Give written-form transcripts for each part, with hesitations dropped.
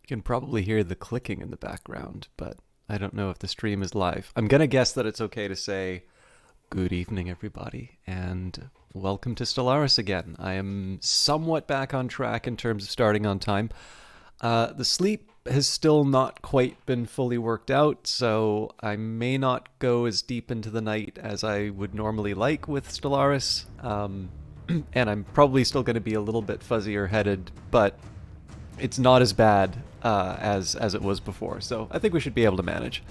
can probably hear the clicking in the background, but I don't know if the stream is live. I'm going to guess that it's okay to say good evening, everybody, and welcome to Stellaris again. I am somewhat back on track in terms of starting on time. The sleep has still not quite been fully worked out, so I may not go as deep into the night as I would normally like with Stellaris. And I'm probably still going to be a little bit fuzzier headed, but it's not as bad as it was before. So I think we should be able to manage.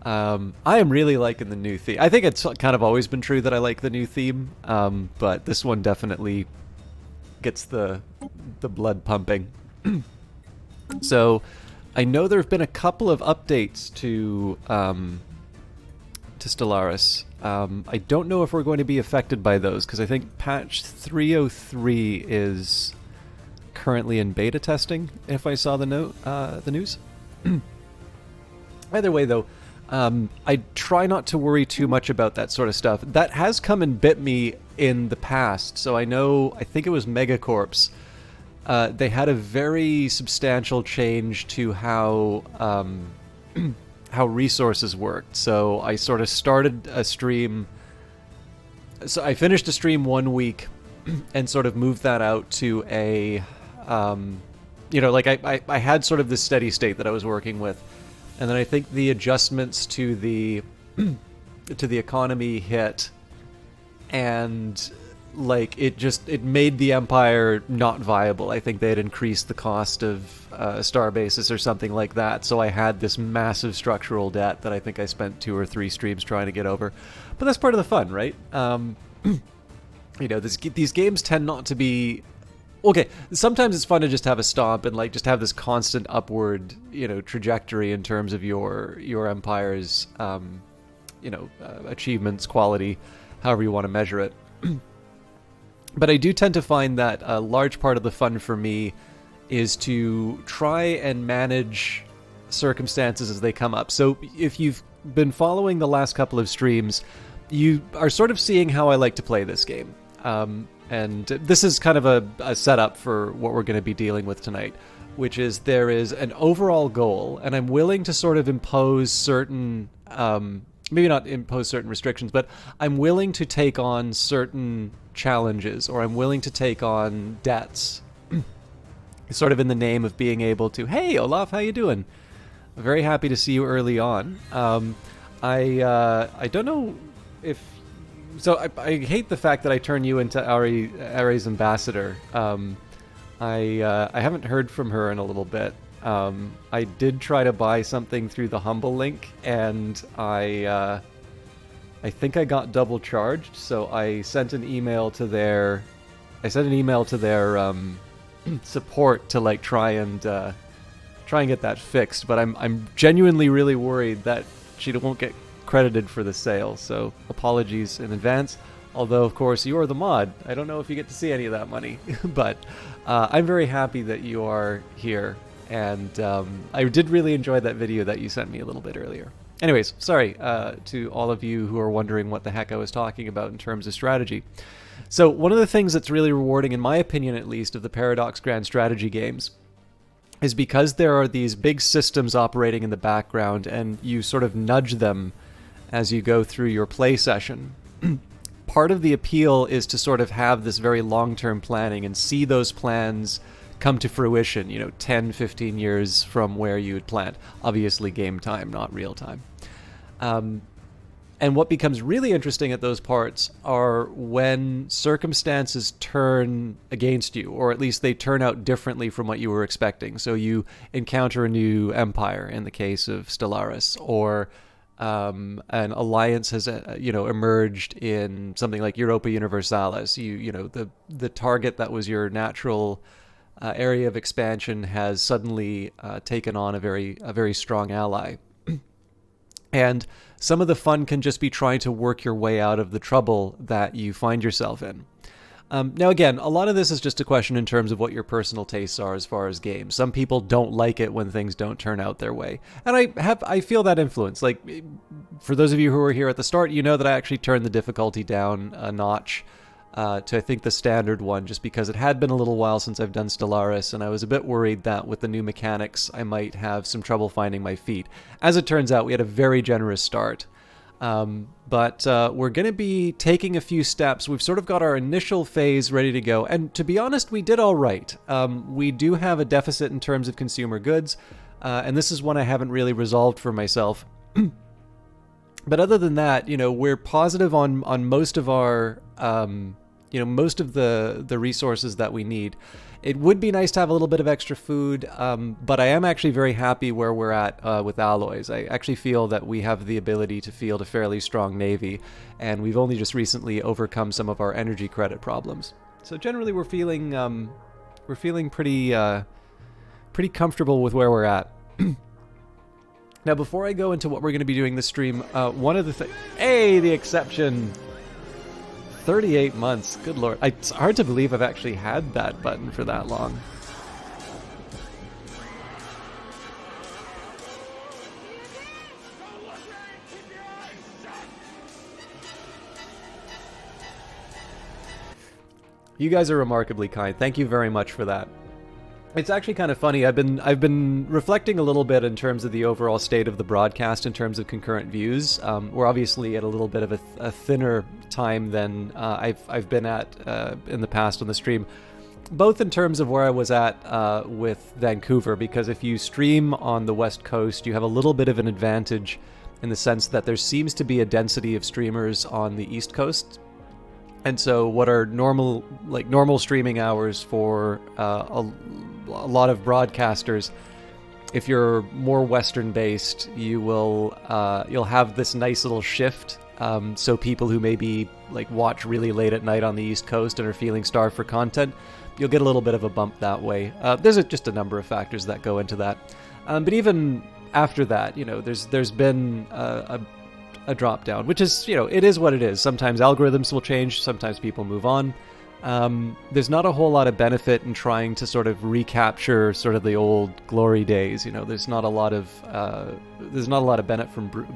I am really liking the new theme. I think it's kind of always been true that I like the new theme, but this one definitely gets the blood pumping. So I know there have been a couple of updates to Stellaris. I don't know if we're going to be affected by those, because I think patch 303 is currently in beta testing, if I saw the news. Either way, though, I try not to worry too much about that sort of stuff. That has come and bit me in the past, so I think it was Megacorps. They had a very substantial change to how resources worked. So I sort of started a stream. So I finished a stream 1 week and sort of moved that out to a, I had sort of this steady state that I was working with. And then I think the adjustments to the economy hit, and it made the Empire not viable. I think they had increased the cost of star bases or something like that, so I had this massive structural debt that I think I spent 2 or 3 streams trying to get over. But that's part of the fun, right? These games tend not to be... Okay, sometimes it's fun to just have a stomp and just have this constant upward, trajectory in terms of your Empire's, achievements, quality, however you want to measure it. But I do tend to find that a large part of the fun for me is to try and manage circumstances as they come up. So if you've been following the last couple of streams, you are sort of seeing how I like to play this game. And this is kind of a setup for what we're going to be dealing with tonight, which is there is an overall goal, and I'm willing to sort of impose certain... maybe not impose certain restrictions, but I'm willing to take on certain challenges, or I'm willing to take on debts, sort of in the name of being able to, hey, Olaf, how you doing? Very happy to see you early on. I don't know if... So I hate the fact that I turn you into Ari's ambassador. I haven't heard from her in a little bit. I did try to buy something through the Humble link, and I think I got double charged. So I sent an email to their support to try and get that fixed. But I'm genuinely really worried that she won't get credited for the sale. So apologies in advance. Although, of course, you are the mod. I don't know if you get to see any of that money, but I'm very happy that you are here. And I did really enjoy that video that you sent me a little bit earlier. Anyways, sorry to all of you who are wondering what the heck I was talking about in terms of strategy. So one of the things that's really rewarding, in my opinion at least, of the Paradox Grand Strategy games is because there are these big systems operating in the background and you sort of nudge them as you go through your play session. Part of the appeal is to sort of have this very long-term planning and see those plans come to fruition, 10, 15 years from where you had planned. Obviously game time, not real time. And what becomes really interesting at those parts are when circumstances turn against you, or at least they turn out differently from what you were expecting. So you encounter a new empire in the case of Stellaris, or an alliance has emerged in something like Europa Universalis. The target that was your natural area of expansion has suddenly taken on a very strong ally. And some of the fun can just be trying to work your way out of the trouble that you find yourself in. Now again, a lot of this is just a question in terms of what your personal tastes are as far as games. Some people don't like it when things don't turn out their way. And I feel that influence. For those of you who were here at the start, you know that I actually turned the difficulty down a notch to I think the standard one, just because it had been a little while since I've done Stellaris, and I was a bit worried that with the new mechanics I might have some trouble finding my feet. As it turns out, we had a very generous start. But we're going to be taking a few steps. We've sort of got our initial phase ready to go, and to be honest, we did all right. We do have a deficit in terms of consumer goods, and this is one I haven't really resolved for myself. But other than that, we're positive on most of our, most of the resources that we need. It would be nice to have a little bit of extra food, but I am actually very happy where we're at with alloys. I actually feel that we have the ability to field a fairly strong navy, and we've only just recently overcome some of our energy credit problems. So generally, we're feeling pretty comfortable with where we're at. Now, before I go into what we're going to be doing this stream, one of the things... Hey, the exception! 38 months, good lord. It's hard to believe I've actually had that button for that long. You guys are remarkably kind. Thank you very much for that. It's actually kind of funny. I've been reflecting a little bit in terms of the overall state of the broadcast in terms of concurrent views. We're obviously at a little bit of a thinner time than I've been at in the past on the stream, both in terms of where I was at with Vancouver, because if you stream on the West Coast, you have a little bit of an advantage in the sense that there seems to be a density of streamers on the East Coast. And so what are normal streaming hours for a lot of broadcasters, if you're more Western based, you'll have this nice little shift. So people who maybe watch really late at night on the East Coast and are feeling starved for content, you'll get a little bit of a bump that way. There's just a number of factors that go into that. But even after that, there's been a drop down, which is, it is what it is. Sometimes algorithms will change, sometimes people move on. There's not a whole lot of benefit in trying to sort of recapture sort of the old glory days. There's not a lot of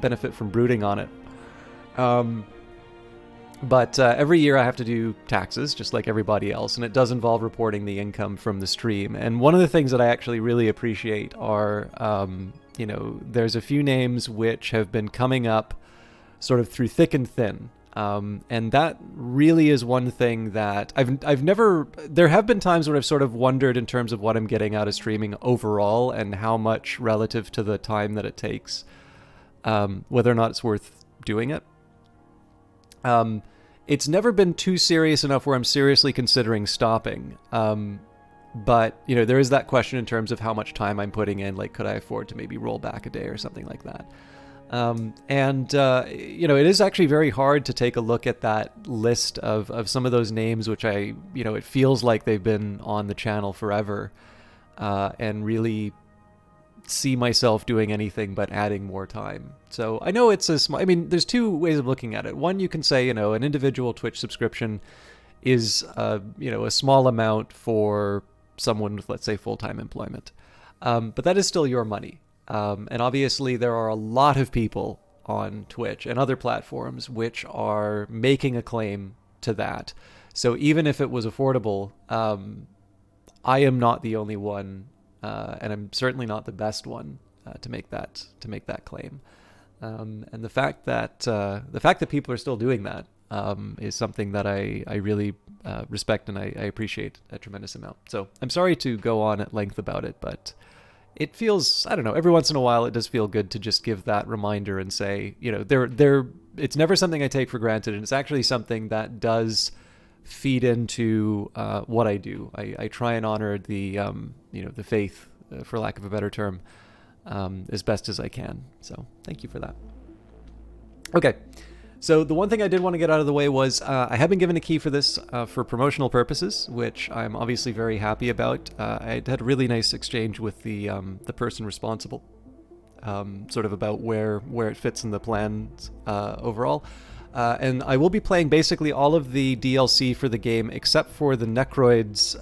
benefit from brooding on it. But every year I have to do taxes, just like everybody else, and it does involve reporting the income from the stream. And one of the things that I actually really appreciate are, there's a few names which have been coming up sort of through thick and thin. And that really is one thing that there have been times where I've sort of wondered in terms of what I'm getting out of streaming overall and how much relative to the time that it takes, whether or not it's worth doing it. It's never been too serious enough where I'm seriously considering stopping. But, there is that question in terms of how much time I'm putting in, could I afford to maybe roll back a day or something like that? It is actually very hard to take a look at that list of some of those names, which it feels like they've been on the channel forever, and really see myself doing anything but adding more time. So I know it's there's two ways of looking at it. One, you can say, an individual Twitch subscription is, a small amount for someone with, let's say, full-time employment. But that is still your money. And obviously there are a lot of people on Twitch and other platforms which are making a claim to that. So even if it was affordable, I am not the only one, and I'm certainly not the best one to make that claim. And the fact that people are still doing that is something that I really respect and I appreciate a tremendous amount. So I'm sorry to go on at length about it, but it feels, I don't know, every once in a while it does feel good to just give that reminder and say, it's never something I take for granted, and it's actually something that does feed into what I do. I try and honor the faith, for lack of a better term, as best as I can. So thank you for that. Okay. So the one thing I did want to get out of the way was I have been given a key for this for promotional purposes, which I'm obviously very happy about. I had a really nice exchange with the person responsible, sort of about where it fits in the plans overall. And I will be playing basically all of the DLC for the game except for the Necroids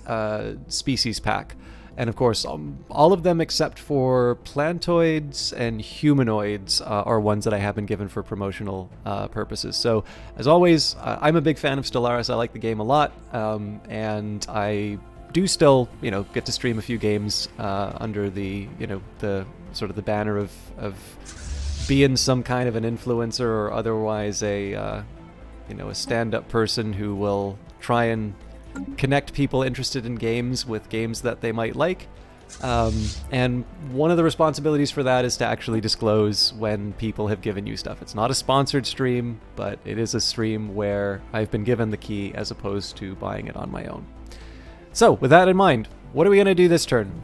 species pack. And of course, all of them except for plantoids and humanoids are ones that I have been given for promotional purposes. So, as always, I'm a big fan of Stellaris. I like the game a lot, and I do still, get to stream a few games under the, the sort of the banner of being some kind of an influencer or otherwise a stand-up person who will try and connect people interested in games with games that they might like. And one of the responsibilities for that is to actually disclose when people have given you stuff. It's not a sponsored stream, but it is a stream where I've been given the key as opposed to buying it on my own. So, with that in mind, what are we going to do this turn?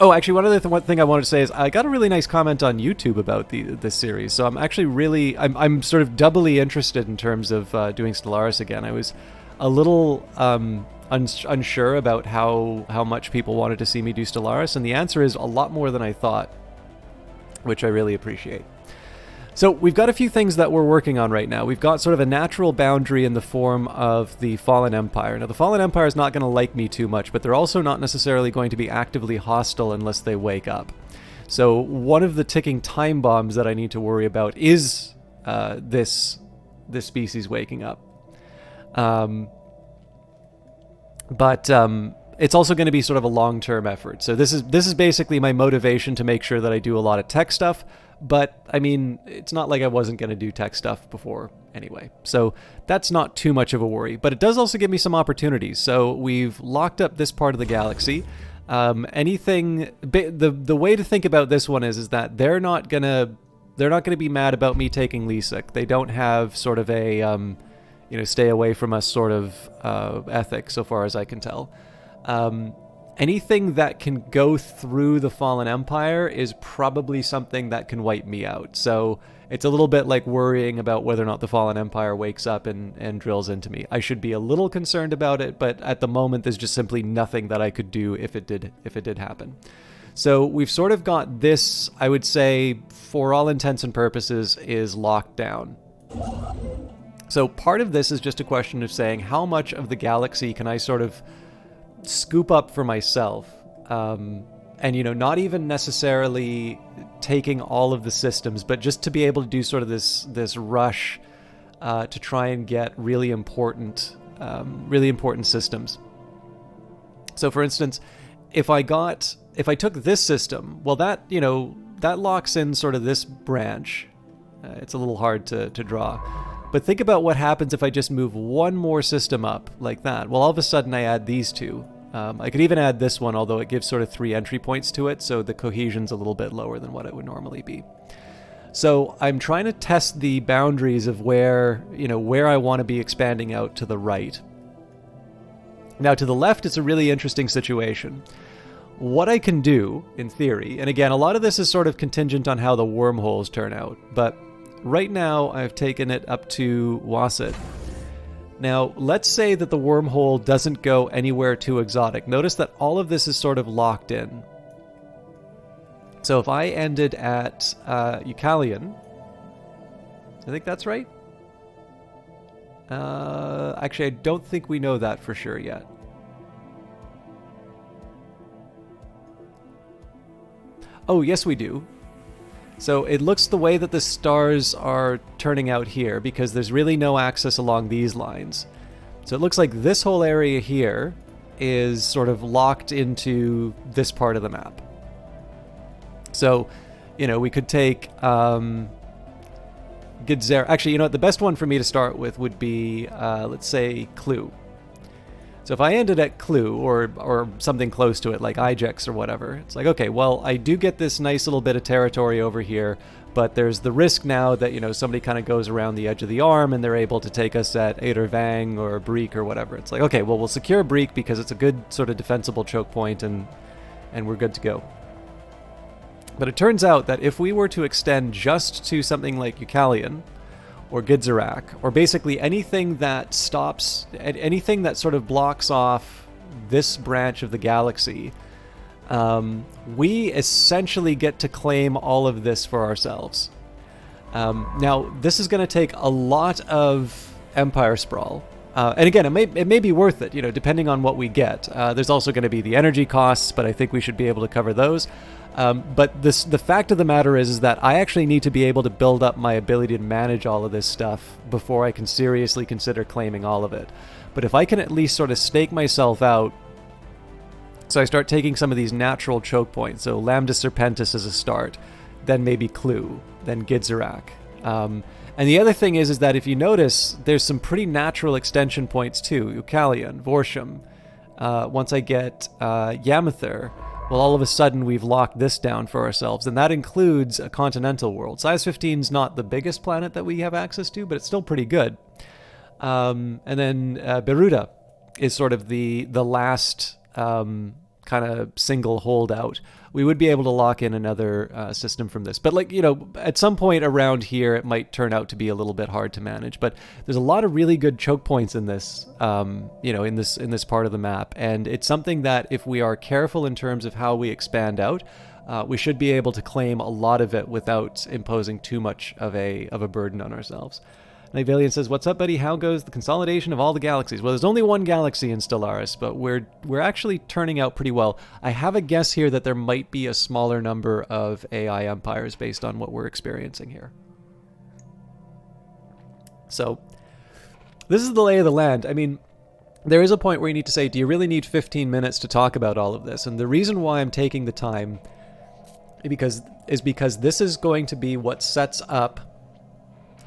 Oh, actually, one other thing I wanted to say is I got a really nice comment on YouTube about this series, so I'm actually I'm sort of doubly interested in terms of doing Stellaris again. I was a little unsure about how much people wanted to see me do Stellaris, and the answer is a lot more than I thought, which I really appreciate. So we've got a few things that we're working on right now. We've got sort of a natural boundary in the form of the Fallen Empire. Now, the Fallen Empire is not going to like me too much, but they're also not necessarily going to be actively hostile unless they wake up. So one of the ticking time bombs that I need to worry about is this species waking up. But it's also going to be sort of a long-term effort. So this is basically my motivation to make sure that I do a lot of tech stuff. But, I mean, it's not like I wasn't going to do tech stuff before anyway. So that's not too much of a worry. But it does also give me some opportunities. So we've locked up this part of the galaxy. The way to think about this one is that they're not gonna be mad about me taking Lisek. They don't have sort of a stay away from us sort of ethic, so far as I can tell. Anything that can go through the Fallen Empire is probably something that can wipe me out. So it's a little bit like worrying about whether or not the Fallen Empire wakes up and drills into me. I should be a little concerned about it, but at the moment there's just simply nothing that I could do if it did happen. So we've sort of got this, I would say, for all intents and purposes, is locked down. So part of this is just a question of saying how much of the galaxy can I sort of scoop up for myself, and not even necessarily taking all of the systems, but just to be able to do sort of this rush to try and get really important systems. So for instance, if I took this system, well, that locks in sort of this branch. It's a little hard to draw. But think about what happens if I just move one more system up like that. Well, all of a sudden I add these two. I could even add this one, although it gives sort of 3 entry points to it, so the cohesion's a little bit lower than what it would normally be. So I'm trying to test the boundaries of where I want to be expanding out to the right. Now, to the left, it's a really interesting situation. What I can do, in theory, and again, a lot of this is sort of contingent on how the wormholes turn out, but right now, I've taken it up to Wasset. Now, let's say that the wormhole doesn't go anywhere too exotic. Notice that all of this is sort of locked in. So if I ended at Eucalion, I think that's right. Actually, I don't think we know that for sure yet. Oh, yes, we do. So it looks the way that the stars are turning out here, because there's really no access along these lines. So it looks like this whole area here is sort of locked into this part of the map. So, we could take Gidzera. Actually, the best one for me to start with would be, let's say, Clue. So if I ended at Clue or something close to it, like Ijex or whatever, it's like, okay, well, I do get this nice little bit of territory over here, but there's the risk now that, somebody kind of goes around the edge of the arm and they're able to take us at Adervang or Breek or whatever. It's like, okay, well, we'll secure Breek because it's a good sort of defensible choke point and we're good to go. But it turns out that if we were to extend just to something like Eucalion, or Gidzerak, or basically anything that stops, anything that sort of blocks off this branch of the galaxy, we essentially get to claim all of this for ourselves. Now, this is going to take a lot of Empire Sprawl, And again, it may be worth it, depending on what we get. There's also going to be the energy costs, but I think we should be able to cover those. But the fact of the matter is that I actually need to be able to build up my ability to manage all of this stuff before I can seriously consider claiming all of it. But if I can at least sort of stake myself out, so I start taking some of these natural choke points, so Lambda Serpentis as a start, then maybe Clue, then Gidzerak. And the other thing is that if you notice, there's some pretty natural extension points too. Eukalion, Vorsham. Once I get Yamather, well, all of a sudden we've locked this down for ourselves, and that includes a continental world. Size 15 is not the biggest planet that we have access to, but it's still pretty good. And then Beruda is sort of the last kind of single holdout. We would be able to lock in another system from this. But at some point around here, it might turn out to be a little bit hard to manage. But there's a lot of really good choke points in this, in this part of the map. And it's something that if we are careful in terms of how we expand out, we should be able to claim a lot of it without imposing too much of a burden on ourselves. Nivelian says, "What's up, buddy? How goes the consolidation of all the galaxies?" Well, there's only one galaxy in Stellaris, but we're actually turning out pretty well. I have a guess here that there might be a smaller number of AI empires based on what we're experiencing here. So, this is the lay of the land. I mean, there is a point where you need to say, do you really need 15 minutes to talk about all of this? And the reason why I'm taking the time is because this is going to be what sets up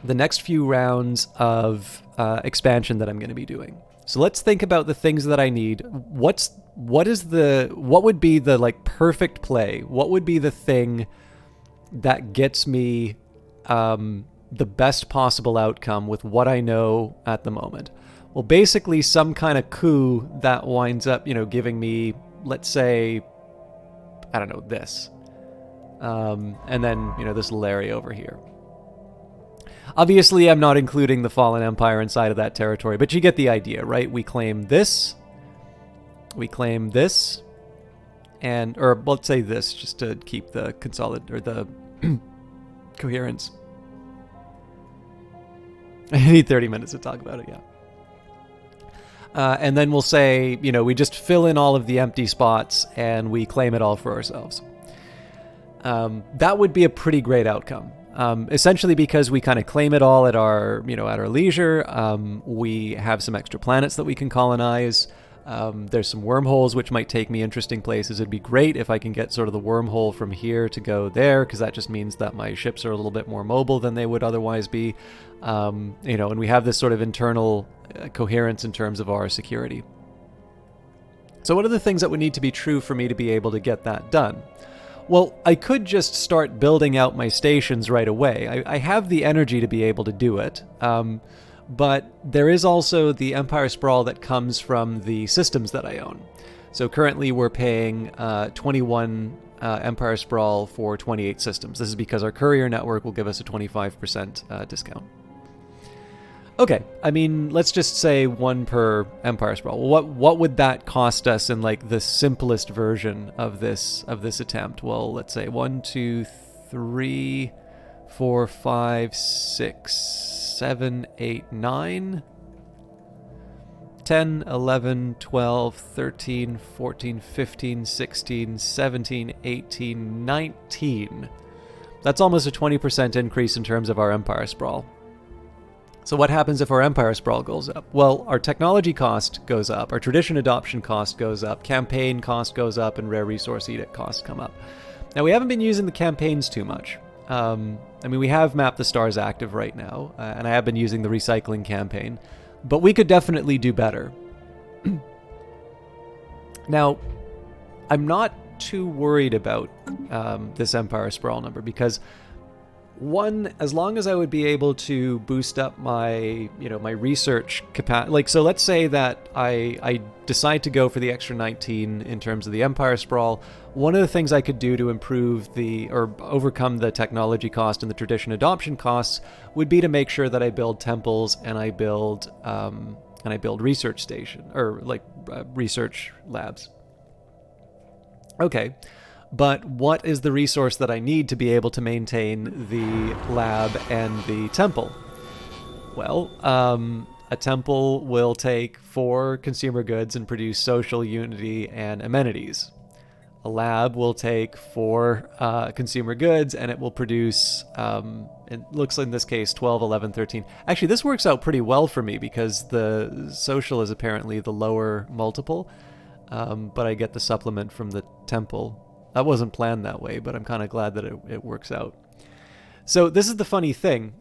the next few rounds of expansion that I'm going to be doing. So let's think about the things that I need. What would be the perfect play? What would be the thing that gets me the best possible outcome with what I know at the moment? Well, basically some kind of coup that winds up, giving me, let's say, I don't know, this. And then, this little area over here. Obviously, I'm not including the Fallen Empire inside of that territory, but you get the idea, right? We claim this, or let's say this, just to keep the the coherence. I need 30 minutes to talk about it, yeah. And then we'll say, we just fill in all of the empty spots and we claim it all for ourselves. That would be a pretty great outcome. Essentially because we kind of claim it all at our leisure. We have some extra planets that we can colonize. There's some wormholes which might take me interesting places. It'd be great if I can get sort of the wormhole from here to go there, because that just means that my ships are a little bit more mobile than they would otherwise be. And we have this sort of internal coherence in terms of our security. So what are the things that would need to be true for me to be able to get that done? Well, I could just start building out my stations right away. I have the energy to be able to do it, but there is also the Empire Sprawl that comes from the systems that I own. So currently we're paying 21 Empire Sprawl for 28 systems. This is because our courier network will give us a 25% discount. Okay, I mean, let's just say one per Empire Sprawl. What would that cost us in the simplest version of this attempt? Well, let's say 1, 2, 3, 4, 5, 6, 7, 8, 9, 10, 11, 12, 13, 14, 15, 16, 17, 18, 19. That's almost a 20% increase in terms of our Empire Sprawl. So what happens if our Empire Sprawl goes up? Well, our technology cost goes up, our tradition adoption cost goes up, campaign cost goes up, and rare resource edict costs come up. Now, we haven't been using the campaigns too much. We have Map the Stars active right now, and I have been using the recycling campaign, but we could definitely do better. Now, I'm not too worried about this Empire Sprawl number, because one, as long as I would be able to boost up my, my research capacity, so let's say that I decide to go for the extra 19 in terms of the Empire Sprawl. One of the things I could do to improve or overcome the technology cost and the tradition adoption costs would be to make sure that I build temples and I build research station, or research labs. Okay. But what is the resource that I need to be able to maintain the lab and the temple? Well, a temple will take 4 consumer goods and produce social unity and amenities. A lab will take 4 consumer goods and it will produce, it looks like in this case, 12, 11, 13. Actually, this works out pretty well for me because the social is apparently the lower multiple, but I get the supplement from the temple. That wasn't planned that way, but I'm kind of glad that it works out. So this is the funny thing.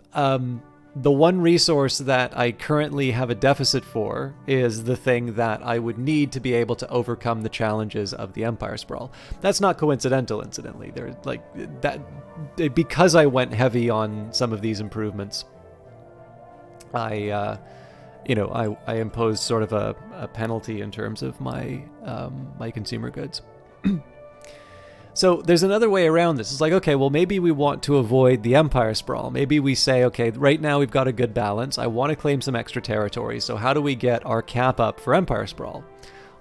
The one resource that I currently have a deficit for is the thing that I would need to be able to overcome the challenges of the Empire Sprawl. That's not coincidental, incidentally. They're like that because I went heavy on some of these improvements. I imposed sort of a penalty in terms of my my consumer goods. So there's another way around this. It's like, okay, well, maybe we want to avoid the Empire Sprawl. Maybe we say, okay, right now we've got a good balance. I want to claim some extra territory. So how do we get our cap up for Empire Sprawl?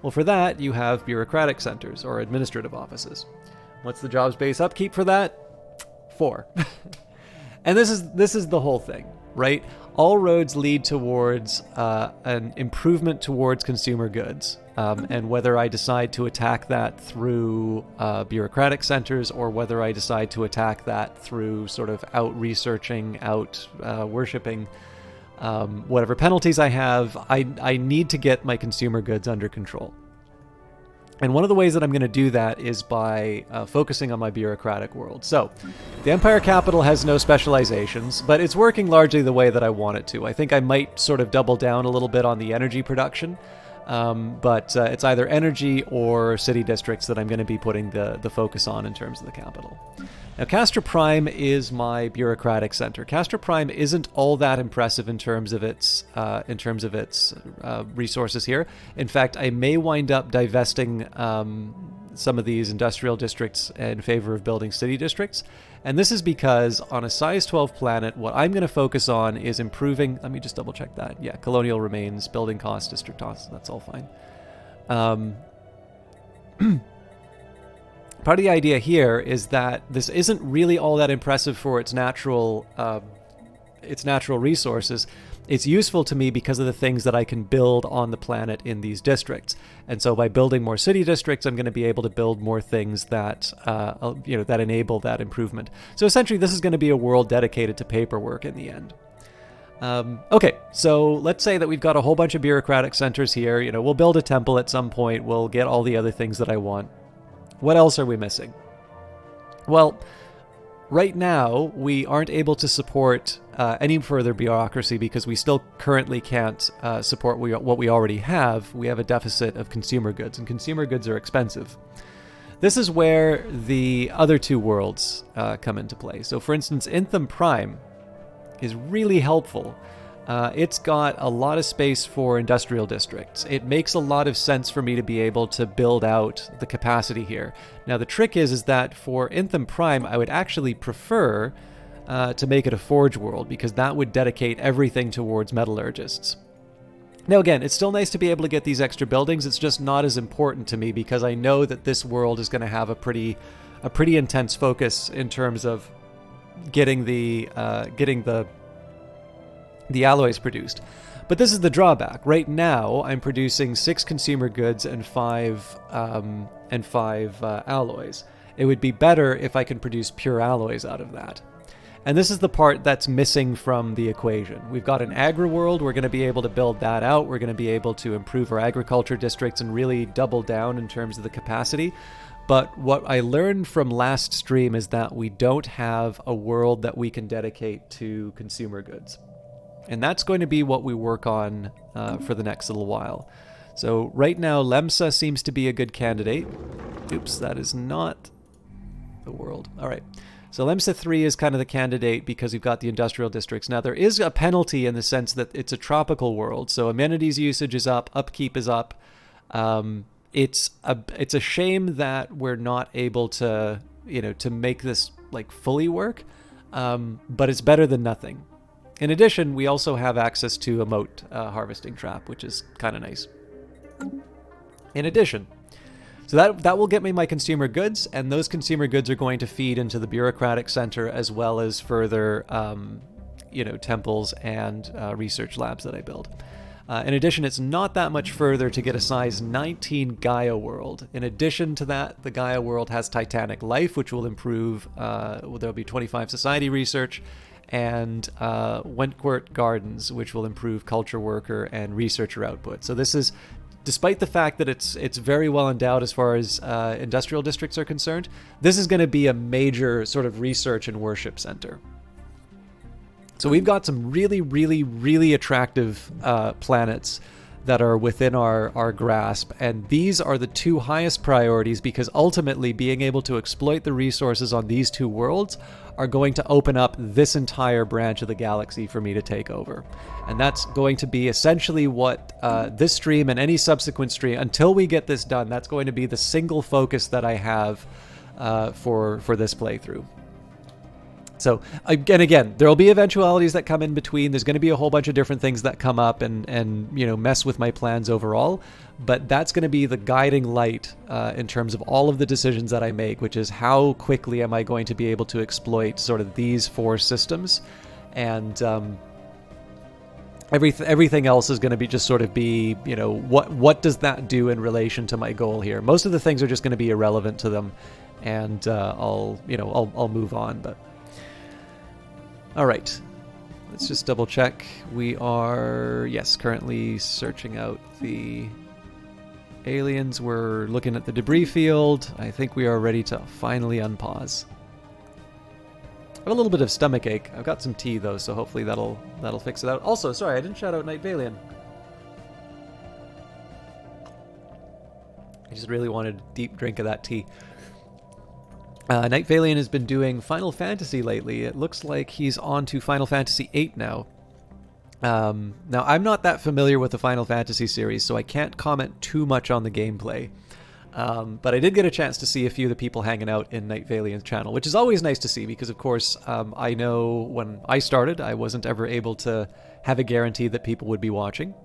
Well, for that, you have bureaucratic centers or administrative offices. What's the jobs base upkeep for that? 4. And this is the whole thing, right? All roads lead towards an improvement towards consumer goods. And whether I decide to attack that through bureaucratic centers or whether I decide to attack that through sort of out-researching, out-worshipping, whatever penalties I have, I need to get my consumer goods under control. And one of the ways that I'm going to do that is by focusing on my bureaucratic world. So, the Empire Capital has no specializations, but it's working largely the way that I want it to. I think I might sort of double down a little bit on the energy production. But it's either energy or city districts that I'm going to be putting the focus on in terms of the capital. Now, Castor Prime is my bureaucratic center. Castor Prime isn't all that impressive in terms of its resources here. In fact, I may wind up divesting some of these industrial districts in favor of building city districts. And this is because on a size 12 planet, what I'm going to focus on is improving. Let me just double check that. Yeah, colonial remains, building costs, district costs. That's all fine. Part of the idea here is that this isn't really all that impressive for its natural resources. It's useful to me because of the things that I can build on the planet in these districts. And so by building more city districts, I'm going to be able to build more things that, that enable that improvement. So essentially, this is going to be a world dedicated to paperwork in the end. Okay, so let's say that we've got a whole bunch of bureaucratic centers here. We'll build a temple at some point. We'll get all the other things that I want. What else are we missing? Well, right now, we aren't able to support any further bureaucracy because we still currently can't support what we already have. We have a deficit of consumer goods, and consumer goods are expensive. This is where the other 2 worlds come into play. So, for instance, Intham Prime is really helpful. It's got a lot of space for industrial districts. It makes a lot of sense for me to be able to build out the capacity here. Now, the trick is that for Intham Prime, I would actually prefer to make it a forge world because that would dedicate everything towards metallurgists. Now, again, it's still nice to be able to get these extra buildings. It's just not as important to me because I know that this world is going to have a pretty intense focus in terms of getting the alloys produced. But this is the drawback. Right now, I'm producing 6 consumer goods and 5 alloys. It would be better if I can produce pure alloys out of that. And this is the part that's missing from the equation. We've got an agri world. We're going to be able to build that out. We're going to be able to improve our agriculture districts and really double down in terms of the capacity. But what I learned from last stream is that we don't have a world that we can dedicate to consumer goods. And that's going to be what we work on for the next little while. So right now, Lemsa seems to be a good candidate. Oops, that is not the world. All right. So Lemsa 3 is kind of the candidate because we've got the industrial districts. Now, there is a penalty in the sense that it's a tropical world. So amenities usage is up, upkeep is up. It's a shame that we're not able to, to make this like fully work. But it's better than nothing. In addition, we also have access to a moat harvesting trap, which is kind of nice. In addition, so that will get me my consumer goods, and those consumer goods are going to feed into the bureaucratic center as well as further, temples and research labs that I build. In addition, it's not that much further to get a size 19 Gaia world. In addition to that, the Gaia world has Titanic life, which will improve. There'll be 25 society research, and Wentworth Gardens, which will improve culture worker and researcher output. So this is, despite the fact that it's very well endowed as far as industrial districts are concerned, this is going to be a major sort of research and worship center. So we've got some really, really, really attractive planets that are within our grasp, and these are the two highest priorities, because ultimately being able to exploit the resources on these two worlds are going to open up this entire branch of the galaxy for me to take over. And that's going to be essentially what this stream and any subsequent stream, until we get this done, that's going to be the single focus that I have for this playthrough. So again, there will be eventualities that come in between. There's going to be a whole bunch of different things that come up and mess with my plans overall. But that's going to be the guiding light in terms of all of the decisions that I make, which is how quickly am I going to be able to exploit sort of these four systems, and everything else is going to be just sort of be, what does that do in relation to my goal here? Most of the things are just going to be irrelevant to them, and I'll move on. But all right, let's just double check. We are, yes, currently searching out the aliens. We're looking at the debris field. I think we are ready to finally unpause. I have a little bit of stomach ache. I've got some tea though, so hopefully that'll fix it out. Also, sorry, I didn't shout out Night Valian. I just really wanted a deep drink of that tea. Night Valian has been doing Final Fantasy lately. It looks like he's on to Final Fantasy VIII now. Now, I'm not that familiar with the Final Fantasy series, so I can't comment too much on the gameplay. But I did get a chance to see a few of the people hanging out in Night Valian's channel, which is always nice to see, because of course, I know when I started, I wasn't ever able to have a guarantee that people would be watching.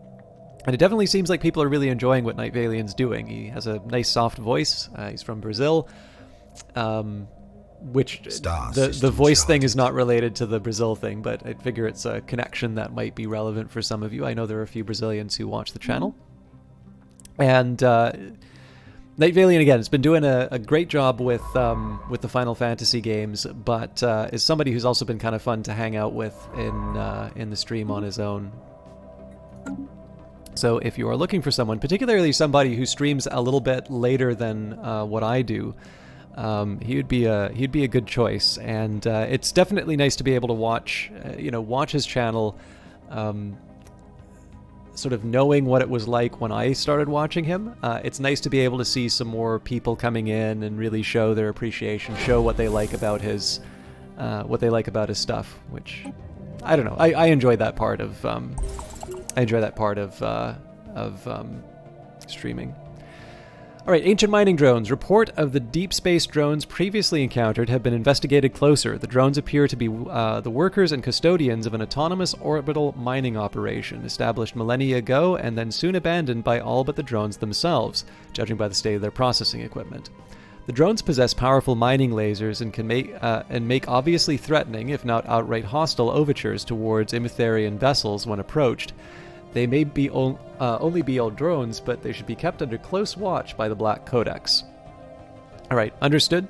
And it definitely seems like people are really enjoying what Night Valian's doing. He has a nice soft voice. He's from Brazil. Which the voice thing is not related to the Brazil thing, but I figure it's a connection that might be relevant for some of you. I know there are a few Brazilians who watch the channel. And Night Valian, again, has been doing a great job with the Final Fantasy games, but is somebody who's also been kind of fun to hang out with in the stream on his own. So if you are looking for someone, particularly somebody who streams a little bit later than what I do, he'd be a good choice. And it's definitely nice to be able to watch his channel, sort of knowing what it was like when I started watching him. It's nice to be able to see some more people coming in and really show their appreciation, show what they like about his stuff. Which I don't know. I enjoy that part of streaming. All right, ancient mining drones. Report of the deep space drones previously encountered have been investigated closer. The drones appear to be the workers and custodians of an autonomous orbital mining operation established millennia ago and then soon abandoned by all but the drones themselves, judging by the state of their processing equipment. The drones possess powerful mining lasers and can make obviously threatening, if not outright hostile, overtures towards Imetherian vessels when approached. They may be only be old drones, but they should be kept under close watch by the Black Codex. All right, understood.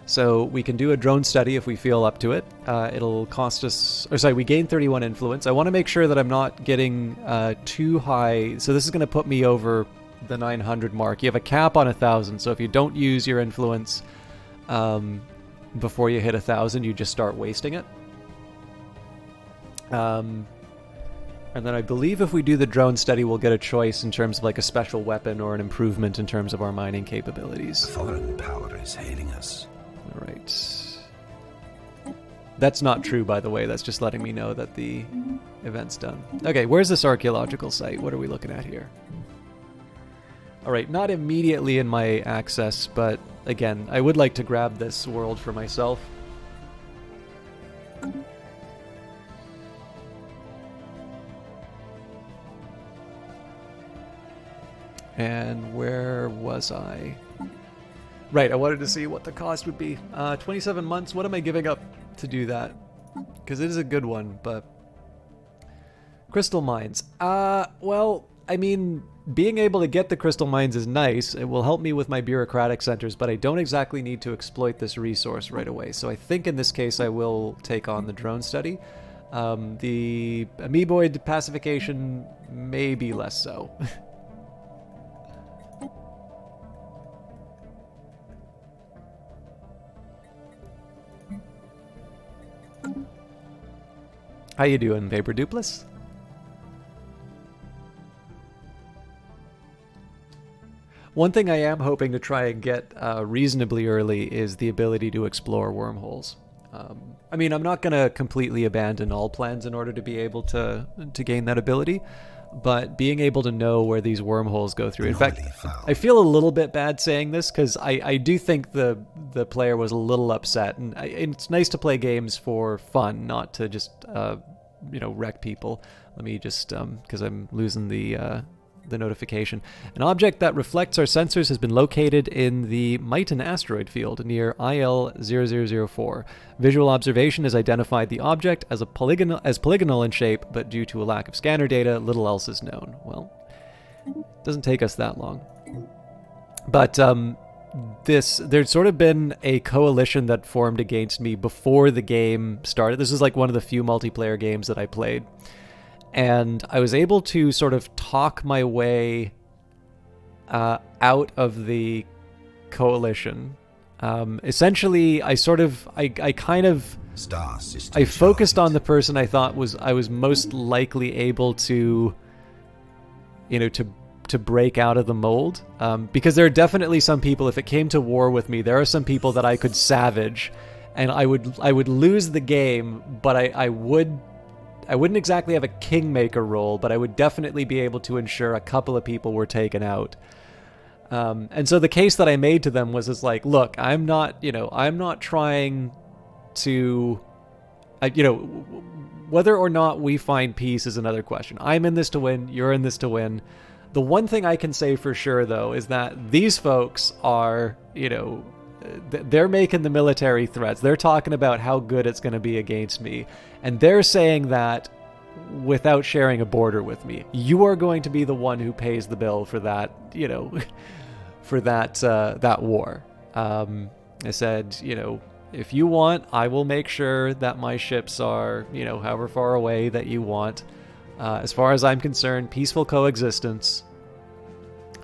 So we can do a drone study if we feel up to it. It'll cost us, we gain 31 influence. I want to make sure that I'm not getting too high. So this is going to put me over the 900 mark. You have a cap on 1,000, so if you don't use your influence before you hit 1,000, you just start wasting it. And then I believe if we do the drone study, we'll get a choice in terms of like a special weapon or an improvement in terms of our mining capabilities. The foreign power is hailing us. All right. That's not true, by the way. That's just letting me know that the event's done. Okay, where's this archaeological site? What are we looking at here? All right, not immediately in my access, but again, I would like to grab this world for myself. And where was I? Right, I wanted to see what the cost would be. 27 months, what am I giving up to do that? Because it is a good one, but Crystal mines. Well, I mean, being able to get the crystal mines is nice. It will help me with my bureaucratic centers, but I don't exactly need to exploit this resource right away. So I think in this case I will take on the drone study. The amoeboid pacification, maybe less so. How you doing, Vapor Dupless? One thing I am hoping to try and get reasonably early is the ability to explore wormholes. I mean, I'm not going to completely abandon all plans in order to be able to gain that ability, but being able to know where these wormholes go through. In fact, I feel a little bit bad saying this because I do think the player was a little upset, and it's nice to play games for fun, not to just wreck people. Let me just because I'm losing the notification. An object that reflects our sensors has been located in the Miton asteroid field near IL0004. Visual observation has identified the object as polygonal in shape, but due to a lack of scanner data, little else is known. Well, it doesn't take us that long. But there's sort of been a coalition that formed against me before the game started. This is like one of the few multiplayer games that I played. And I was able to sort of talk my way out of the coalition. Essentially, I focused on the person I thought I was most likely able to, to break out of the mold. Because there are definitely some people, if it came to war with me, there are some people that I could savage, and I would lose the game, but I wouldn't exactly have a kingmaker role, but I would definitely be able to ensure a couple of people were taken out. And so the case that I made to them was like, look, I'm not trying to, whether or not we find peace is another question. I'm in this to win. You're in this to win. The one thing I can say for sure, though, is that these folks are, they're making the military threats. They're talking about how good it's going to be against me. And they're saying that without sharing a border with me. You are going to be the one who pays the bill for that, for that war. I said, if you want, I will make sure that my ships are, however far away that you want. As far as I'm concerned, peaceful coexistence.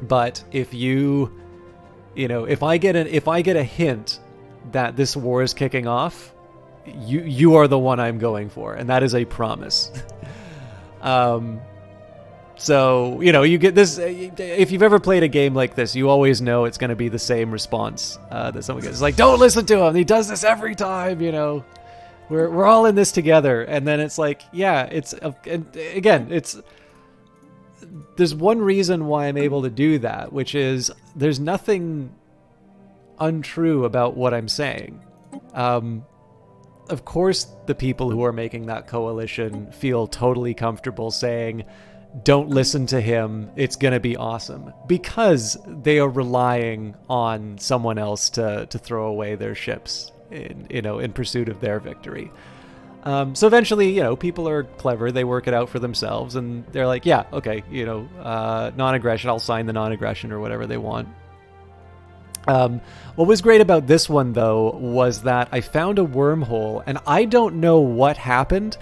But if you... if I get a hint that this war is kicking off, you are the one I'm going for, and that is a promise. So you get this. If you've ever played a game like this, you always know it's going to be the same response that someone gets. It's like, don't listen to him. He does this every time. We're all in this together, and then it's like, yeah, and again, there's one reason why I'm able to do that, which is there's nothing untrue about what I'm saying. Of course, the people who are making that coalition feel totally comfortable saying, don't listen to him, it's going to be awesome, because they are relying on someone else to throw away their ships in pursuit of their victory. So eventually, people are clever. They work it out for themselves, and they're like, yeah, okay, non-aggression, I'll sign the non-aggression or whatever they want. What was great about this one, though, was that I found a wormhole, and I don't know what happened,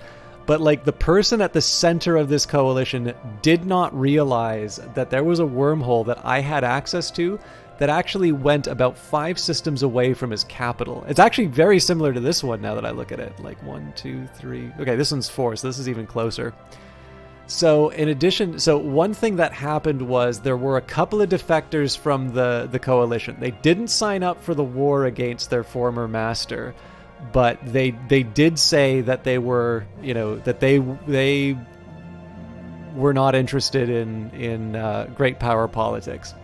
but like the person at the center of this coalition did not realize that there was a wormhole that I had access to that actually went about 5 systems away from his capital. It's actually very similar to this one now that I look at it. Like 1, 2, 3. Okay, this one's 4, so this is even closer. So in addition, one thing that happened was there were a couple of defectors from the coalition. They didn't sign up for the war against their former master, but they did say that they were, that they were not interested in great power politics.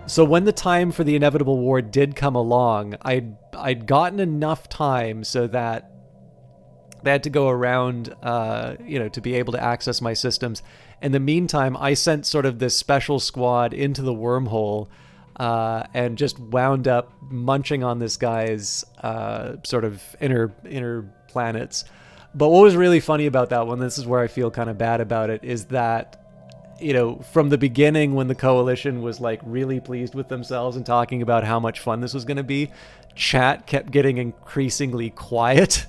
So when the time for the inevitable war did come along, I'd gotten enough time so that they had to go around, to be able to access my systems. In the meantime, I sent sort of this special squad into the wormhole and just wound up munching on this guy's sort of inner planets. But what was really funny about that one, this is where I feel kind of bad about it, is that, you know, from the beginning when the Coalition was like really pleased with themselves and talking about how much fun this was going to be, chat kept getting increasingly quiet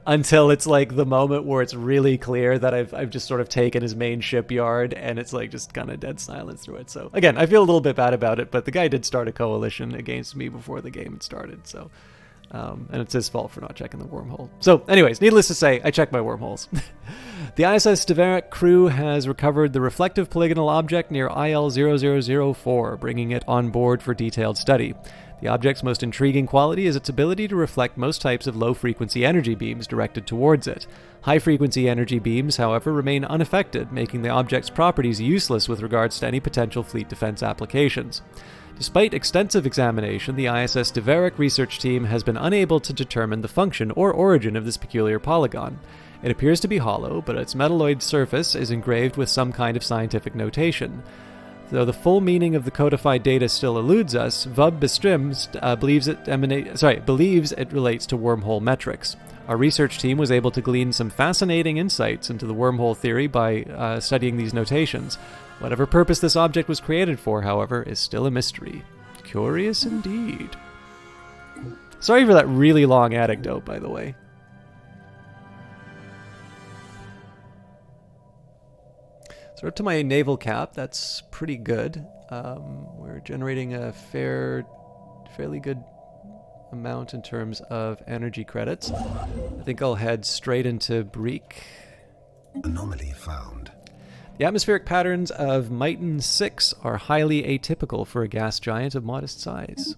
until it's like the moment where it's really clear that I've just sort of taken his main shipyard, and it's like just kind of dead silence through it. So again, I feel a little bit bad about it, but the guy did start a coalition against me before the game had started, so and it's his fault for not checking the wormhole. So anyways, needless to say, I checked my wormholes. The ISS Stellaris crew has recovered the reflective polygonal object near IL0004, bringing it on board for detailed study. The object's most intriguing quality is its ability to reflect most types of low-frequency energy beams directed towards it. High-frequency energy beams, however, remain unaffected, making the object's properties useless with regards to any potential fleet defense applications. Despite extensive examination, the ISS Stellaris research team has been unable to determine the function or origin of this peculiar polygon. It appears to be hollow, but its metalloid surface is engraved with some kind of scientific notation. Though the full meaning of the codified data still eludes us, Vub Bestrims believes it relates to wormhole metrics. Our research team was able to glean some fascinating insights into the wormhole theory by studying these notations. Whatever purpose this object was created for, however, is still a mystery. Curious indeed. Sorry for that really long anecdote, by the way. So up to my naval cap, that's pretty good. We're generating a fairly good amount in terms of energy credits. I think I'll head straight into Breek. Anomaly found. The atmospheric patterns of Miton 6 are highly atypical for a gas giant of modest size.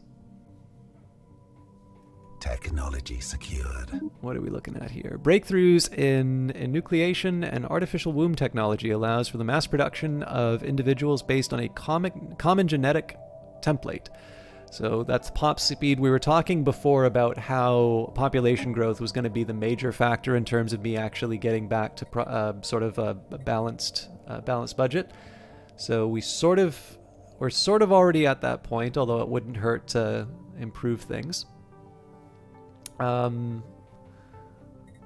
Technology secured. What are we looking at here? Breakthroughs in enucleation and artificial womb technology allows for the mass production of individuals based on a common genetic template. So that's pop speed. We were talking before about how population growth was going to be the major factor in terms of me actually getting back to sort of a balanced budget. So we're sort of already at that point, although it wouldn't hurt to improve things.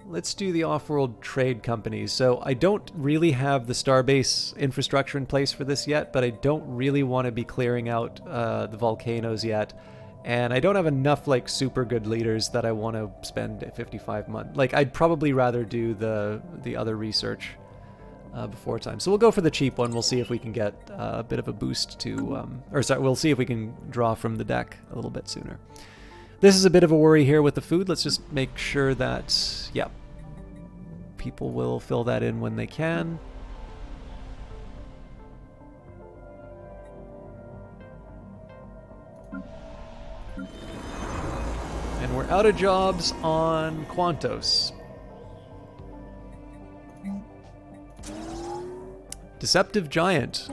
Let's do the off-world trade companies. So I don't really have the starbase infrastructure in place for this yet, but I don't really want to be clearing out the volcanoes yet. And I don't have enough like super good leaders that I want to spend 55 months. Like I'd probably rather do the other research before time. So we'll go for the cheap one. We'll see if we can get a bit of a boost to, we'll see if we can draw from the deck a little bit sooner. This is a bit of a worry here with the food. Let's just make sure that, yeah, people will fill that in when they can. And we're out of jobs on Quantos. Deceptive Giant.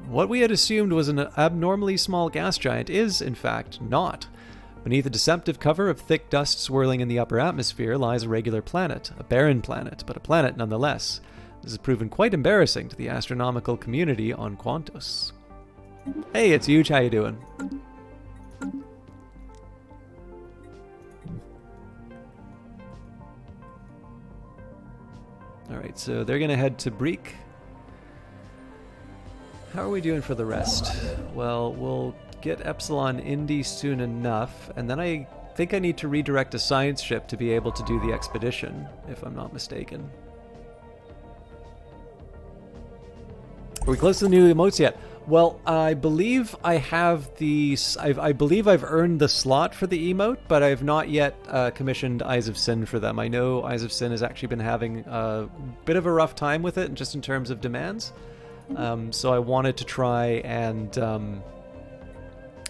What we had assumed was an abnormally small gas giant is, in fact, not. Beneath a deceptive cover of thick dust swirling in the upper atmosphere lies a regular planet, a barren planet, but a planet nonetheless. This has proven quite embarrassing to the astronomical community on Quantos. Hey, it's Huge, how you doing? Alright, so they're going to head to Breek. How are we doing for the rest? Well, we'll get Epsilon Indy soon enough, and then I think I need to redirect a science ship to be able to do the expedition, if I'm not mistaken. Are we close to the new emotes yet? Well, I believe I have I believe I've earned the slot for the emote, but I've not yet commissioned Eyes of Sin for them. I know Eyes of Sin has actually been having a bit of a rough time with it, just in terms of demands. So I wanted to try and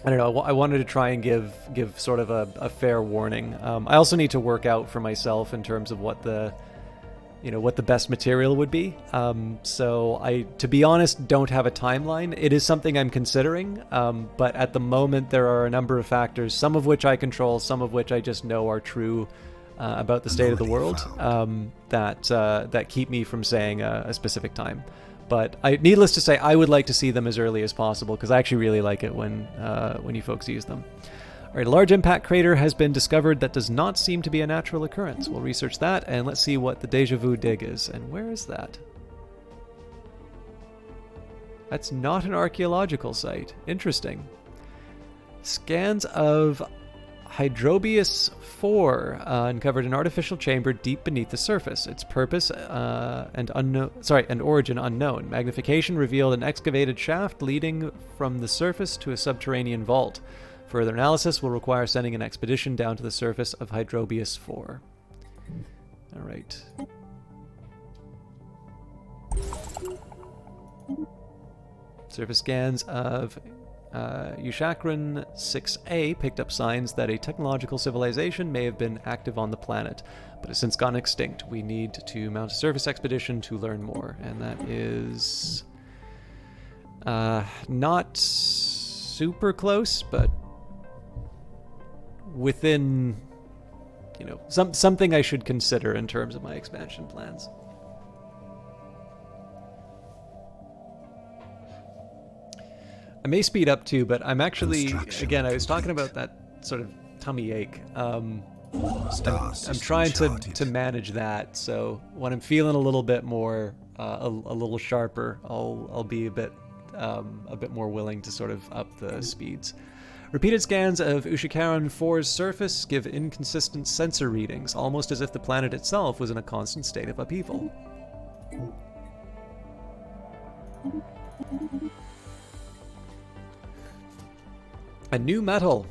I don't know. I wanted to try and give sort of a fair warning. I also need to work out for myself in terms of what the best material would be. So I, to be honest, don't have a timeline. It is something I'm considering, but at the moment there are a number of factors, some of which I control, some of which I just know are true about the state of the world, that keep me from saying a specific time. But needless to say, I would like to see them as early as possible because I actually really like it when you folks use them. All right, a large impact crater has been discovered that does not seem to be a natural occurrence. We'll research that, and let's see what the Deja Vu dig is. And where is that? That's not an archaeological site. Interesting. Scans of Hydrobius 4 uncovered an artificial chamber deep beneath the surface. Its purpose and origin unknown. Magnification revealed an excavated shaft leading from the surface to a subterranean vault. Further analysis will require sending an expedition down to the surface of Hydrobius 4. All right. Surface scans of Euchakran 6A picked up signs that a technological civilization may have been active on the planet, but has since gone extinct. We need to mount a surface expedition to learn more, and that is not super close, but within, something I should consider in terms of my expansion plans. I may speed up too, but I'm actually, again, I was talking about that sort of tummy ache. I'm trying to manage that, so when I'm feeling a little bit more, a little sharper, I'll be a bit more willing to sort of up the speeds. Repeated scans of Euchakran 4's surface give inconsistent sensor readings, almost as if the planet itself was in a constant state of upheaval. A new metal.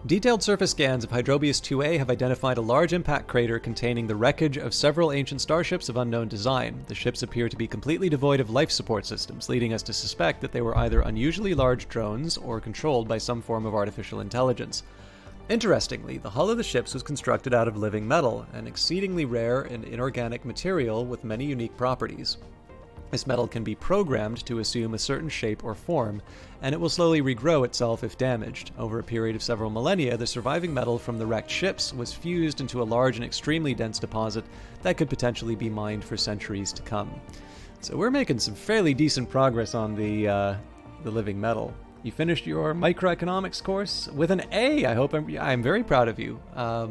Detailed surface scans of Hydrobius 2A have identified a large impact crater containing the wreckage of several ancient starships of unknown design. The ships appear to be completely devoid of life support systems, leading us to suspect that they were either unusually large drones or controlled by some form of artificial intelligence. Interestingly, the hull of the ships was constructed out of living metal, an exceedingly rare and inorganic material with many unique properties. This metal can be programmed to assume a certain shape or form, and it will slowly regrow itself if damaged. Over a period of several millennia, the surviving metal from the wrecked ships was fused into a large and extremely dense deposit that could potentially be mined for centuries to come. So we're making some fairly decent progress on the living metal. You finished your microeconomics course with an A. I'm very proud of you. How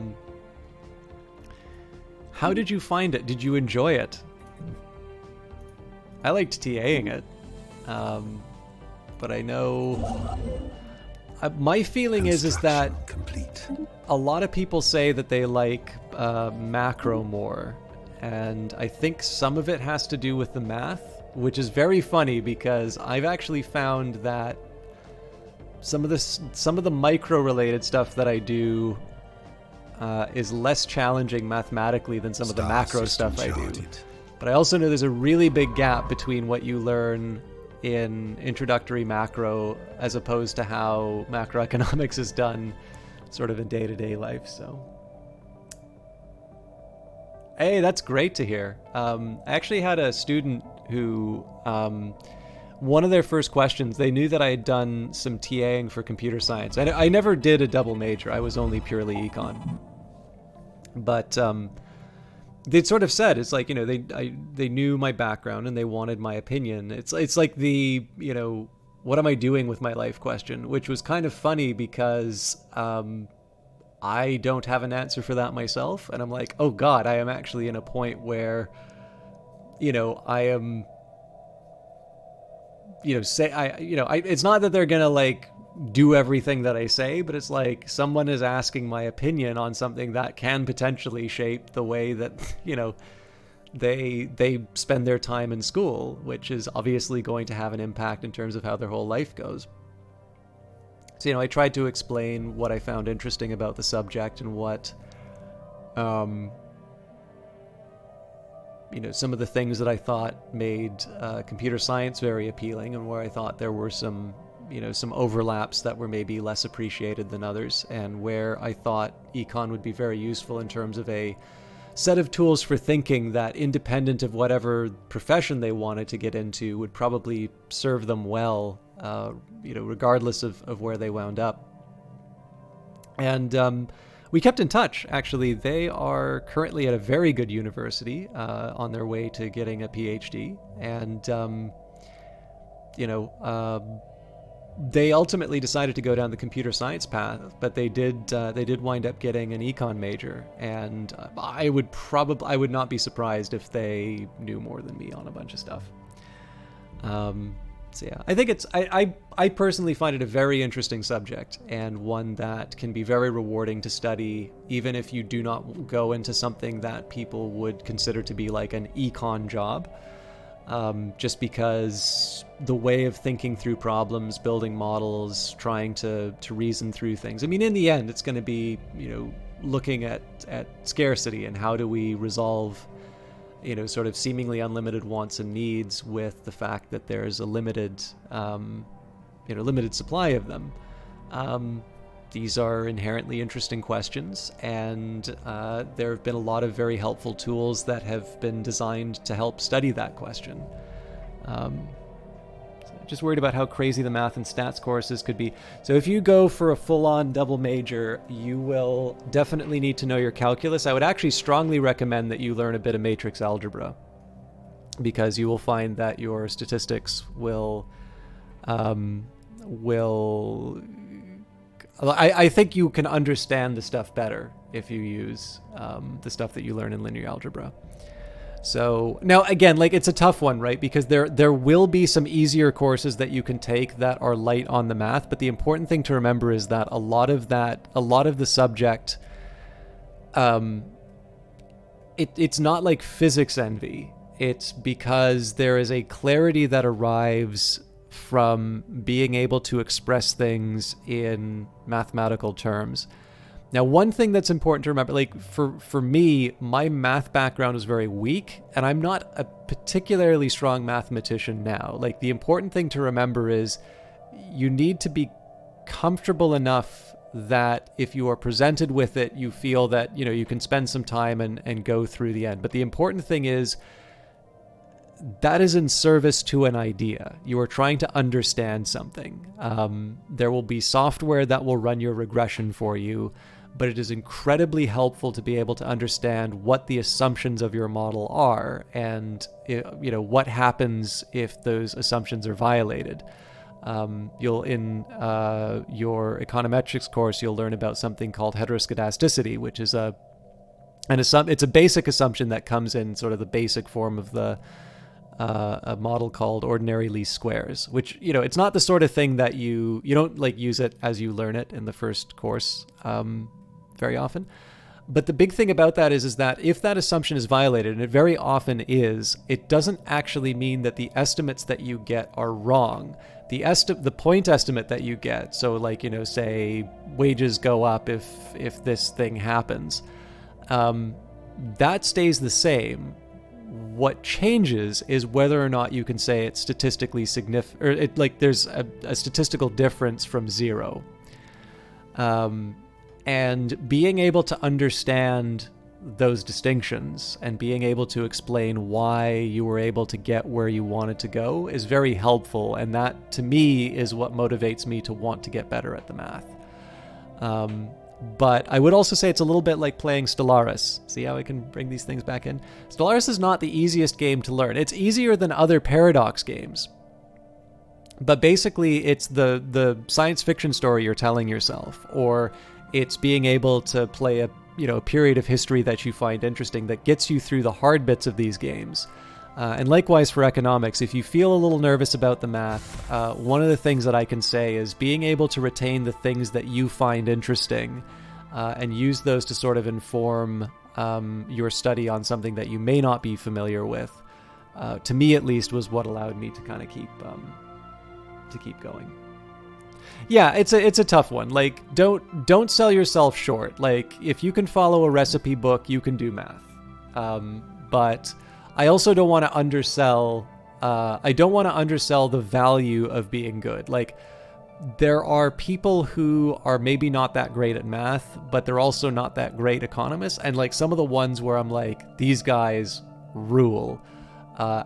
did you find it? Did you enjoy it? I liked TAing it, but I know my feeling is that complete. A lot of people say that they like macro more, and I think some of it has to do with the math, which is very funny because I've actually found that some of the micro related stuff that I do is less challenging mathematically than some of the macro stuff I do. But I also know there's a really big gap between what you learn in introductory macro as opposed to how macroeconomics is done sort of in day-to-day life. So, hey, that's great to hear. I actually had a student who, one of their first questions, they knew that I had done some TAing for computer science. I never did a double major. I was only purely econ. But they'd sort of said, it's like, they knew my background and they wanted my opinion. It's like the, what am I doing with my life question, which was kind of funny because I don't have an answer for that myself. And I'm like, oh God, I am actually in a point where, I am, it's not that they're going to like do everything that I say, but it's like someone is asking my opinion on something that can potentially shape the way that, they spend their time in school, which is obviously going to have an impact in terms of how their whole life goes. So, I tried to explain what I found interesting about the subject and what, some of the things that I thought made computer science very appealing, and where I thought there were some overlaps that were maybe less appreciated than others, and where I thought econ would be very useful in terms of a set of tools for thinking that, independent of whatever profession they wanted to get into, would probably serve them well, regardless of where they wound up. And we kept in touch, actually. They are currently at a very good university on their way to getting a PhD. And, they ultimately decided to go down the computer science path, but they did wind up getting an econ major, and I would not be surprised if they knew more than me on a bunch of stuff. So yeah, I think I personally find it a very interesting subject, and one that can be very rewarding to study, even if you do not go into something that people would consider to be like an econ job. Just because the way of thinking through problems, building models, trying to reason through things. I mean, in the end, it's going to be, looking at scarcity and how do we resolve, sort of seemingly unlimited wants and needs with the fact that there's a limited supply of them. These are inherently interesting questions, and there have been a lot of very helpful tools that have been designed to help study that question. Just worried about how crazy the math and stats courses could be. So if you go for a full-on double major, you will definitely need to know your calculus. I would actually strongly recommend that you learn a bit of matrix algebra, because you will find that your statistics will I think you can understand the stuff better if you use the stuff that you learn in linear algebra. So now again, like, it's a tough one, right? Because there will be some easier courses that you can take that are light on the math, but the important thing to remember is that a lot of the subject, it's not like physics envy. It's because there is a clarity that arrives from being able to express things in mathematical terms. Now, one thing that's important to remember, like for me, my math background is very weak, and I'm not a particularly strong mathematician now. Like, the important thing to remember is you need to be comfortable enough that if you are presented with it, you feel that, you can spend some time and go through the end. But the important thing is that is in service to an idea. You are trying to understand something. There will be software that will run your regression for you, but it is incredibly helpful to be able to understand what the assumptions of your model are, and what happens if those assumptions are violated. You'll in your econometrics course, you'll learn about something called heteroscedasticity, which is it's a basic assumption that comes in sort of the basic form of a model called ordinary least squares, which, it's not the sort of thing that you don't like use it as you learn it in the first course very often. But the big thing about that is that if that assumption is violated, and it very often is, it doesn't actually mean that the estimates that you get are wrong. The point estimate that you get, so like, say wages go up if this thing happens, that stays the same. What changes is whether or not you can say it's statistically significant, or there's a statistical difference from zero. And being able to understand those distinctions and being able to explain why you were able to get where you wanted to go is very helpful. And that, to me, is what motivates me to want to get better at the math. But I would also say it's a little bit like playing Stellaris. See how I can bring these things back in? Stellaris is not the easiest game to learn. It's easier than other Paradox games. But basically, it's the science fiction story you're telling yourself, or it's being able to play a period of history that you find interesting that gets you through the hard bits of these games. And likewise for economics, if you feel a little nervous about the math, one of the things that I can say is being able to retain the things that you find interesting and use those to sort of inform your study on something that you may not be familiar with, to me at least, was what allowed me to kind of keep going. Yeah, it's a tough one. Like, don't sell yourself short. Like, if you can follow a recipe book, you can do math. But I also don't want to undersell. I don't want to undersell the value of being good. Like, there are people who are maybe not that great at math, but they're also not that great economists. And like, some of the ones where I'm like, these guys rule,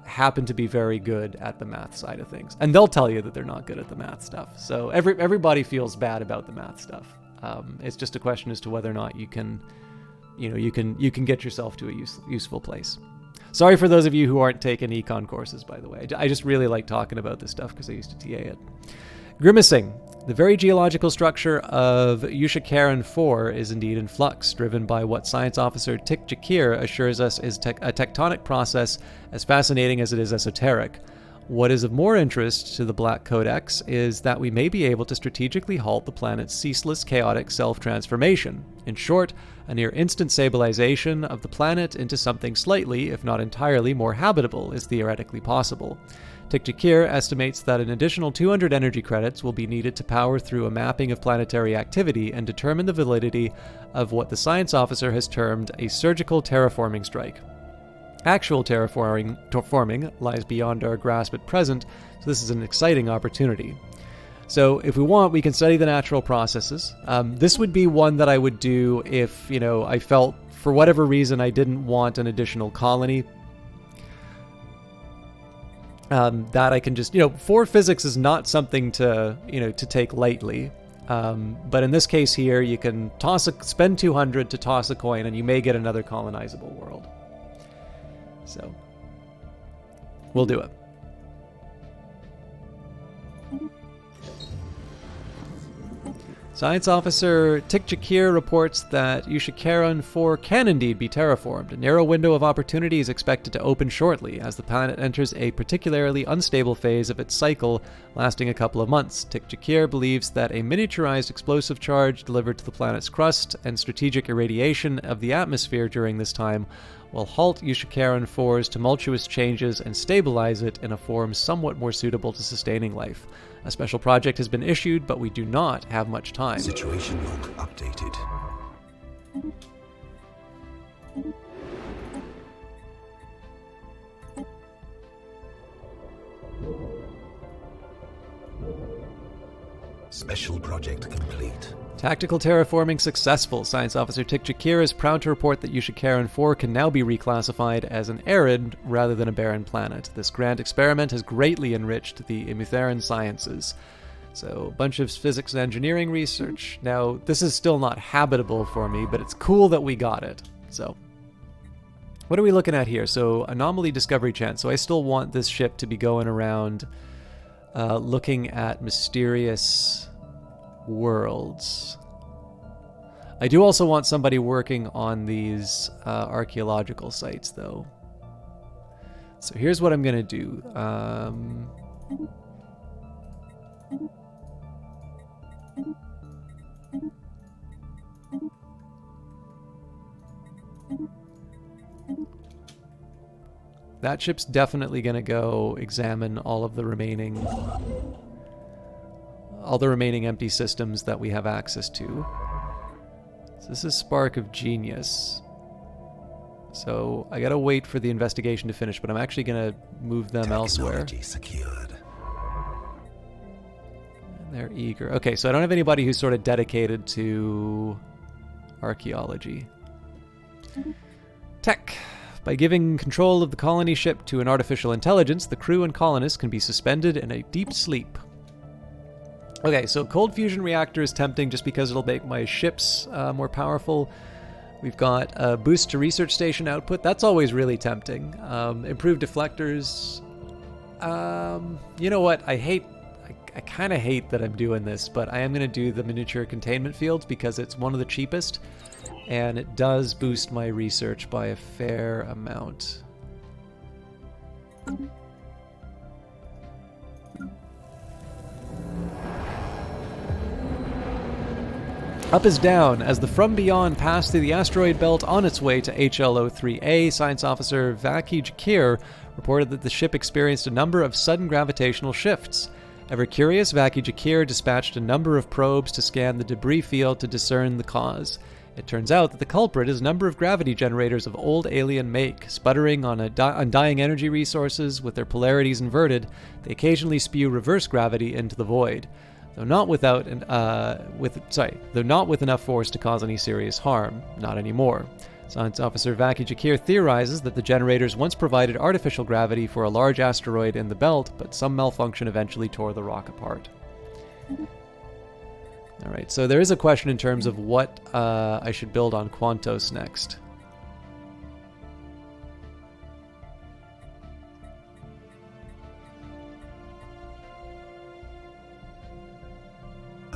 happen to be very good at the math side of things, and they'll tell you that they're not good at the math stuff. So everybody feels bad about the math stuff. It's just a question as to whether or not you can get yourself to a useful place. Sorry for those of you who aren't taking econ courses, by the way. I just really like talking about this stuff because I used to TA it. Grimacing. The very geological structure of Yushikaran 4 is indeed in flux, driven by what Science Officer Tik Jakir assures us is a tectonic process as fascinating as it is esoteric. What is of more interest to the Black Codex is that we may be able to strategically halt the planet's ceaseless chaotic self-transformation. In short, a near-instant stabilization of the planet into something slightly, if not entirely, more habitable is theoretically possible. Tik Jakir estimates that an additional 200 energy credits will be needed to power through a mapping of planetary activity and determine the validity of what the science officer has termed a surgical terraforming strike. Actual terraforming lies beyond our grasp at present, so this is an exciting opportunity. So if we want, we can study the natural processes. This would be one that I would do if, I felt, for whatever reason, I didn't want an additional colony. That I can just, 4 physics is not something to take lightly. But in this case here, you can spend 200 to toss a coin, and you may get another colonizable world. So, we'll do it. Science Officer Tik Jakir reports that Yushikaran 4 can indeed be terraformed. A narrow window of opportunity is expected to open shortly, as the planet enters a particularly unstable phase of its cycle, lasting a couple of months. Tik Jakir believes that a miniaturized explosive charge delivered to the planet's crust and strategic irradiation of the atmosphere during this time will halt Yushikaran 4's tumultuous changes and stabilize it in a form somewhat more suitable to sustaining life. A special project has been issued, but we do not have much time. Situation log updated. Special project complete. Tactical terraforming successful. Science Officer Tik Jakir is proud to report that Yushikaran 4 can now be reclassified as an arid rather than a barren planet. This grand experiment has greatly enriched the Emutheran sciences. So, a bunch of physics and engineering research. Now, this is still not habitable for me, but it's cool that we got it. So, what are we looking at here? So, anomaly discovery chance. So, I still want this ship to be going around looking at mysterious worlds. I do also want somebody working on these archaeological sites, though. So here's what I'm going to do. That ship's definitely going to go examine all the remaining empty systems that we have access to. So this is Spark of Genius. So I gotta wait for the investigation to finish, but I'm actually gonna move them elsewhere. Secured. They're eager. Okay, so I don't have anybody who's sort of dedicated to archaeology. Tech. By giving control of the colony ship to an artificial intelligence, the crew and colonists can be suspended in a deep sleep. Okay, so cold fusion reactor is tempting just because it'll make my ships more powerful. We've got a boost to research station output. That's always really tempting. Improved deflectors. You know what? I kind of hate that I'm doing this, but I am going to do the miniature containment fields because it's one of the cheapest, and it does boost my research by a fair amount. Up is down. As the From Beyond passed through the asteroid belt on its way to HLO-3A, Science Officer Vaki Jakir reported that the ship experienced a number of sudden gravitational shifts. Ever curious, Vaki Jakir dispatched a number of probes to scan the debris field to discern the cause. It turns out that the culprit is a number of gravity generators of old alien make. Sputtering on undying energy resources with their polarities inverted, they occasionally spew reverse gravity into the void. Though not with enough force to cause any serious harm. Not anymore. Science Officer Vaki Jakir theorizes that the generators once provided artificial gravity for a large asteroid in the belt, but some malfunction eventually tore the rock apart. Alright, so there is a question in terms of what I should build on Quantos next.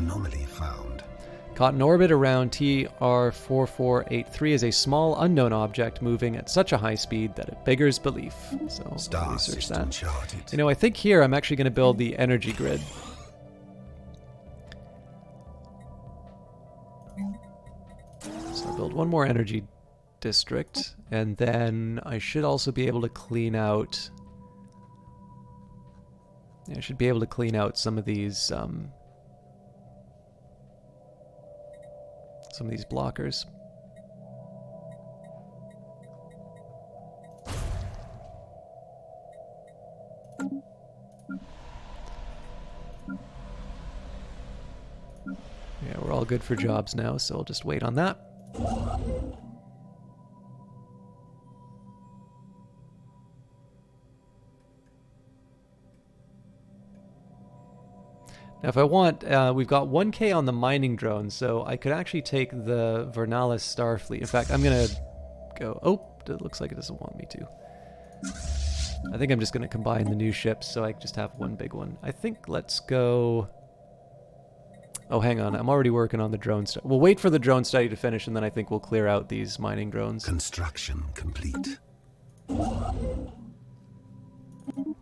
Anomaly found. Caught in orbit around TR4483 is a small unknown object moving at such a high speed that it beggars belief. So I'll Star research system that. charted. You know, I think here I'm actually going to build the energy grid. So I'll build one more energy district, and then I should also be able to clean out... I should be able to clean out some of these blockers. Yeah, we're all good for jobs now, so I'll just wait on that. Now, if I want, we've got 1K on the mining drone, so I could actually take the Vernalis Starfleet. In fact, I'm going to go... Oh, it looks like it doesn't want me to. I think I'm just going to combine the new ships, so I just have one big one. I think let's go... Oh, hang on. I'm already working on the drone study. We'll wait for the drone study to finish, and then I think we'll clear out these mining drones. Construction complete.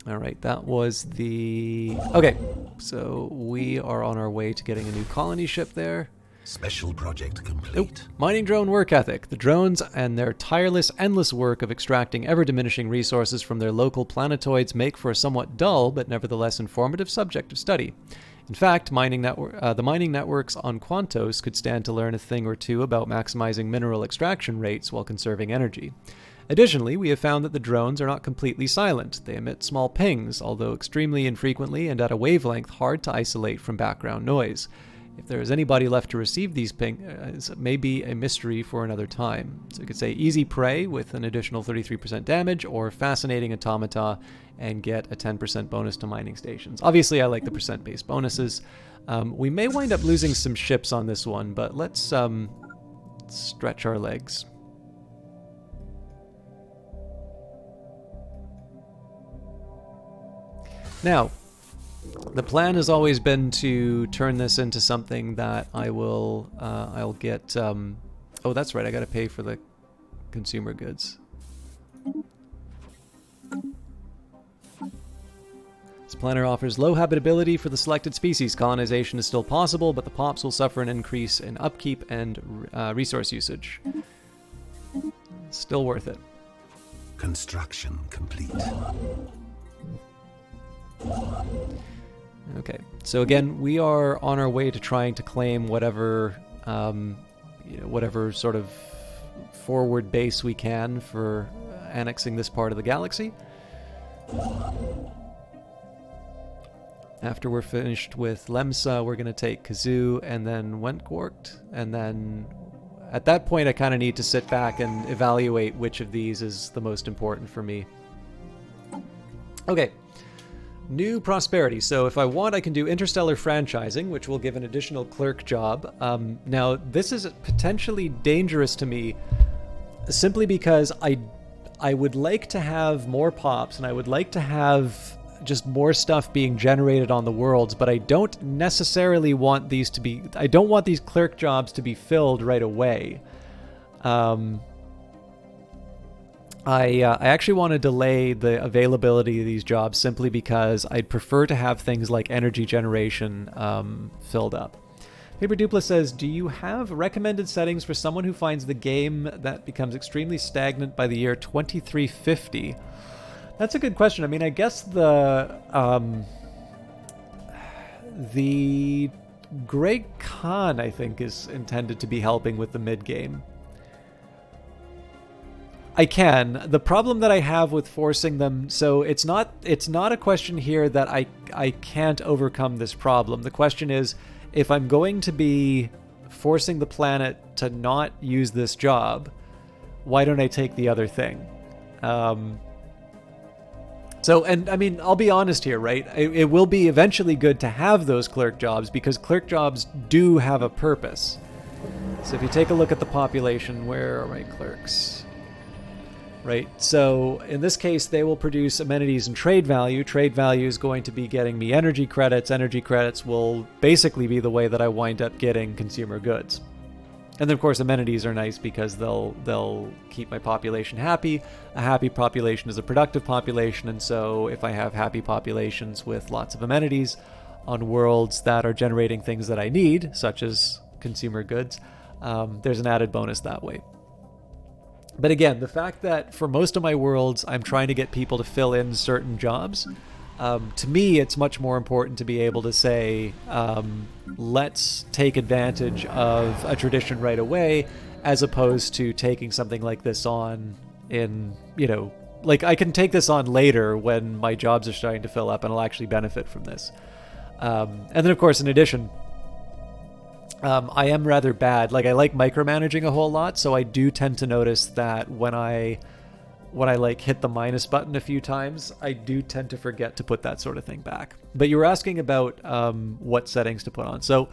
All right, that was the... Okay, so we are on our way to getting a new colony ship there. Special project complete. Mining drone work ethic. The drones and their tireless, endless work of extracting ever-diminishing resources from their local planetoids make for a somewhat dull, but nevertheless informative subject of study. In fact, the mining networks on Quantos could stand to learn a thing or two about maximizing mineral extraction rates while conserving energy. Additionally, we have found that the drones are not completely silent. They emit small pings, although extremely infrequently and at a wavelength hard to isolate from background noise. If there is anybody left to receive these pings, it may be a mystery for another time. So you could say easy prey with an additional 33% damage, or fascinating automata and get a 10% bonus to mining stations. Obviously, I like the percent-based bonuses. We may wind up losing some ships on this one, but let's stretch our legs. Now, the plan has always been to turn this into something that I will, I'll get, oh, that's right, I gotta pay for the consumer goods. This planner offers low habitability for the selected species. Colonization is still possible, but the POPs will suffer an increase in upkeep and resource usage. Still worth it. Construction complete. Okay, so again, we are on our way to trying to claim whatever, whatever sort of forward base we can for annexing this part of the galaxy. After we're finished with Lemsa, we're going to take Kazoo and then Wentworth, and then at that point I kind of need to sit back and evaluate which of these is the most important for me. Okay. New prosperity. So if I want, I can do interstellar franchising, which will give an additional clerk job. Now, this is potentially dangerous to me simply because I would like to have more POPs, and I would like to have just more stuff being generated on the worlds, but I don't necessarily want these to be... I don't want these clerk jobs to be filled right away. I actually want to delay the availability of these jobs simply because I'd prefer to have things like energy generation filled up. Paper Dupla says, do you have recommended settings for someone who finds the game that becomes extremely stagnant by the year 2350? That's a good question. I mean, I guess the Great Khan, I think, is intended to be helping with the mid-game. I can. The problem that I have with forcing them, so it's not a question here that I can't overcome this problem. The question is, if I'm going to be forcing the planet to not use this job, why don't I take the other thing? And I mean, I'll be honest here, right? It will be eventually good to have those clerk jobs because clerk jobs do have a purpose. So if you take a look at the population, where are my clerks? right? So in this case, they will produce amenities and trade value. Trade value is going to be getting me energy credits. Energy credits will basically be the way that I wind up getting consumer goods. And then, of course, amenities are nice because they'll keep my population happy. A happy population is a productive population, and so if I have happy populations with lots of amenities on worlds that are generating things that I need, such as consumer goods, there's an added bonus that way. But again, the fact that for most of my worlds, I'm trying to get people to fill in certain jobs, to me, it's much more important to be able to say, let's take advantage of a tradition right away, as opposed to taking something like this on in, like I can take this on later when my jobs are starting to fill up and I'll actually benefit from this. And then, of course, in addition, I am rather bad. Like I like micromanaging a whole lot, so I do tend to notice that when I like hit the minus button a few times, I do tend to forget to put that sort of thing back. But you were asking about what settings to put on. So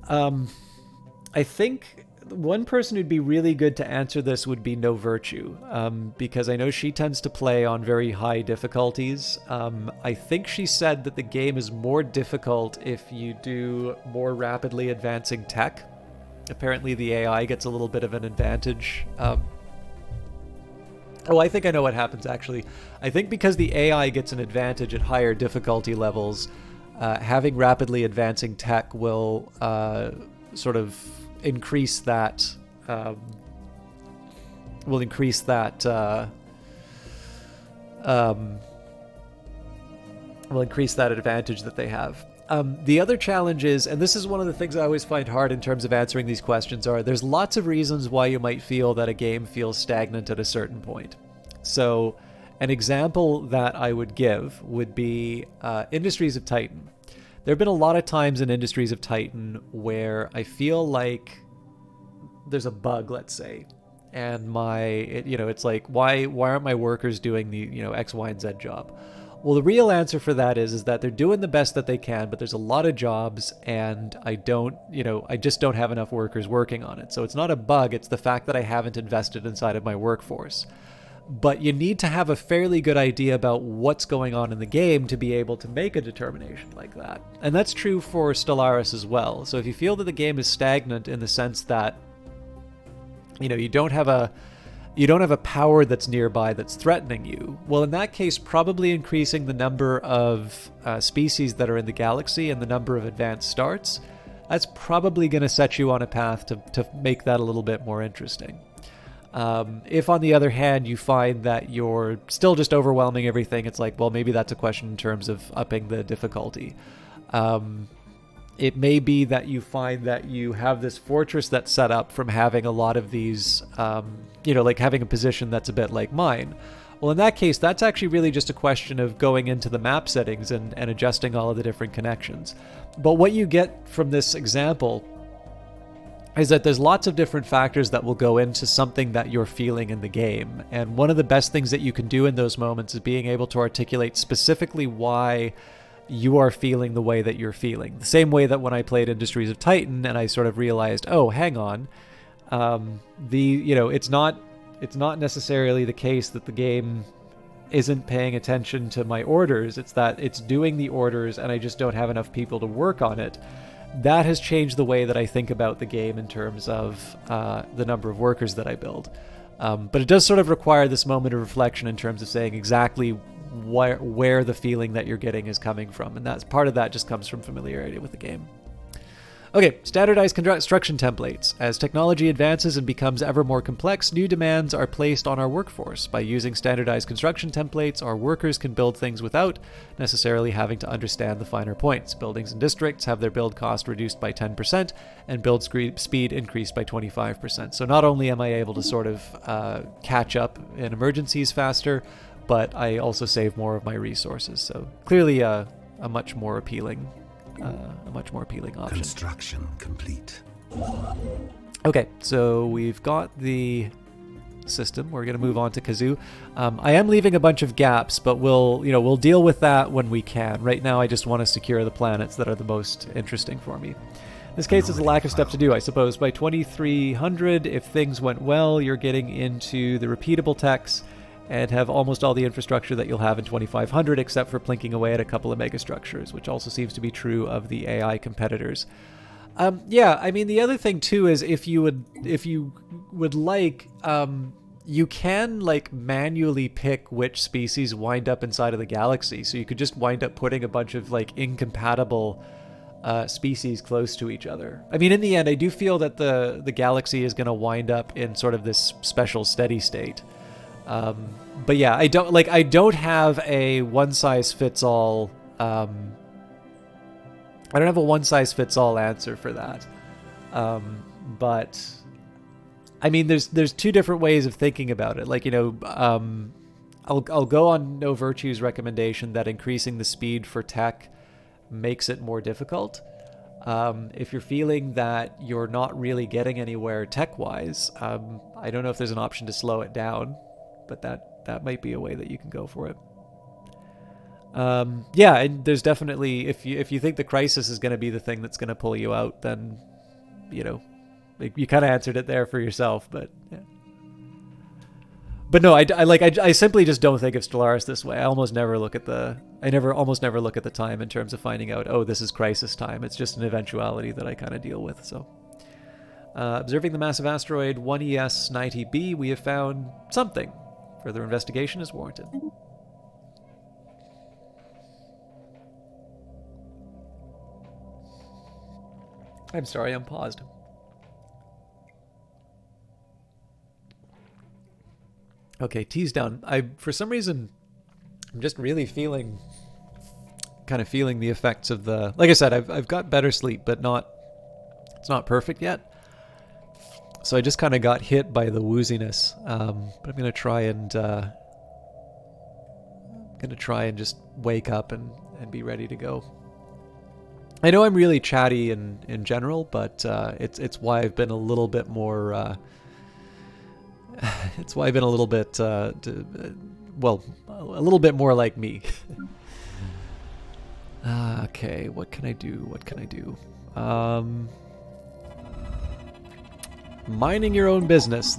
I think one person who'd be really good to answer this would be No Virtue, because I know she tends to play on very high difficulties. I think she said that the game is more difficult if you do more rapidly advancing tech. Apparently the AI gets a little bit of an advantage. Oh, I think I know what happens, actually. I think because the AI gets an advantage at higher difficulty levels, having rapidly advancing tech will sort of increase that advantage that they have. The other challenge is, and this is one of the things I always find hard in terms of answering these questions, are there's lots of reasons why you might feel that a game feels stagnant at a certain point. So an example that I would give would be Industries of Titan. There have been a lot of times in Industries of Titan where I feel like there's a bug, let's say, and it's like, why aren't my workers doing the X, Y, and Z job? Well, the real answer for that is that they're doing the best that they can, but there's a lot of jobs, and I just don't have enough workers working on it. So it's not a bug, it's the fact that I haven't invested inside of my workforce. But you need to have a fairly good idea about what's going on in the game to be able to make a determination like that. And that's true for Stellaris as well. So if you feel that the game is stagnant in the sense that you don't have a power that's nearby that's threatening you, well, in that case, probably increasing the number of species that are in the galaxy and the number of advanced starts, that's probably going to set you on a path to make that a little bit more interesting. If, on the other hand, you find that you're still just overwhelming everything, it's like, well, maybe that's a question in terms of upping the difficulty. It may be that you find that you have this fortress that's set up from having a lot of these, like having a position that's a bit like mine. Well, in that case, that's actually really just a question of going into the map settings and adjusting all of the different connections. But what you get from this example is that there's lots of different factors that will go into something that you're feeling in the game. And one of the best things that you can do in those moments is being able to articulate specifically why you are feeling the way that you're feeling. The same way that when I played Industries of Titan and I sort of realized, oh, hang on, it's not necessarily the case that the game isn't paying attention to my orders. It's that it's doing the orders and I just don't have enough people to work on it. That has changed the way that I think about the game in terms of the number of workers that I build. But it does sort of require this moment of reflection in terms of saying exactly where the feeling that you're getting is coming from. And that's part of that just comes from familiarity with the game. Okay, standardized construction templates. As technology advances and becomes ever more complex, new demands are placed on our workforce. By using standardized construction templates, our workers can build things without necessarily having to understand the finer points. Buildings and districts have their build cost reduced by 10% and build speed increased by 25%. So not only am I able to sort of catch up in emergencies faster, but I also save more of my resources. So clearly a much more appealing option. Construction complete. Okay, so we've got the system. We're going to move on to Kazoo. I am leaving a bunch of gaps, but we'll deal with that when we can. Right now, I just want to secure the planets that are the most interesting for me. this case, it's a lack of stuff to do, I suppose. By 2300, if things went well, you're getting into the repeatable techs and have almost all the infrastructure that you'll have in 2500, except for plinking away at a couple of megastructures, which also seems to be true of the AI competitors. Yeah, I mean, the other thing too is if you would like, you can like manually pick which species wind up inside of the galaxy. So you could just wind up putting a bunch of like incompatible species close to each other. I mean, in the end, I do feel that the galaxy is going to wind up in sort of this special steady state. But yeah, I don't have a one-size-fits-all. I don't have a one-size-fits-all answer for that. But I mean, there's two different ways of thinking about it. Like, you know, I'll go on No Virtue's recommendation that increasing the speed for tech makes it more difficult. If you're feeling that you're not really getting anywhere tech-wise, I don't know if there's an option to slow it down, but that might be a way that you can go for it. Yeah, and there's definitely, if you think the crisis is going to be the thing that's going to pull you out, then, you know, you kind of answered it there for yourself. But yeah. But no, I simply just don't think of Stellaris this way. I almost never look at the time in terms of finding out, oh, this is crisis time. It's just an eventuality that I kind of deal with. So, observing the massive asteroid 1ES90b, we have found something. Further investigation is warranted. I'm sorry, I'm paused. Okay, tea's down. For some reason, I'm just really feeling the effects of the. Like I said, I've got better sleep, but it's not perfect yet. So I just kind of got hit by the wooziness. But I'm gonna try and just wake up and be ready to go. I know I'm really chatty in general, but it's why I've been a little bit more. It's why I've been a little bit, a little bit more like me. Okay, what can I do? Minding your own business.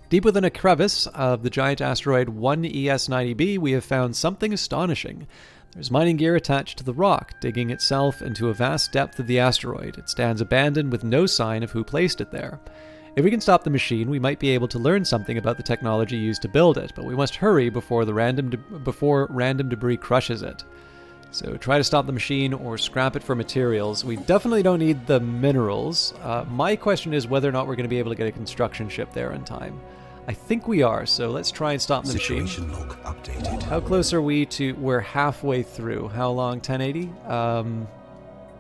Deep within a crevice of the giant asteroid 1ES90b, we have found something astonishing. There's mining gear attached to the rock, digging itself into a vast depth of the asteroid. It stands abandoned with no sign of who placed it there. If we can stop the machine, we might be able to learn something about the technology used to build it, but we must hurry before random debris crushes it. So try to stop the machine or scrap it for materials. We definitely don't need the minerals. My question is whether or not we're going to be able to get a construction ship there in time. I think we are, so let's try and stop the machine. Situation log updated. How close are we to... We're halfway through. How long? 1080?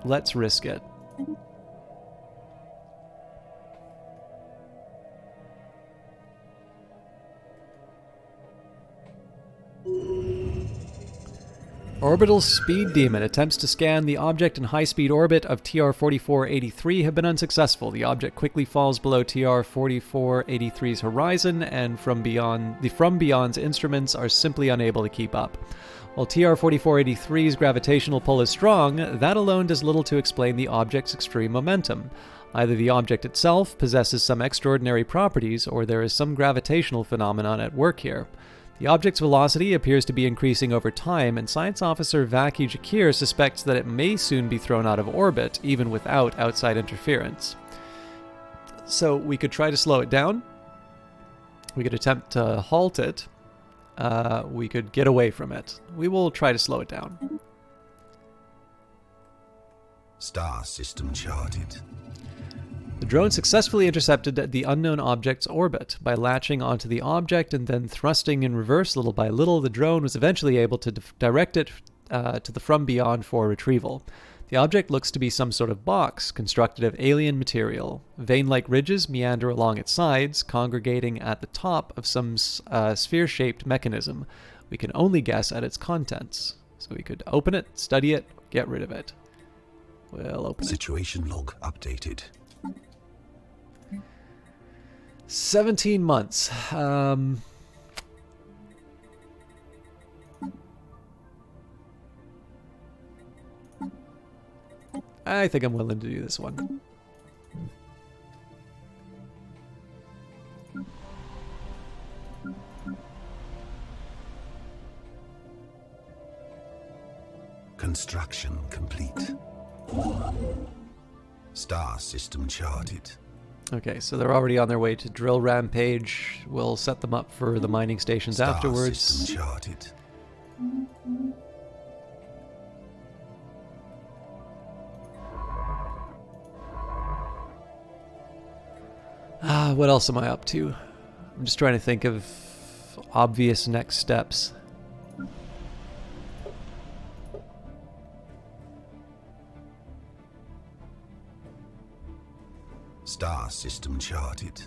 Let's risk it. Orbital Speed Demon attempts to scan the object in high-speed orbit of TR-4483 have been unsuccessful. The object quickly falls below TR-4483's horizon, and from beyond's instruments are simply unable to keep up. While TR-4483's gravitational pull is strong, that alone does little to explain the object's extreme momentum. Either the object itself possesses some extraordinary properties, or there is some gravitational phenomenon at work here. The object's velocity appears to be increasing over time, and Science Officer Vaki Jakir suspects that it may soon be thrown out of orbit, even without outside interference. So we could try to slow it down. We could attempt to halt it. We could get away from it. We will try to slow it down. Star system charted. The drone successfully intercepted the unknown object's orbit. By latching onto the object and then thrusting in reverse little by little, the drone was eventually able to direct it to the From Beyond for retrieval. The object looks to be some sort of box, constructed of alien material. Vein-like ridges meander along its sides, congregating at the top of some sphere-shaped mechanism. We can only guess at its contents. So we could open it, study it, get rid of it. We'll open it. Situation log updated. 17 months. I think I'm willing to do this one. Construction complete. Star system charted. Okay, so they're already on their way to drill rampage. We'll set them up for the mining stations Star afterwards. system charted. What else am I up to? I'm just trying to think of obvious next steps. Star system charted.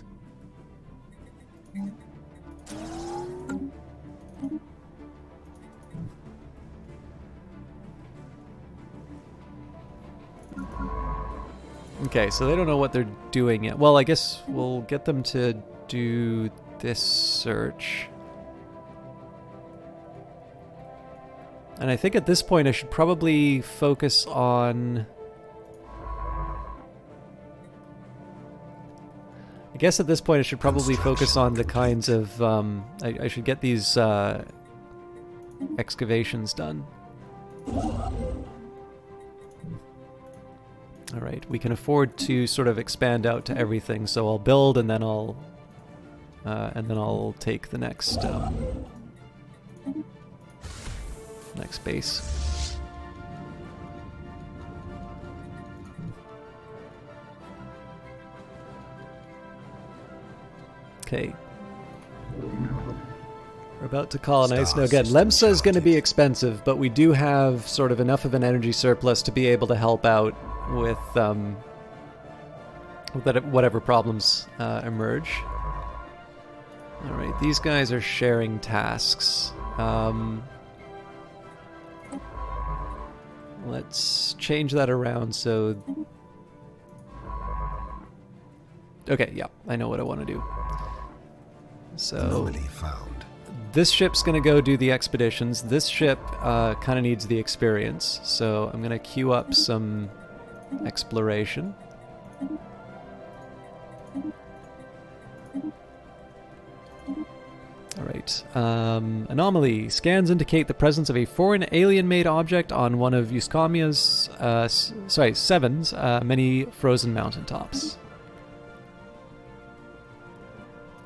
Okay, so they don't know what they're doing yet. Well, I guess we'll get them to do this search. And I think at this point I should probably focus on... I guess at this point I should probably focus on the kinds of... I should get these excavations done. Alright, we can afford to sort of expand out to everything, so I'll build and then I'll take the next next base. Okay. We're about to colonize. Now again, Lemsa is going to be expensive, but we do have sort of enough of an energy surplus to be able to help out with whatever problems emerge. Alright, these guys are sharing tasks. Let's change that around so... Okay, yeah, I know what I want to do. So... Anomaly found. This ship's going to go do the expeditions. This ship kind of needs the experience, so I'm going to queue up some exploration. Alright. Anomaly. Scans indicate the presence of a foreign alien-made object on one of Euskamia's, Seven's many frozen mountaintops.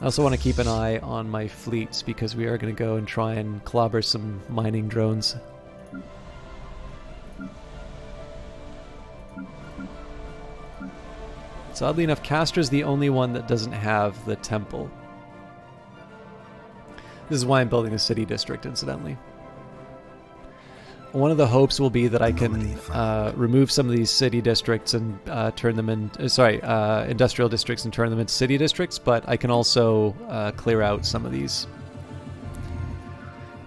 I also want to keep an eye on my fleets because we are going to go and try and clobber some mining drones. So oddly enough, Castra's the only one that doesn't have the temple. This is why I'm building a city district, incidentally. One of the hopes will be that I can remove some of these city districts and turn them in... industrial districts and turn them into city districts, but I can also clear out some of these.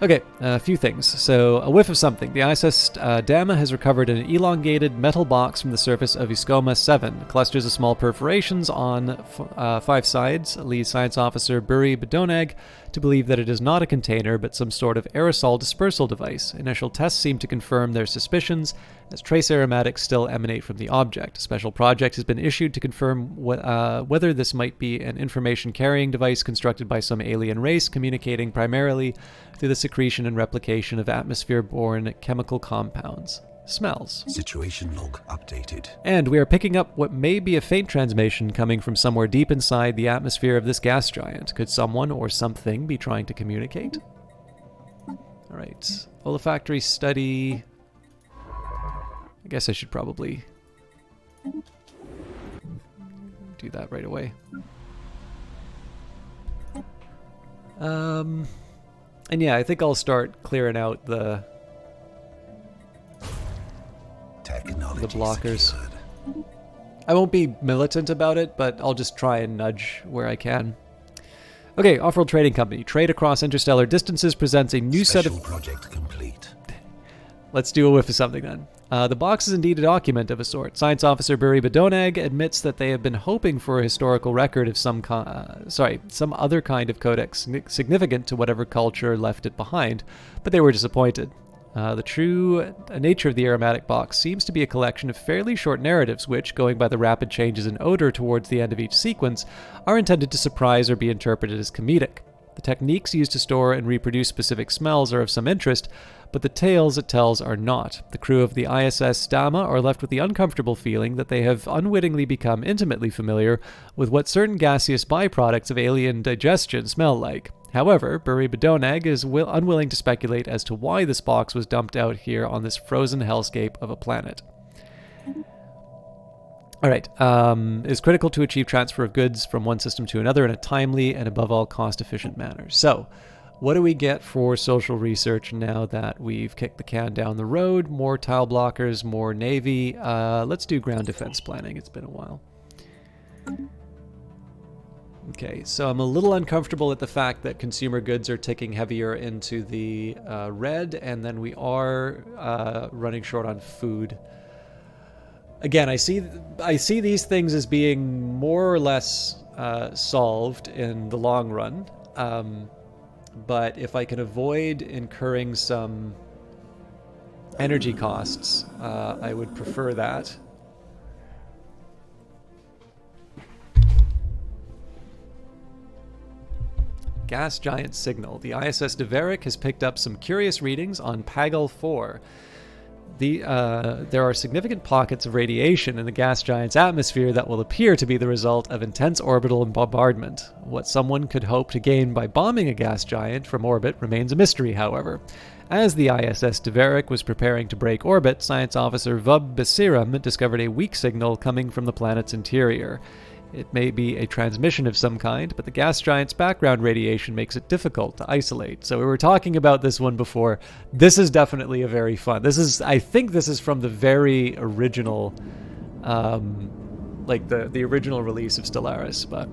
Okay, a few things. So, a whiff of something. The ISS Dama has recovered an elongated metal box from the surface of Euskoma 7. Clusters of small perforations on 5 sides lead Science Officer Buri Bedoneg to believe that it is not a container, but some sort of aerosol dispersal device. Initial tests seem to confirm their suspicions, as trace aromatics still emanate from the object. A special project has been issued to confirm whether this might be an information-carrying device constructed by some alien race, communicating primarily through the secretion and replication of atmosphere-borne chemical compounds. Smells. Situation log updated. And we are picking up what may be a faint transmission coming from somewhere deep inside the atmosphere of this gas giant. Could someone or something be trying to communicate? Alright. Olfactory study. I guess I should probably do that right away. And yeah, I think I'll start clearing out the blockers. Secured. I won't be militant about it, but I'll just try and nudge where I can. Okay, Off-World Trading Company. Trade across interstellar distances presents a new set of... project complete. Let's do a whiff of something then. The box is indeed a document of a sort. Science Officer Buri Bedoneg admits that they have been hoping for a historical record of some other kind of codex significant to whatever culture left it behind, but they were disappointed. The true nature of the aromatic box seems to be a collection of fairly short narratives which, going by the rapid changes in odor towards the end of each sequence, are intended to surprise or be interpreted as comedic. The techniques used to store and reproduce specific smells are of some interest, but the tales it tells are not. The crew of the ISS Dama are left with the uncomfortable feeling that they have unwittingly become intimately familiar with what certain gaseous byproducts of alien digestion smell like. However, Buri Badoneg is unwilling to speculate as to why this box was dumped out here on this frozen hellscape of a planet. Alright, is critical to achieve transfer of goods from one system to another in a timely and above all cost-efficient manner. So, what do we get for social research now that we've kicked the can down the road? More tile blockers, more navy. Let's do ground defense planning. It's been a while. Okay, so I'm a little uncomfortable at the fact that consumer goods are ticking heavier into the red, and then we are running short on food. Again, I see these things as being more or less solved in the long run, but if I can avoid incurring some energy costs, I would prefer that. Gas giant signal. The ISS Deveric has picked up some curious readings on Pagel 4. There are significant pockets of radiation in the gas giant's atmosphere that will appear to be the result of intense orbital bombardment. What someone could hope to gain by bombing a gas giant from orbit remains a mystery, however. As the ISS Deveric was preparing to break orbit, science officer Vub Basiram discovered a weak signal coming from the planet's interior. It may be a transmission of some kind, but the gas giant's background radiation makes it difficult to isolate. So we were talking about this one before. This is definitely a very fun. I think this is from the very original, like the original release of Stellaris, but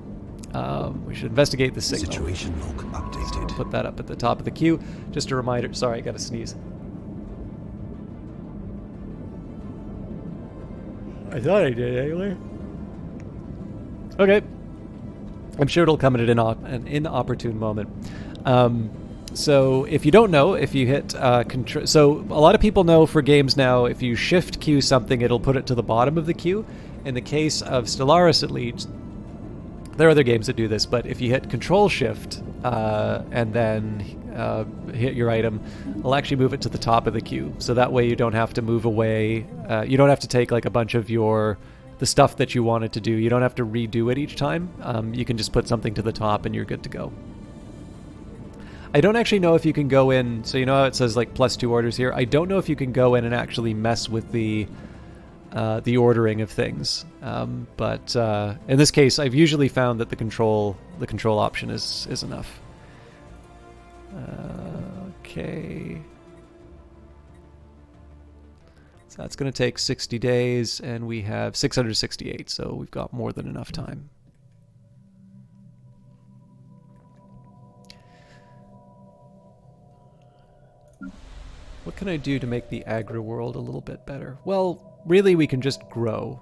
we should investigate the signal. Situation log updated. I'll put that up at the top of the queue. Just a reminder. Sorry, I got to sneeze. I thought I did anyway. Okay. I'm sure it'll come at an inopportune moment. So if you don't know, if you hit control... So a lot of people know for games now, if you shift queue something, it'll put it to the bottom of the queue. In the case of Stellaris, at least, there are other games that do this, but if you hit control shift and then hit your item, it'll actually move it to the top of the queue. So that way you don't have to move away. You don't have to take like a bunch of the stuff that you wanted to do. You don't have to redo it each time. You can just put something to the top and you're good to go. I don't actually know if you can go in, so you know how it says like +2 orders here? I don't know if you can go in and actually mess with the ordering of things. But in this case, I've usually found that the control option is enough. Okay. So that's going to take 60 days, and we have 668, so we've got more than enough time. What can I do to make the agri-world a little bit better? Well, really, we can just grow.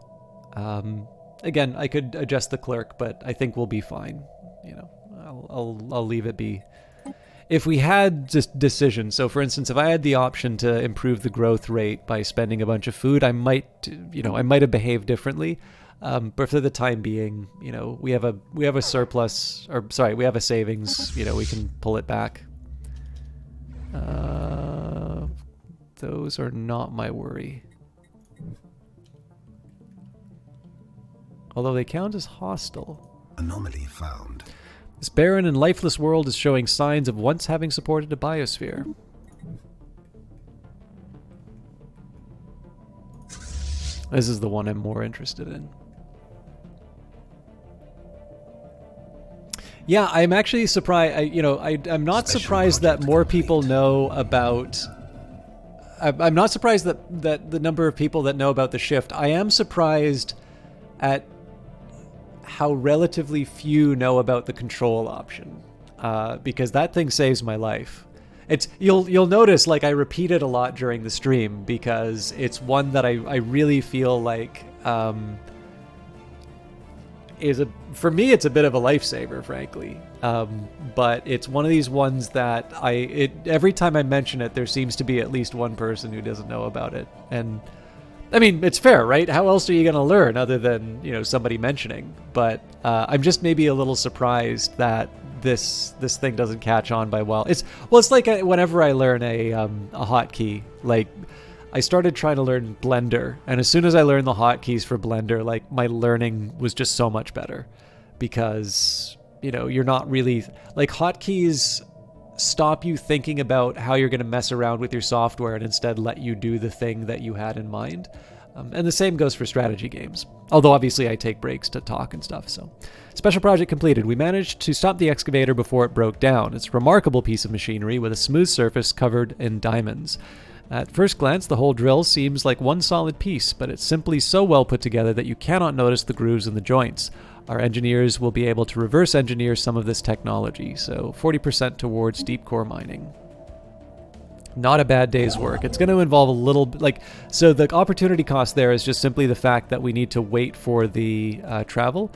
Again, I could adjust the clerk, but I think we'll be fine. You know, I'll leave it be. If we had just decisions, so for instance, if I had the option to improve the growth rate by spending a bunch of food, I might have behaved differently. But for the time being, you know, we have a surplus, or sorry, we have a savings. You know, we can pull it back. Those are not my worry. Although they count as hostile. Anomaly found. This barren and lifeless world is showing signs of once having supported a biosphere. This is the one I'm more interested in. Yeah, I'm actually surprised. I'm not surprised that more people know about... I'm not surprised that the number of people that know about the shift. I am surprised at how relatively few know about the control option, because that thing saves my life. You'll notice, like, I repeat it a lot during the stream because it's one that I really feel like for me, it's a bit of a lifesaver, frankly. But it's one of these ones that every time I mention it, there seems to be at least one person who doesn't know about it. And I mean, it's fair, right? How else are you going to learn other than, somebody mentioning? But I'm just maybe a little surprised that this thing doesn't catch on by well. It's like whenever I learn a hotkey, like I started trying to learn Blender, and as soon as I learned the hotkeys for Blender, like my learning was just so much better, because you're not really like hotkeys stop you thinking about how you're going to mess around with your software and instead let you do the thing that you had in mind. And the same goes for strategy games. Although obviously I take breaks to talk and stuff. So, special project completed. We managed to stop the excavator before it broke down. It's a remarkable piece of machinery with a smooth surface covered in diamonds. At first glance, the whole drill seems like one solid piece, but it's simply so well put together that you cannot notice the grooves in the joints. Our engineers will be able to reverse engineer some of this technology, so 40% towards deep core mining. Not a bad day's work. It's going to involve a little, so the opportunity cost there is just simply the fact that we need to wait for the travel.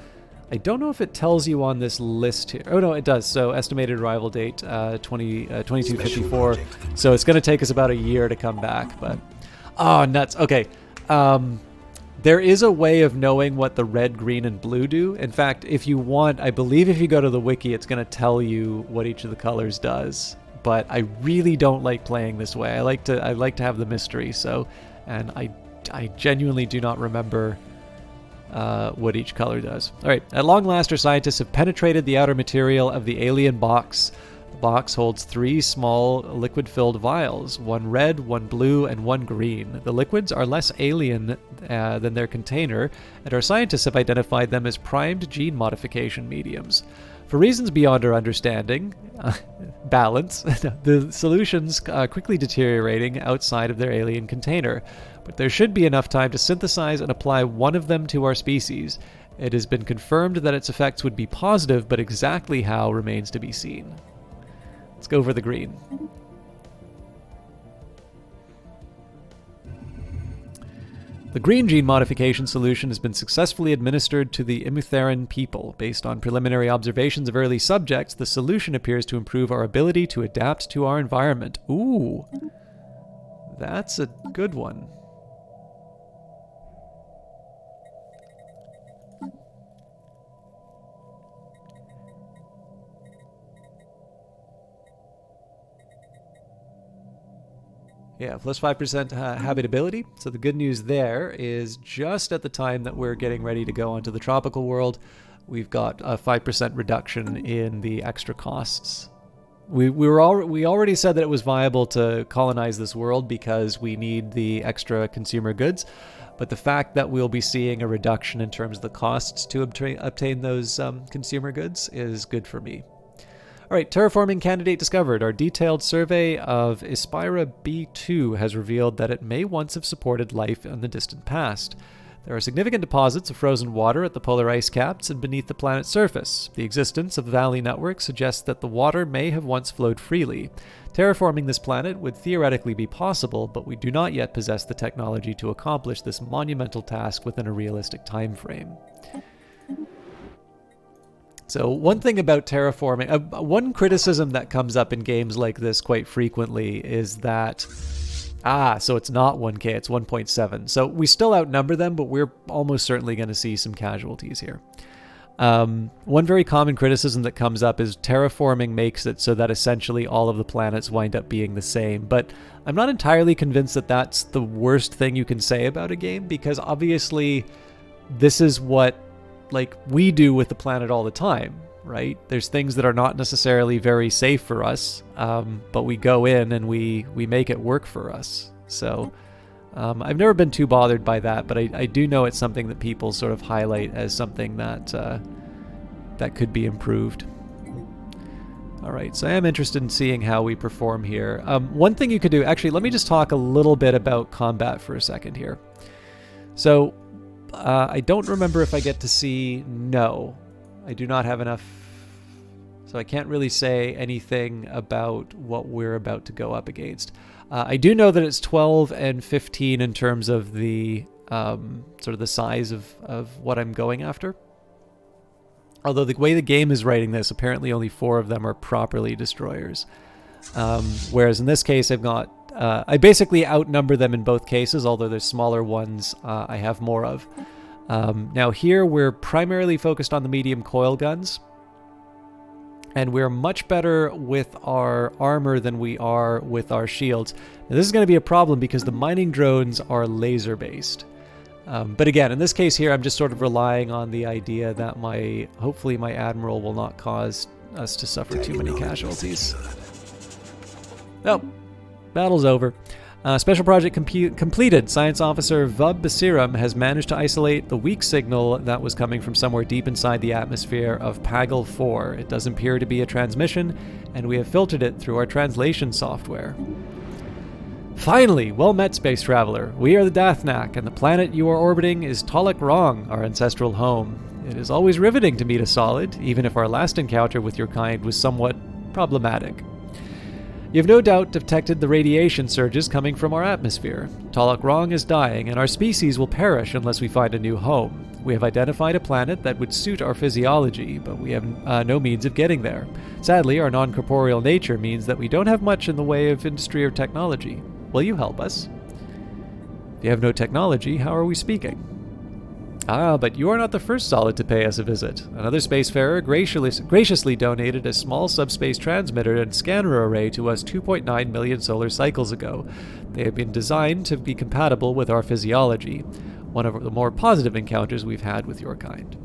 I don't know if it tells you on this list here. Oh, no, it does. So estimated arrival date, 2254. So it's going to take us about a year to come back, but... Oh, nuts. Okay. There is a way of knowing what the red, green, and blue do. In fact, if you want, I believe if you go to the wiki, it's going to tell you what each of the colors does. But I really don't like playing this way. I like to have the mystery. So, and I genuinely do not remember what each color does. All right. At long last, our scientists have penetrated the outer material of the alien box. The box holds 3 small liquid-filled vials, one red, one blue, and one green. The liquids are less alien than their container, and our scientists have identified them as primed gene modification mediums. For reasons beyond our understanding, balance, the solution's quickly deteriorating outside of their alien container, but there should be enough time to synthesize and apply one of them to our species. It has been confirmed that its effects would be positive, but exactly how remains to be seen. Let's go for the green. The green gene modification solution has been successfully administered to the Imutheran people. Based on preliminary observations of early subjects, the solution appears to improve our ability to adapt to our environment. Ooh, that's a good one. Yeah, plus 5% habitability. So the good news there is just at the time that we're getting ready to go onto the tropical world, we've got a 5% reduction in the extra costs. We already said that it was viable to colonize this world because we need the extra consumer goods, but the fact that we'll be seeing a reduction in terms of the costs to obtain those consumer goods is good for me. All right, terraforming candidate discovered. Our detailed survey of Ispira B2 has revealed that it may once have supported life in the distant past. There are significant deposits of frozen water at the polar ice caps and beneath the planet's surface. The existence of the valley network suggests that the water may have once flowed freely. Terraforming this planet would theoretically be possible, but we do not yet possess the technology to accomplish this monumental task within a realistic time frame. So one thing about terraforming, one criticism that comes up in games like this quite frequently is that, so it's not 1K, it's 1.7. So we still outnumber them, but we're almost certainly going to see some casualties here. One very common criticism that comes up is terraforming makes it so that essentially all of the planets wind up being the same. But I'm not entirely convinced that that's the worst thing you can say about a game, because obviously this is what we do with the planet all the time, right? There's things that are not necessarily very safe for us, but we go in and we make it work for us. So I've never been too bothered by that, but I do know it's something that people sort of highlight as something that that could be improved. All right, so I am interested in seeing how we perform here. One thing you could do, actually, let me just talk a little bit about combat for a second here. So I don't remember if I get to see... No, I do not have enough... So I can't really say anything about what we're about to go up against. I do know that it's 12 and 15 in terms of the sort of the size of what I'm going after. Although the way the game is writing this, apparently only 4 of them are properly destroyers. Whereas in this case, I've got... I basically outnumber them in both cases, although there's smaller ones I have more of. Now here, we're primarily focused on the medium coil guns. And we're much better with our armor than we are with our shields. Now, this is going to be a problem because the mining drones are laser-based. But again, in this case here, I'm just sort of relying on the idea that hopefully my admiral will not cause us to suffer too many casualties. Oh, battle's over. Special project completed. Science officer Vub Basiram has managed to isolate the weak signal that was coming from somewhere deep inside the atmosphere of Pagel 4. It does appear to be a transmission, and we have filtered it through our translation software. Finally, well met, space traveler. We are the Dathnak, and the planet you are orbiting is Tolok Rong, our ancestral home. It is always riveting to meet a solid, even if our last encounter with your kind was somewhat problematic. You have no doubt detected the radiation surges coming from our atmosphere. Tolok Rong is dying, and our species will perish unless we find a new home. We have identified a planet that would suit our physiology, but we have no means of getting there. Sadly, our non-corporeal nature means that we don't have much in the way of industry or technology. Will you help us? If you have no technology, how are we speaking? Ah, but you are not the first solid to pay us a visit. Another spacefarer graciously donated a small subspace transmitter and scanner array to us 2.9 million solar cycles ago. They have been designed to be compatible with our physiology. One of the more positive encounters we've had with your kind.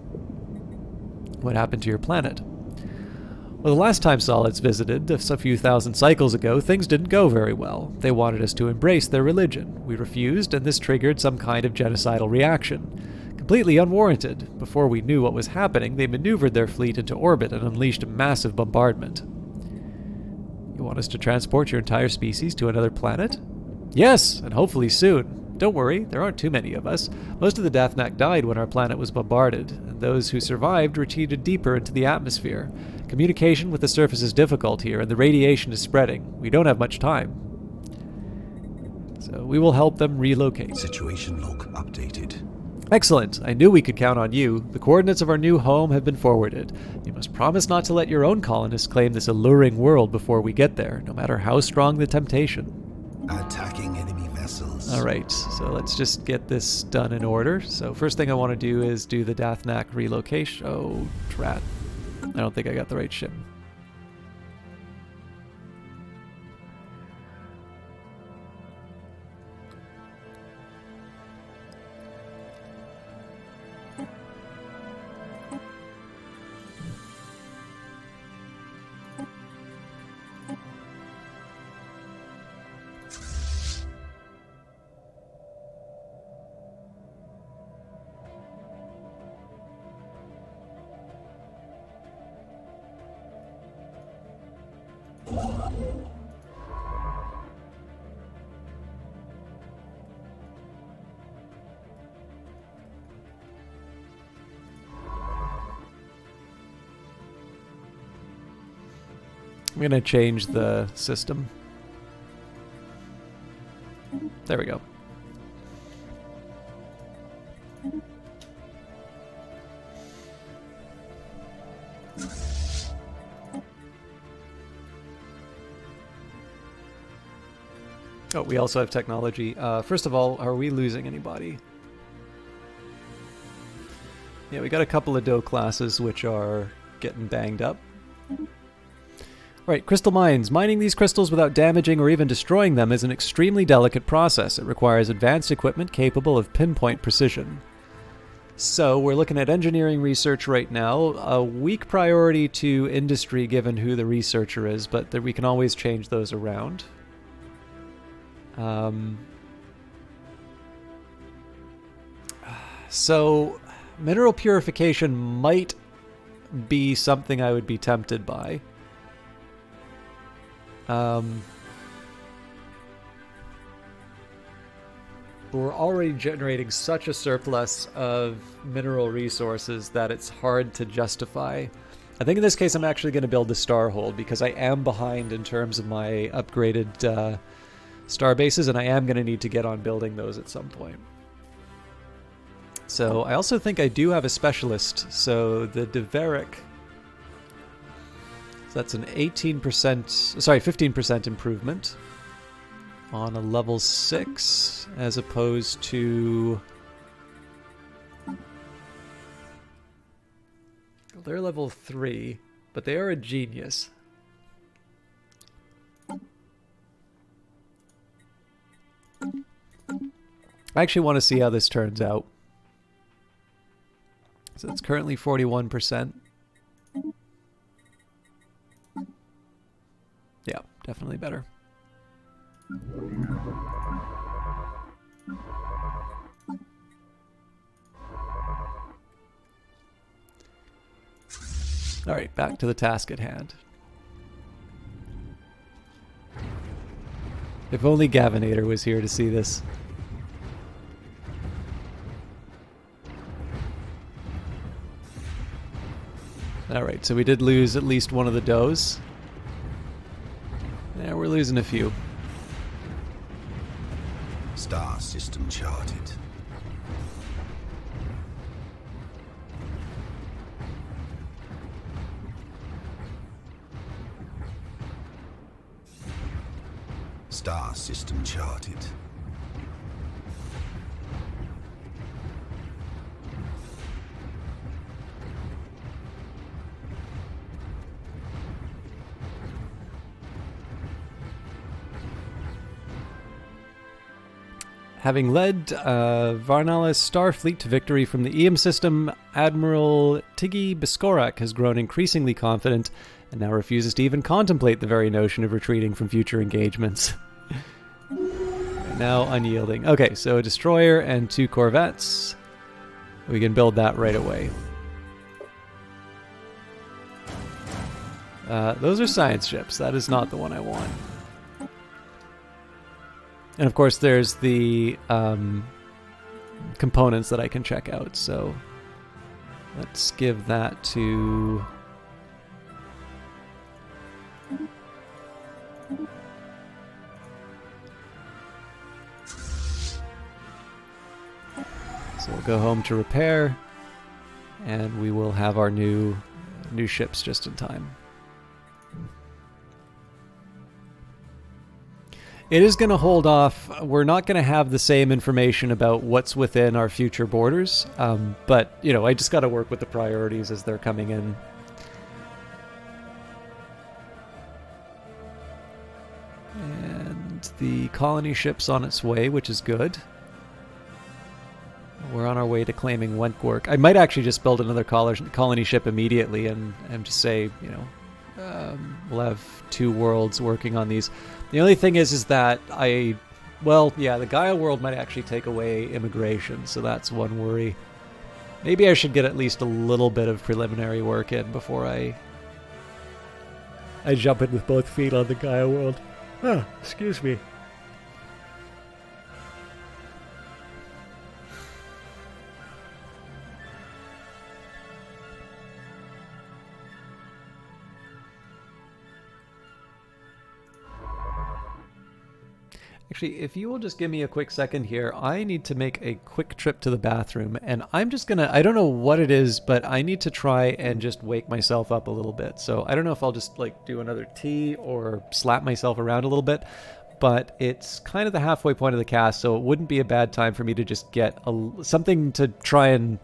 What happened to your planet? Well, the last time solids visited, a few thousand cycles ago, things didn't go very well. They wanted us to embrace their religion. We refused, and this triggered some kind of genocidal reaction. Completely unwarranted. Before we knew what was happening, they maneuvered their fleet into orbit and unleashed a massive bombardment. You want us to transport your entire species to another planet? Yes, and hopefully soon. Don't worry, there aren't too many of us. Most of the Dathnak died when our planet was bombarded, and those who survived retreated deeper into the atmosphere. Communication with the surface is difficult here, and the radiation is spreading. We don't have much time. So we will help them relocate. Situation log updated. Excellent. I knew we could count on you. The coordinates of our new home have been forwarded. You must promise not to let your own colonists claim this alluring world before we get there, no matter how strong the temptation. Attacking enemy vessels. Alright, so let's just get this done in order. So first thing I want to do is do the Dathnak relocation. Oh, drat. I don't think I got the right ship. I'm going to change the system. There we go. Oh, we also have technology. First of all, are we losing anybody? Yeah, we got a couple of DOE classes which are getting banged up. Right, crystal mines. Mining these crystals without damaging or even destroying them is an extremely delicate process. It requires advanced equipment capable of pinpoint precision. So we're looking at engineering research right now. A weak priority to industry given who the researcher is, but we can always change those around. So mineral purification might be something I would be tempted by. We're already generating such a surplus of mineral resources that it's hard to justify. I think in this case I'm actually going to build the Starhold because I am behind in terms of my upgraded star bases, and I am going to need to get on building those at some point. So I also think I do have a specialist. So the Deveric, so that's an 15% improvement on a level 6 as opposed to... They're level 3, but they are a genius. I actually want to see how this turns out. So it's currently 41%. Yeah, definitely better. All right, back to the task at hand. If only Gavinator was here to see this. Alright, so we did lose at least one of the does. Yeah, we're losing a few. Star system charted. Star system charted. Having led Varnala's Starfleet to victory from the EM system, Admiral Tiggy Biskorak has grown increasingly confident and now refuses to even contemplate the very notion of retreating from future engagements. Now unyielding. Okay, so a destroyer and 2 corvettes. We can build that right away. Those are science ships. That is not the one I want. And of course there's the components that I can check out, so let's give that to... So we'll go home to repair, and we will have our new ships just in time. It is going to hold off. We're not going to have the same information about what's within our future borders, but, you know, I just got to work with the priorities as they're coming in. And the colony ship's on its way, which is good. We're on our way to claiming Wentwork. I might actually just build another colony ship immediately and just say, you know, we'll have 2 worlds working on these. The only thing is that well, yeah, the Gaia world might actually take away immigration, so that's one worry. Maybe I should get at least a little bit of preliminary work in before I jump in with both feet on the Gaia world. Ah, excuse me. Actually, if you will just give me a quick second here, I need to make a quick trip to the bathroom, and I'm just gonna, I don't know what it is, but I need to try and just wake myself up a little bit. So I don't know if I'll just like do another tea or slap myself around a little bit, but it's kind of the halfway point of the cast, so it wouldn't be a bad time for me to just get something to try and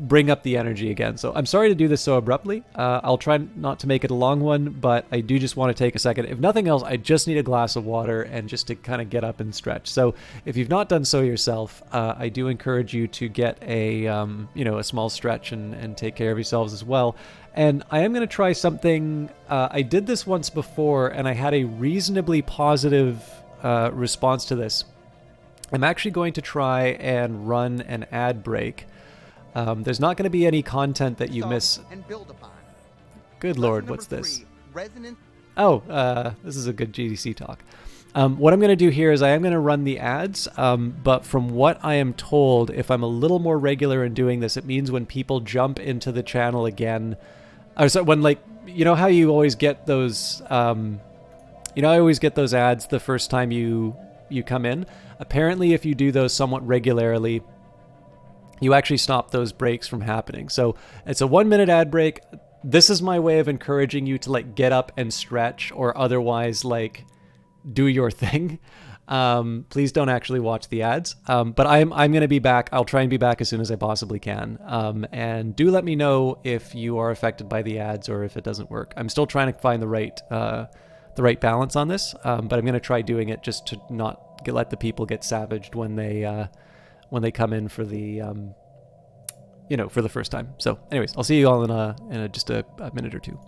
bring up the energy again. So I'm sorry to do this so abruptly. I'll try not to make it a long one, but I do just want to take a second. If nothing else, I just need a glass of water and just to kind of get up and stretch. So if you've not done so yourself, I do encourage you to get a a small stretch and take care of yourselves as well. And I am going to try something. I did this once before and I had a reasonably positive response to this. I'm actually going to try and run an ad break. There's not going to be any content that you miss. And build upon. Good Lord, what's this? 3, resonance. Oh, this is a good GDC talk. What I'm going to do here is I am going to run the ads, but from what I am told, if I'm a little more regular in doing this, it means when people jump into the channel again, or so when, like, you know how you always get those, I always get those ads the first time you come in. Apparently, if you do those somewhat regularly, you actually stop those breaks from happening. So it's a 1-minute ad break. This is my way of encouraging you to like get up and stretch, or otherwise like do your thing. Please don't actually watch the ads. But I'm going to be back. I'll try and be back as soon as I possibly can. And do let me know if you are affected by the ads or if it doesn't work. I'm still trying to find the right balance on this. But I'm going to try doing it just to not let the people get savaged when they come in for the for the first time. So anyways, I'll see you all in just a minute or two.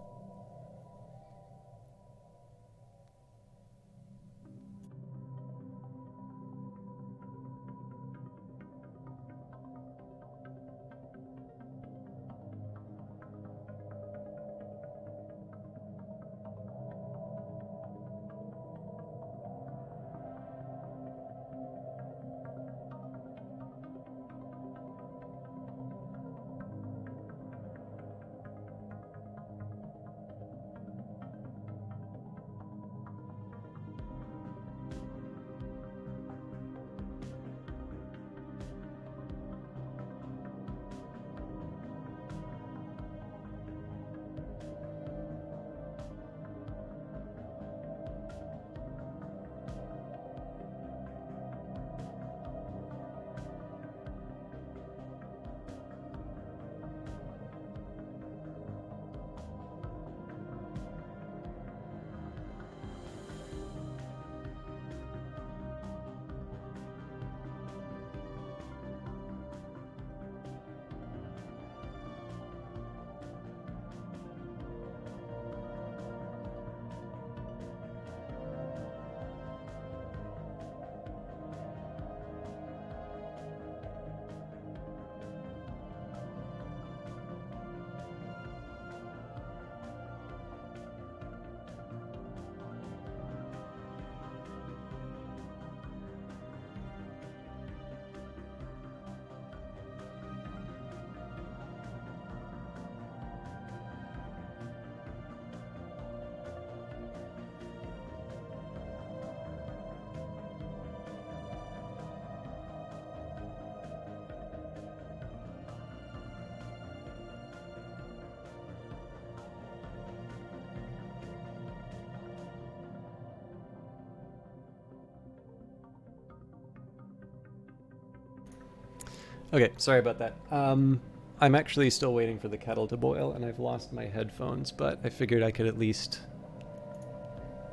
Okay, sorry about that. I'm actually still waiting for the kettle to boil, and I've lost my headphones, but I figured I could at least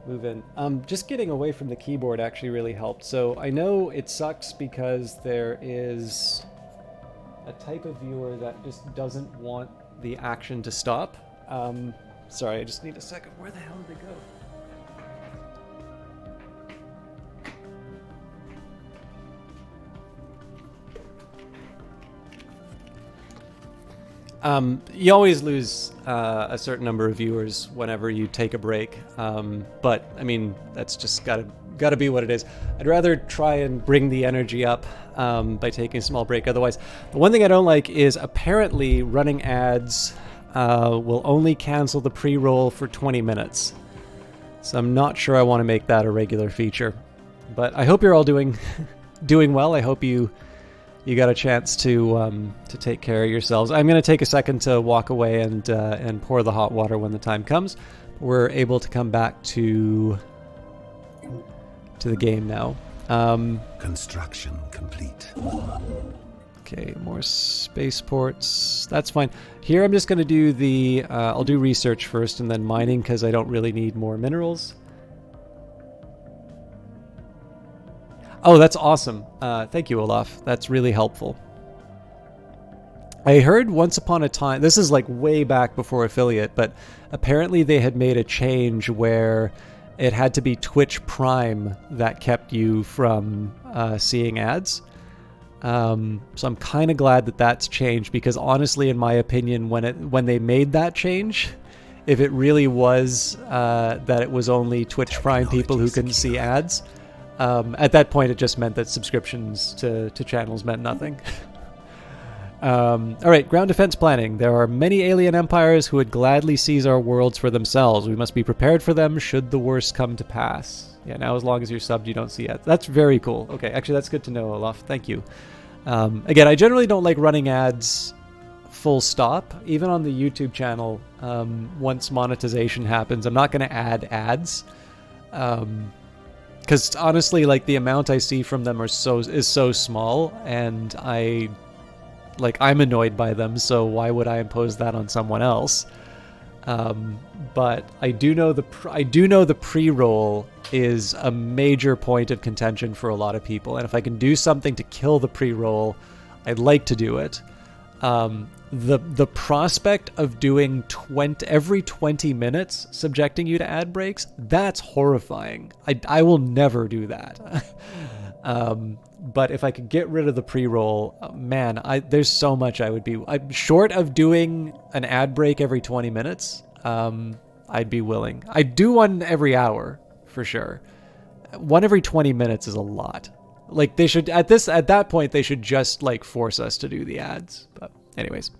move in. Just getting away from the keyboard actually really helped. So I know it sucks because there is a type of viewer that just doesn't want the action to stop. Sorry, I just need a second. Where the hell did they go? You always lose a certain number of viewers whenever you take a break, but I mean that's just gotta be what it is. I'd rather try and bring the energy up by taking a small break. Otherwise, the one thing I don't like is apparently running ads will only cancel the pre-roll for 20 minutes. So I'm not sure I want to make that a regular feature. But I hope you're all doing well. I hope you got a chance to take care of yourselves. I'm going to take a second to walk away and pour the hot water when the time comes. We're able to come back to the game now. Construction complete. Okay, more spaceports. That's fine. Here I'm just going to do the... I'll do research first and then mining because I don't really need more minerals. Oh, that's awesome. Thank you, Olaf. That's really helpful. I heard once upon a time... This is like way back before affiliate, but apparently they had made a change where it had to be Twitch Prime that kept you from seeing ads. So I'm kind of glad that that's changed because honestly, in my opinion, when they made that change, if it really was that it was only Twitch Prime people who couldn't see ads, at that point it just meant that subscriptions to channels meant nothing. All right, ground defense planning. There are many alien empires who would gladly seize our worlds for themselves. We must be prepared for them should the worst come to pass. Yeah, now as long as you're subbed, you don't see ads. That's very cool. Okay, actually, that's good to know, Olaf. Thank you. Again, I generally don't like running ads full stop. Even on the YouTube channel, once monetization happens, I'm not going to add ads. Because honestly, like, the amount I see from them is so small, and I'm annoyed by them, so why would I impose that on someone else? But I do know the pre-roll is a major point of contention for a lot of people, and if I can do something to kill the pre-roll, I'd like to do it. The prospect of doing every 20 minutes subjecting you to ad breaks, that's horrifying. I will never do that. But if I could get rid of the pre-roll, man, there's so much I would be... short of doing an ad break every 20 minutes, I'd be willing. I'd do one every hour, for sure. One every 20 minutes is a lot. Like, they should... At that point, they should just, like, force us to do the ads. But anyways.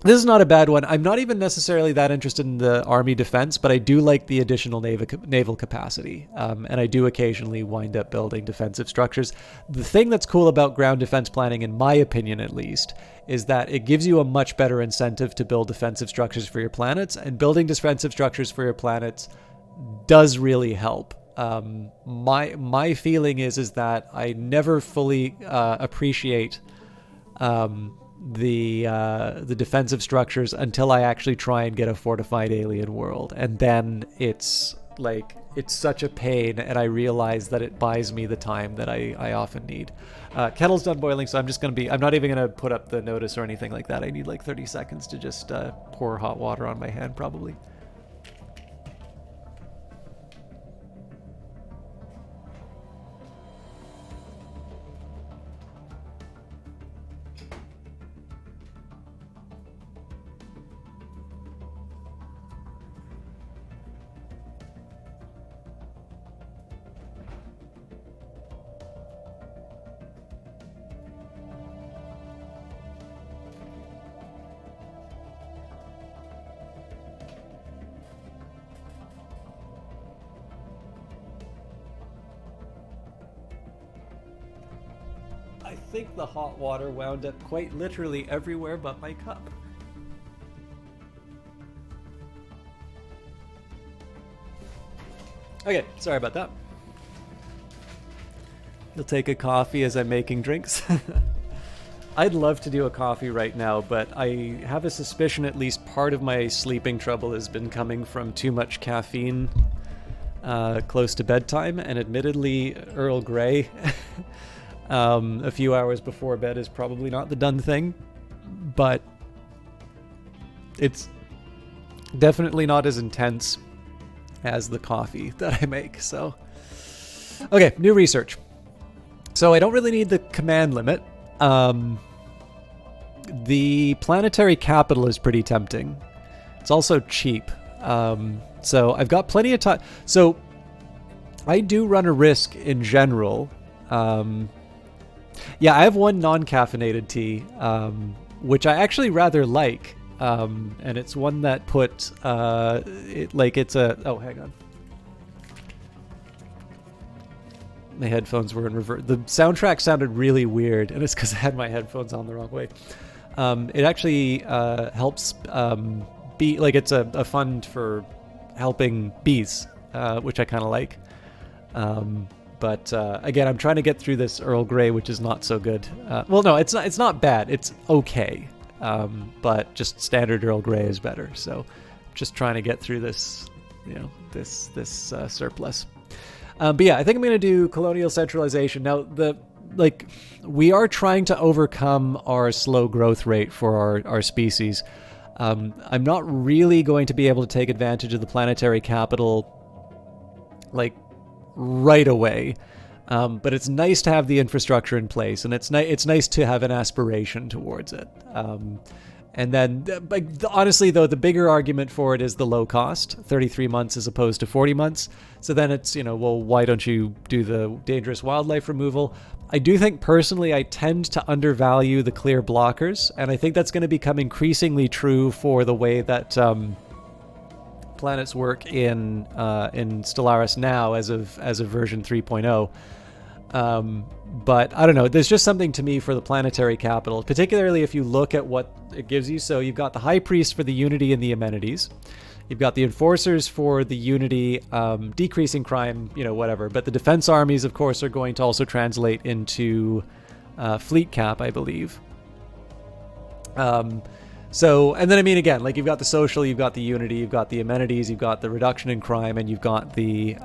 This is not a bad one. I'm not even necessarily that interested in the army defense, but I do like the additional naval capacity, and I do occasionally wind up building defensive structures. The thing that's cool about ground defense planning, in my opinion at least, is that it gives you a much better incentive to build defensive structures for your planets, and building defensive structures for your planets does really help. My feeling is that I never fully appreciate the defensive structures until I actually try and get a fortified alien world, and then it's such a pain, and I realize that it buys me the time that I often need. Kettle's done boiling, so I'm not even gonna put up the notice or anything like that. I need like 30 seconds to just pour hot water on my hand, probably. I think the hot water wound up quite literally everywhere but my cup. Okay, sorry about that. You'll take a coffee as I'm making drinks. I'd love to do a coffee right now, but I have a suspicion at least part of my sleeping trouble has been coming from too much caffeine close to bedtime, and admittedly, Earl Grey a few hours before bed is probably not the done thing, but it's definitely not as intense as the coffee that I make. So, okay, new research. So I don't really need the command limit. The planetary capital is pretty tempting. It's also cheap. So I've got plenty of time. So I do run a risk in general. Yeah, I have one non-caffeinated tea, which I actually rather like. And it's one that put, oh, hang on. My headphones were in reverse. The soundtrack sounded really weird, and it's because I had my headphones on the wrong way. It actually helps it's a fund for helping bees, which I kind of like. But again, I'm trying to get through this Earl Grey, which is not so good. Well, no, it's not bad. It's okay. But just standard Earl Grey is better. So just trying to get through this, this surplus. But yeah, I think I'm going to do colonial centralization. Now, we are trying to overcome our slow growth rate for our species. I'm not really going to be able to take advantage of the planetary capital, right away. But it's nice to have the infrastructure in place, and it's nice to have an aspiration towards it. And then, honestly, though, the bigger argument for it is the low cost, 33 months as opposed to 40 months. So then it's, well, why don't you do the dangerous wildlife removal? I do think, personally, I tend to undervalue the clear blockers, and I think that's going to become increasingly true for the way that planets work in Stellaris now as of version 3.0. But I don't know. There's just something to me for the planetary capital, particularly if you look at what it gives you. So you've got the High Priest for the Unity and the Amenities. You've got the Enforcers for the Unity, decreasing crime, whatever. But the Defense Armies, of course, are going to also translate into fleet cap, I believe. So, and then, I mean, again, like, you've got the social, you've got the Unity, you've got the Amenities, you've got the reduction in crime, and you've got the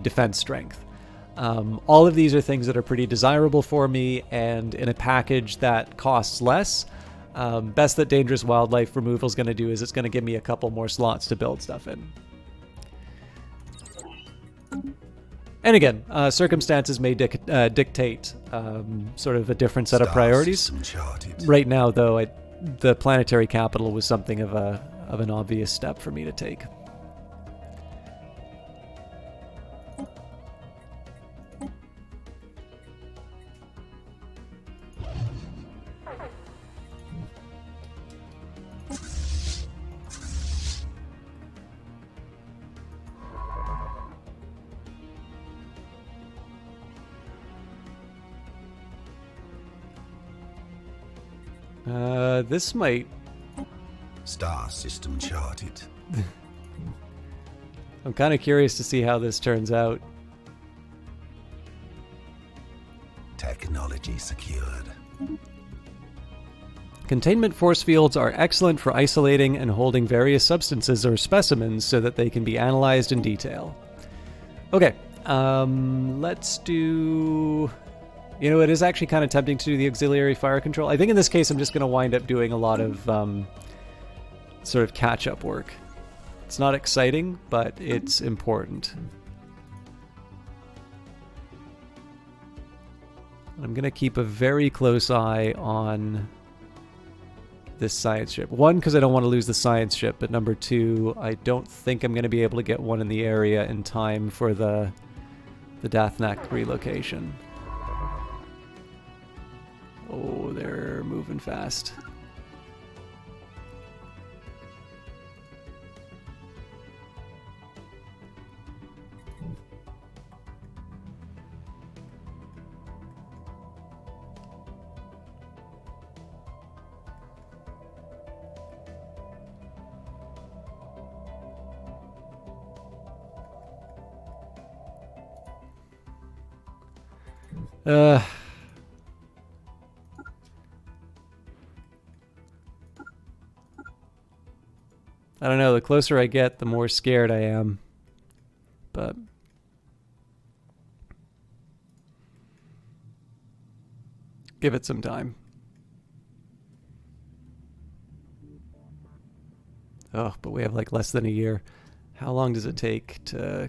defense strength. All of these are things that are pretty desirable for me, and in a package that costs less. Best that Dangerous Wildlife removal is going to do is it's going to give me a couple more slots to build stuff in. And again, circumstances may dictate sort of a different set of priorities. Right now, though, the planetary capital was something of an obvious step for me to take. This might... Star system charted. I'm kind of curious to see how this turns out. Technology secured. Containment force fields are excellent for isolating and holding various substances or specimens so that they can be analyzed in detail. Okay, let's do... it is actually kind of tempting to do the auxiliary fire control. I think in this case I'm just going to wind up doing a lot of sort of catch-up work. It's not exciting, but it's important. I'm going to keep a very close eye on this science ship. One, because I don't want to lose the science ship, but number two, I don't think I'm going to be able to get one in the area in time for the Dathnak relocation. Oh, they're moving fast. I don't know, the closer I get, the more scared I am. But... give it some time. Oh, but we have like less than a year. How long does it take to...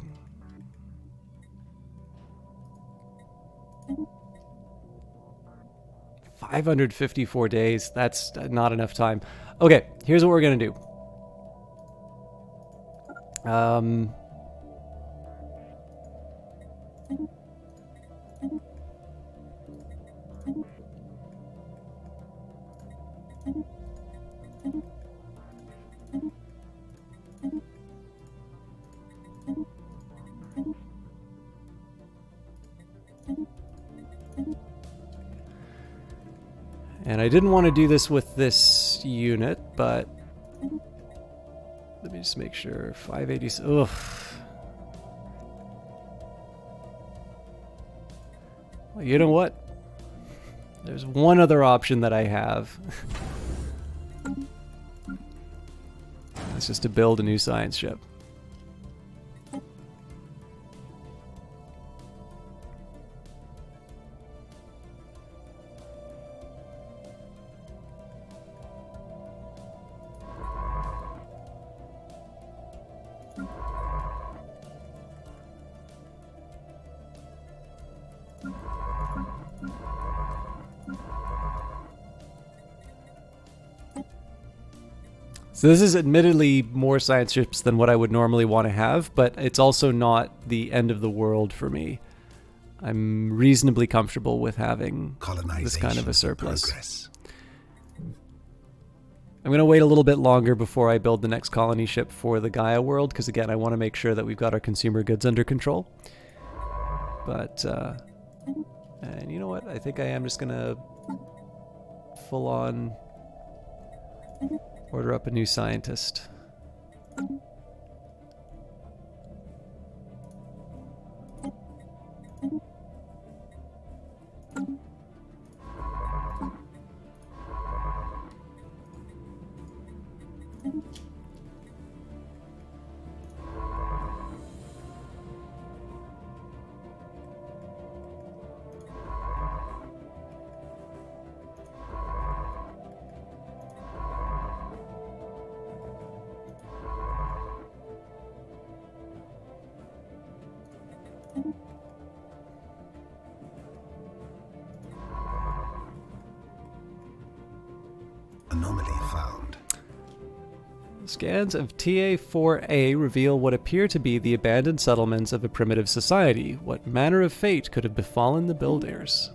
554 days. That's not enough time. Okay, here's what we're going to do. And I didn't want to do this with this unit, but let me just make sure. 580. Ugh. Well, you know what? There's one other option that I have. That's just to build a new science ship. So this is admittedly more science ships than what I would normally want to have, but it's also not the end of the world for me. I'm reasonably comfortable with having this kind of a surplus. Progress. I'm going to wait a little bit longer before I build the next colony ship for the Gaia world, because again, I want to make sure that we've got our consumer goods under control. But, and you know what? I think I am just gonna full on order up a new scientist. Anomaly found. Scans of TA-4A reveal what appear to be the abandoned settlements of a primitive society. What manner of fate could have befallen the builders?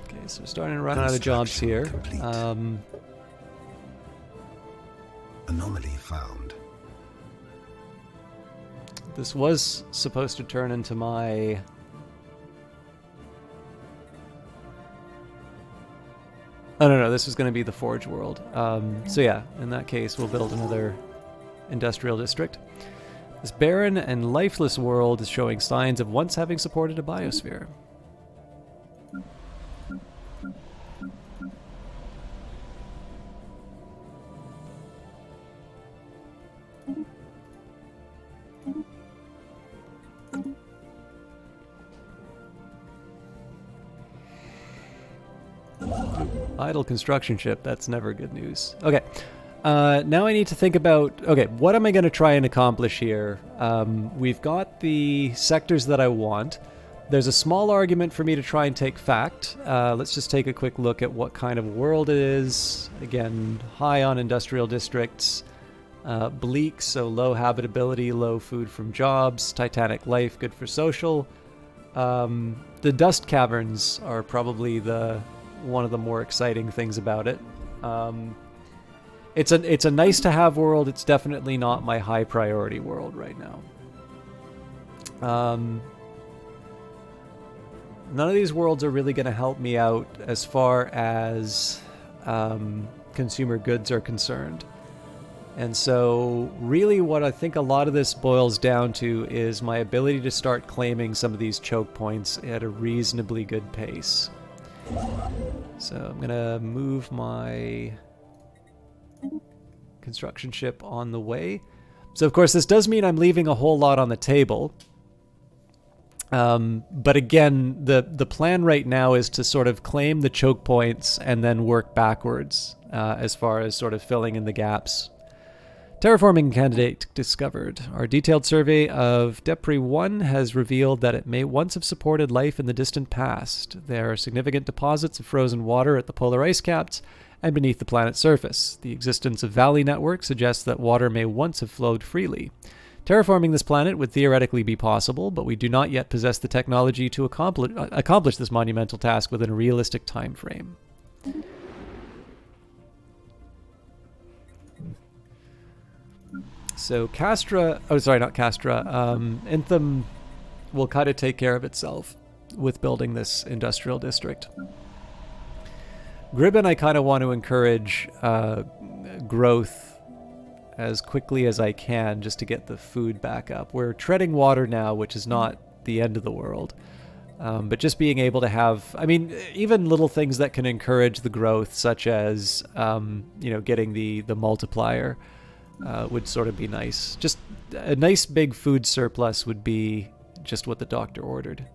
Okay, so we're starting to run out of jobs here. Anomaly found. This was supposed to turn into my... Oh, no, this was going to be the Forge world. So yeah, in that case, we'll build another industrial district. This barren and lifeless world is showing signs of once having supported a biosphere. Idle construction ship, that's never good news. Okay, now I need to think about, okay, what am I going to try and accomplish here? We've got the sectors that I want. There's a small argument for me to try and take fact. Let's just take a quick look at what kind of world it is. Again, high on industrial districts. Bleak, so low habitability, low food from jobs. Titanic life, good for social. The dust caverns are probably one of the more exciting things about it. It's a nice to have world. It's definitely not my high priority world right now. None of these worlds are really going to help me out as far as consumer goods are concerned. And so really what I think a lot of this boils down to is my ability to start claiming some of these choke points at a reasonably good pace. So I'm going to move my construction ship on the way. So of course this does mean I'm leaving a whole lot on the table. But again, the plan right now is to sort of claim the choke points and then work backwards as far as sort of filling in the gaps. Terraforming candidate discovered. Our detailed survey of Depre 1 has revealed that it may once have supported life in the distant past. There are significant deposits of frozen water at the polar ice caps and beneath the planet's surface. The existence of valley networks suggests that water may once have flowed freely. Terraforming this planet would theoretically be possible, but we do not yet possess the technology to accomplish this monumental task within a realistic time frame. So Castra, oh sorry, not Castra, Intham will kind of take care of itself with building this industrial district. Gribben I kind of want to encourage growth as quickly as I can just to get the food back up. We're treading water now, which is not the end of the world. But just being able to have, I mean, even little things that can encourage the growth, such as, you know, getting the multiplier, would sort of be nice. Just a nice big food surplus would be just what the doctor ordered.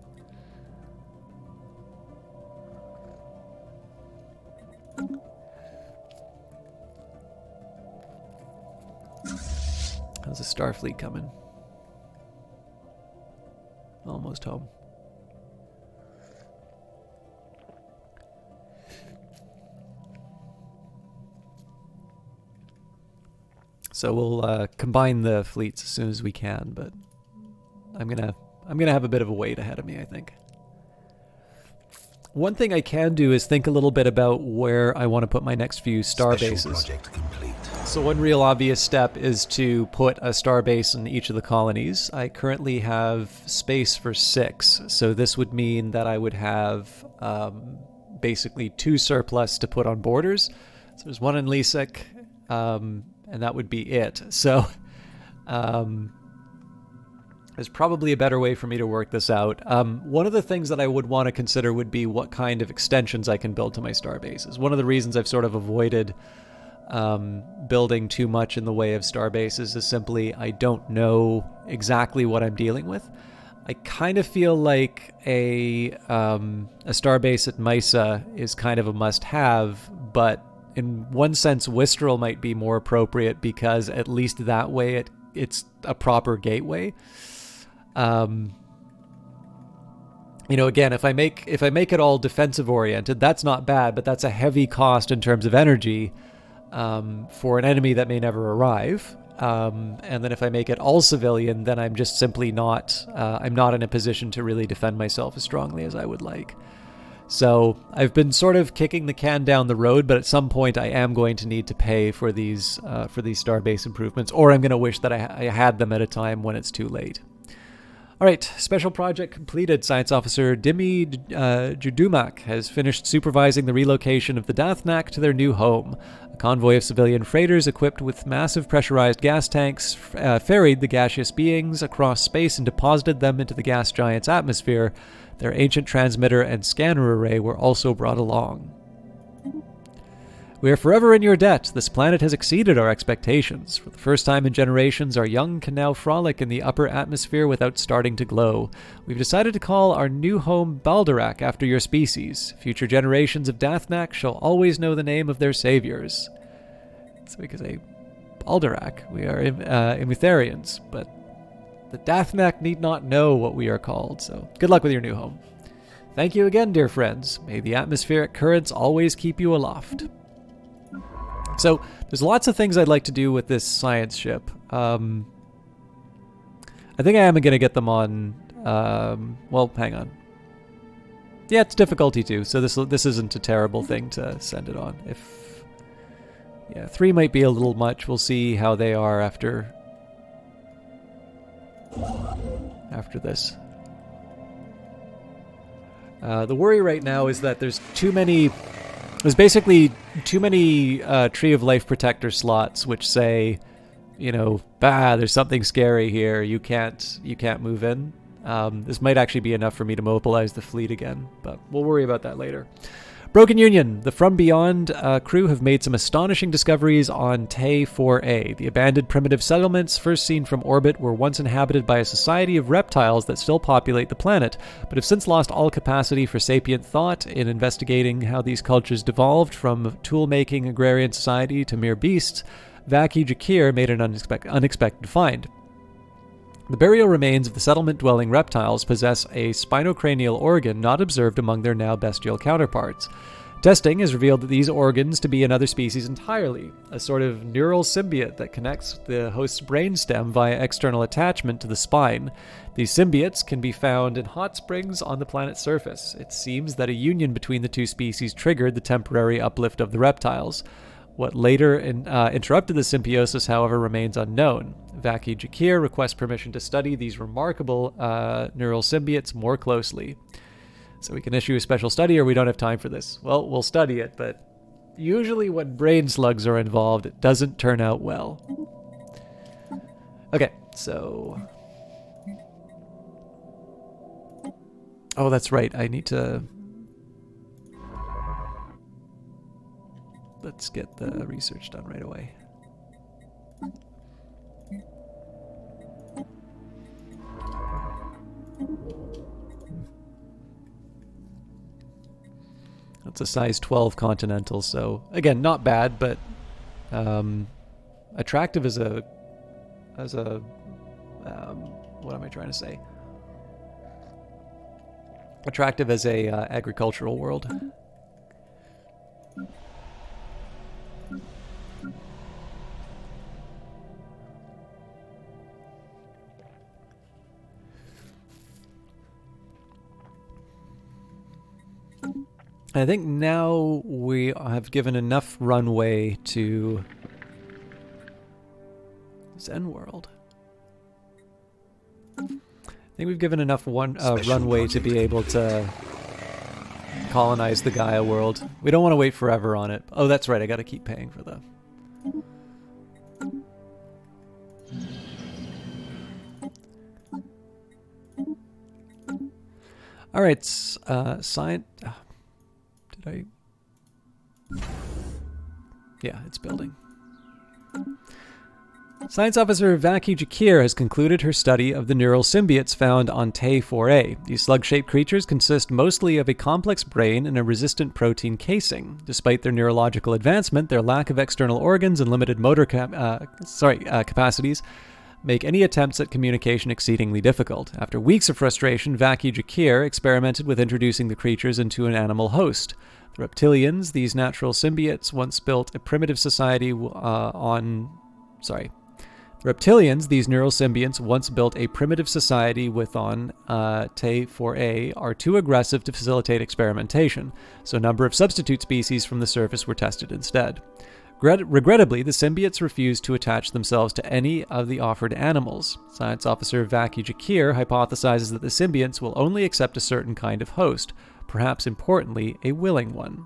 How's the Starfleet coming? Almost home. So we'll combine the fleets as soon as we can, but I'm gonna have a bit of a wait ahead of me, I think. One thing I can do is think a little bit about where I want to put my next few star Special bases. project complete. So one real obvious step is to put a star base in each of the colonies. I currently have space for 6, so this would mean that I would have basically 2 surplus to put on borders. So there's 1 in Lisek, and that would be it. So there's probably a better way for me to work this out. One of the things that I would want to consider would be what kind of extensions I can build to my star bases. One of the reasons I've sort of avoided building too much in the way of star bases is simply I don't know exactly what I'm dealing with. I kind of feel like a star base at Misa is kind of a must-have, but in one sense, Wistral might be more appropriate because at least that way it's a proper gateway. You know, again, if I make it all defensive oriented, that's not bad, but that's a heavy cost in terms of energy for an enemy that may never arrive. And then if I make it all civilian, then I'm just simply not I'm not in a position to really defend myself as strongly as I would like. So I've been sort of kicking the can down the road, but at some point I am going to need to pay for these starbase improvements, or I'm going to wish that I had them at a time when it's too late. All right, special project completed. Science Officer Dimi Judumak has finished supervising the relocation of the Dathnak to their new home. A convoy of civilian freighters equipped with massive pressurized gas tanks ferried the gaseous beings across space and deposited them into the gas giant's atmosphere. Their ancient transmitter and scanner array were also brought along. We are forever in your debt. This planet has exceeded our expectations. For the first time in generations, our young can now frolic in the upper atmosphere without starting to glow. We've decided to call our new home Balderak after your species. Future generations of Dathnak shall always know the name of their saviors. So we could say Balderak. We are Emutherians, but the Dathnak need not know what we are called, so good luck with your new home. Thank you again, dear friends. May the atmospheric currents always keep you aloft. So there's lots of things I'd like to do with this science ship. I think I am going to get them on... well, hang on. Yeah, it's difficulty 2, so this isn't a terrible thing to send it on. Yeah, 3 might be a little much. We'll see how they are after this. The worry right now is that there's basically too many Tree of Life Protector slots which say, you know, there's something scary here, you can't move in. This might actually be enough for me to mobilize the fleet again, but we'll worry about that later. Broken Union. The From Beyond crew have made some astonishing discoveries on Tay 4A. The abandoned primitive settlements, first seen from orbit, were once inhabited by a society of reptiles that still populate the planet, but have since lost all capacity for sapient thought. In investigating how these cultures devolved from tool-making agrarian society to mere beasts, Vaki Jakir made an unexpected find. The burial remains of the settlement-dwelling reptiles possess a spinocranial organ not observed among their now bestial counterparts. Testing has revealed that these organs to be another species entirely, a sort of neural symbiote that connects the host's brainstem via external attachment to the spine. These symbiotes can be found in hot springs on the planet's surface. It seems that a union between the two species triggered the temporary uplift of the reptiles. What later interrupted the symbiosis, however, remains unknown. Vaki Jakir requests permission to study these remarkable neural symbiotes more closely. So we can issue a special study, or we don't have time for this. Well, we'll study it, but usually when brain slugs are involved, it doesn't turn out well. Okay, so... Oh, that's right. I need to... Let's get the research done right away. That's a size 12 Continental, so again, not bad, but attractive as a what am I trying to say? Attractive as a agricultural world. I think now we have given enough runway to Zen World. I think we've given enough runway to be able to colonize the Gaia world. We don't want to wait forever on it. Oh, that's right. I got to keep paying for the... All right, science... did I... Yeah, it's building. Science Officer Vaki Jakir has concluded her study of the neural symbiotes found on Te-4A. These slug-shaped creatures consist mostly of a complex brain and a resistant protein casing. Despite their neurological advancement, their lack of external organs and limited motor capacities make any attempts at communication exceedingly difficult. After weeks of frustration, Vaki Jakir experimented with introducing the creatures into an animal host. The reptilians, these natural symbiotes, once built a primitive society Reptilians, these neural symbionts, once built a primitive society with on Te-4A, are too aggressive to facilitate experimentation, so a number of substitute species from the surface were tested instead. Regrettably, the symbiotes refused to attach themselves to any of the offered animals. Science Officer Vaki Jakir hypothesizes that the symbionts will only accept a certain kind of host, perhaps importantly, a willing one.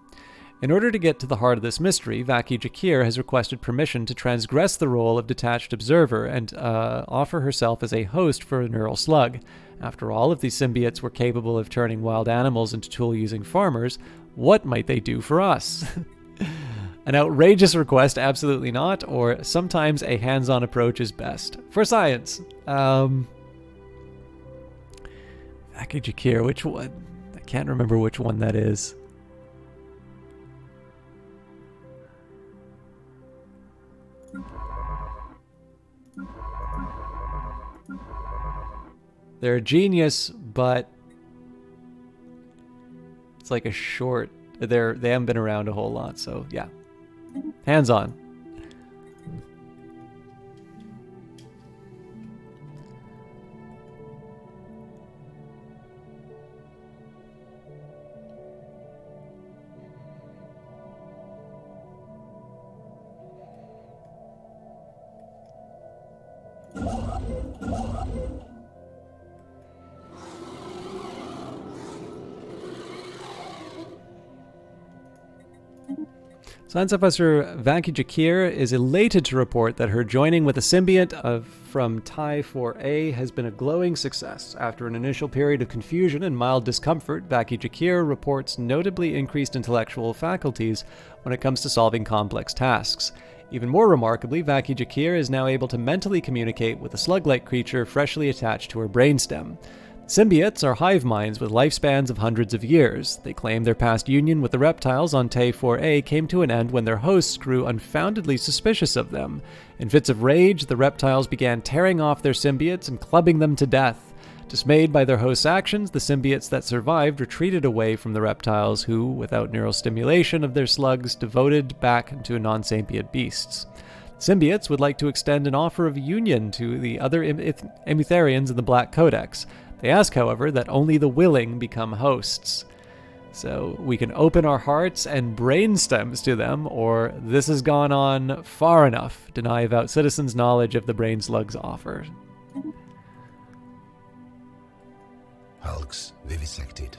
In order to get to the heart of this mystery, Vaki Jakir has requested permission to transgress the role of detached observer and offer herself as a host for a neural slug. After all, if these symbiotes were capable of turning wild animals into tool-using farmers, what might they do for us? An outrageous request, absolutely not, or sometimes a hands-on approach is best. For science. Vaki Jakir, which one? I can't remember which one that is. They're a genius, but it's like a short. They haven't been around a whole lot, so yeah. Hands on. Science Officer Vaki Jakir is elated to report that her joining with a symbiont from Te-4A has been a glowing success. After an initial period of confusion and mild discomfort, Vaki Jakir reports notably increased intellectual faculties when it comes to solving complex tasks. Even more remarkably, Vaki Jakir is now able to mentally communicate with a slug-like creature freshly attached to her brainstem. Symbiotes are hive minds with lifespans of hundreds of years. They claim their past union with the reptiles on Te-4A came to an end when their hosts grew unfoundedly suspicious of them. In fits of rage, the reptiles began tearing off their symbiotes and clubbing them to death. Dismayed by their hosts' actions, the symbiotes that survived retreated away from the reptiles who, without neural stimulation of their slugs, devoted back into non-sapient beasts. Symbiotes would like to extend an offer of union to the other Emetherians in the Black Codex. They ask, however, that only the willing become hosts. So we can open our hearts and brainstems to them, or this has gone on far enough. Deny avowed citizens knowledge of the brain slug's offer. Hulks vivisected.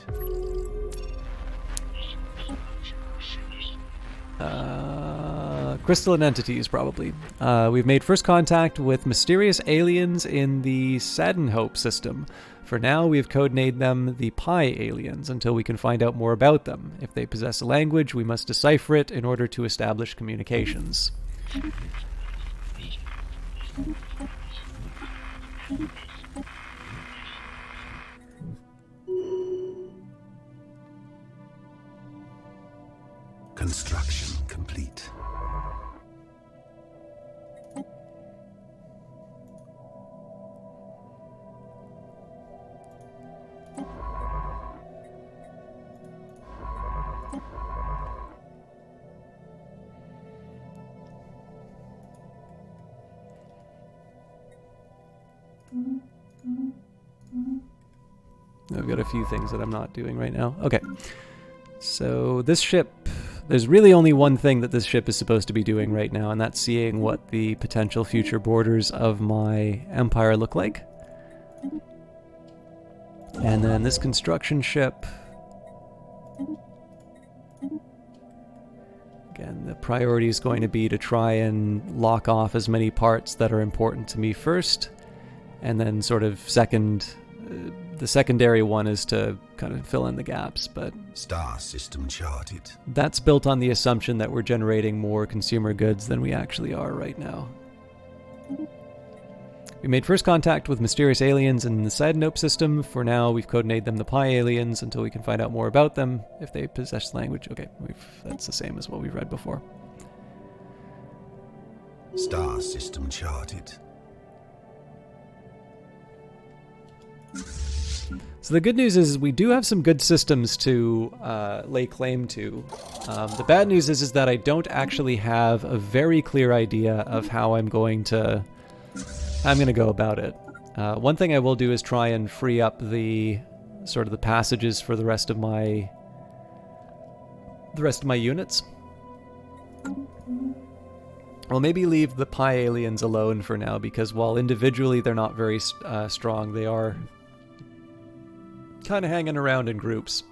Crystalline entities, probably. We've made first contact with mysterious aliens in the Sadenhope system. For now, we've codenamed them the Pi aliens until we can find out more about them. If they possess a language, we must decipher it in order to establish communications. Construction complete. I've got a few things that I'm not doing right now. Okay. So this ship, there's really only one thing that this ship is supposed to be doing right now, and that's seeing what the potential future borders of my empire look like. And then this construction ship, again, the priority is going to be to try and lock off as many parts that are important to me first, and then sort of the secondary one is to kind of fill in the gaps, but Star system charted. that's built on the assumption that we're generating more consumer goods than we actually are right now. We made first contact with mysterious aliens in the Sidenope system. For now, we've codenamed them the Pi aliens until we can find out more about them, if they possess language. Okay, that's the same as what we've read before. Star system charted. So the good news is we do have some good systems to lay claim to. The bad news is that I don't actually have a very clear idea of how I'm going to go about it. One thing I will do is try and free up the passages for the rest of my units. I'll maybe leave the Pi aliens alone for now, because while individually they're not very strong, they are kind of hanging around in groups.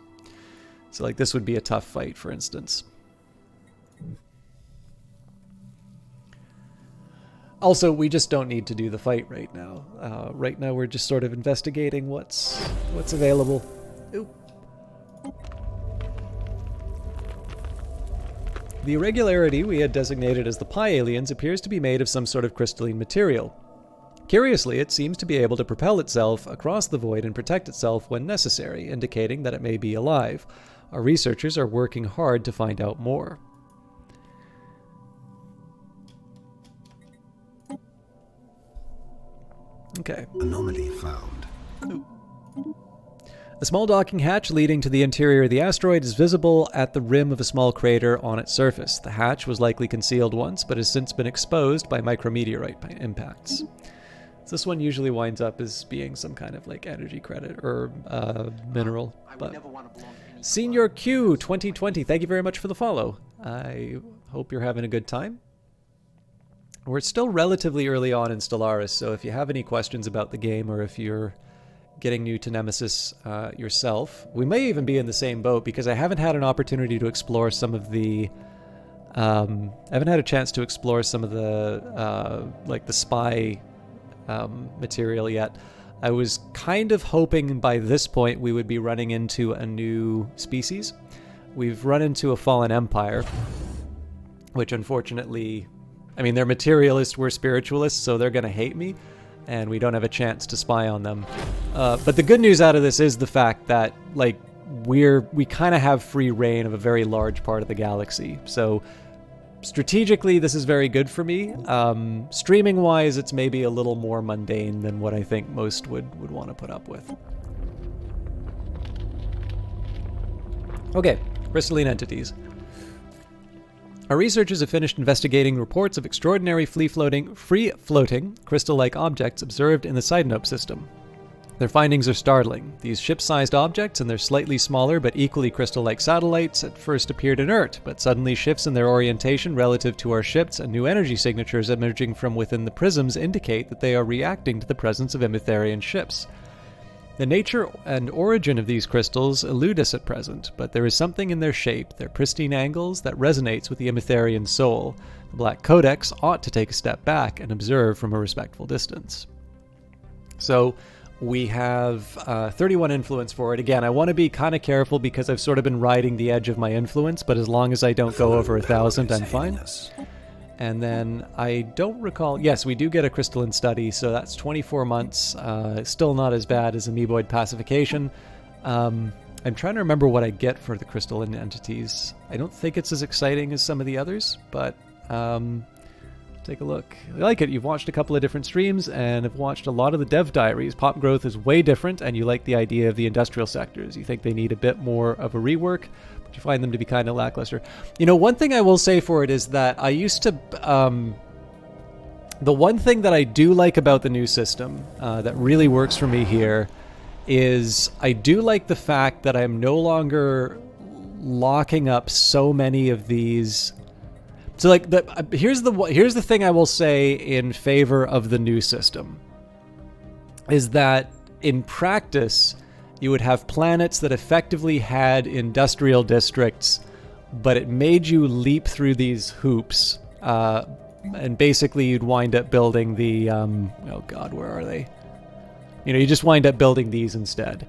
So like this would be a tough fight, for instance. Also, we just don't need to do the fight right now. Right now we're just sort of investigating what's available. Ooh. The irregularity we had designated as the Pi aliens appears to be made of some sort of crystalline material. Curiously, it seems to be able to propel itself across the void and protect itself when necessary, indicating that it may be alive. Our researchers are working hard to find out more. Okay. Anomaly found. Ooh. A small docking hatch leading to the interior of the asteroid is visible at the rim of a small crater on its surface. The hatch was likely concealed once, but has since been exposed by micrometeorite impacts. So this one usually winds up as being some kind of like energy credit or mineral. But Senior Q 2020, thank you very much for the follow. I hope you're having a good time. We're still relatively early on in Stellaris, so if you have any questions about the game, or if you're getting new to Nemesis yourself, we may even be in the same boat, because I haven't had an opportunity to explore some of the I haven't had a chance to explore some of the like the spy material yet. I was kind of hoping by this point we would be running into a new species. We've run into a fallen empire, which unfortunately, I mean, they're materialists, we're spiritualists, so they're going to hate me, and we don't have a chance to spy on them. But the good news out of this is the fact that, like, we kind of have free reign of a very large part of the galaxy. So strategically, this is very good for me. Streaming-wise, it's maybe a little more mundane than what I think most would want to put up with. Okay, crystalline entities. Our researchers have finished investigating reports of extraordinary free-floating, crystal-like objects observed in the Sidenope system. Their findings are startling. These ship-sized objects and their slightly smaller but equally crystal-like satellites at first appeared inert, but suddenly shifts in their orientation relative to our ships and new energy signatures emerging from within the prisms indicate that they are reacting to the presence of Emetherian ships. The nature and origin of these crystals elude us at present, but there is something in their shape, their pristine angles, that resonates with the Emetherian soul. The Black Codex ought to take a step back and observe from a respectful distance. So we have 31 influence for it. Again, I want to be kind of careful because I've sort of been riding the edge of my influence, but as long as I don't go over 1,000, I'm fine. And then I don't recall... Yes, we do get a crystalline study, so that's 24 months. Still not as bad as amoeboid pacification. I'm trying to remember what I get for the crystalline entities. I don't think it's as exciting as some of the others, but take a look. I like it. You've watched a couple of different streams and have watched a lot of the dev diaries. Pop growth is way different, and you like the idea of the industrial sectors. You think they need a bit more of a rework, but you find them to be kind of lackluster. You know, one thing I will say for it is that I used to... the one thing that I do like about the new system that really works for me here is I do like the fact that I'm no longer locking up so many of these. So like here's the thing I will say in favor of the new system is that in practice you would have planets that effectively had industrial districts, but it made you leap through these hoops, and basically you'd wind up building the oh god, where are they? You just wind up building these instead.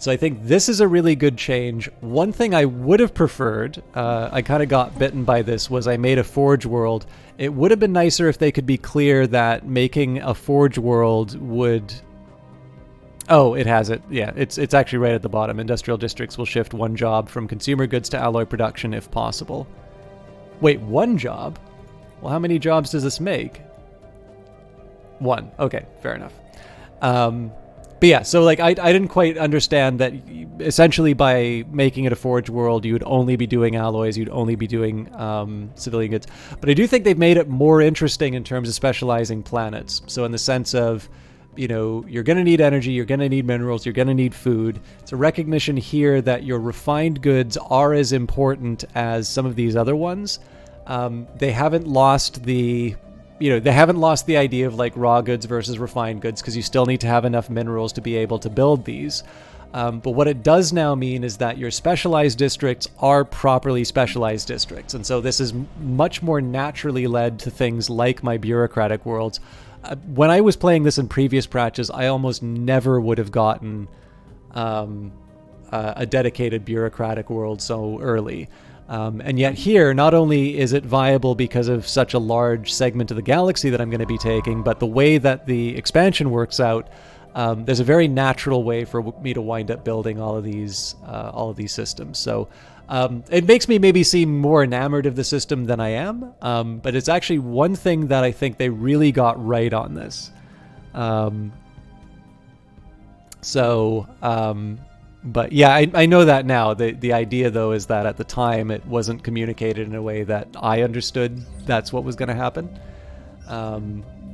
So I think this is a really good change. One thing I would have preferred, I kind of got bitten by this, was I made a Forge world. It would have been nicer if they could be clear that making a Forge world would... Oh, it has it. Yeah, it's actually right at the bottom. Industrial districts will shift one job from consumer goods to alloy production if possible. Wait, one job? Well, how many jobs does this make? One. Okay, fair enough. But yeah, so like I didn't quite understand that essentially by making it a Forge world, you would only be doing alloys, you'd only be doing civilian goods. But I do think they've made it more interesting in terms of specializing planets. So in the sense of, you're going to need energy, you're going to need minerals, you're going to need food. It's a recognition here that your refined goods are as important as some of these other ones. They haven't lost the... they haven't lost the idea of like raw goods versus refined goods, because you still need to have enough minerals to be able to build these. But what it does now mean is that your specialized districts are properly specialized districts. And so this is much more naturally led to things like my bureaucratic worlds. When I was playing this in previous patches, I almost never would have gotten a dedicated bureaucratic world so early. And yet here, not only is it viable because of such a large segment of the galaxy that I'm going to be taking, but the way that the expansion works out, there's a very natural way for me to wind up building all of these systems. So it makes me maybe seem more enamored of the system than I am, but it's actually one thing that I think they really got right on this. But yeah, I know that now. The idea, though, is that at the time it wasn't communicated in a way that I understood that's what was going to happen.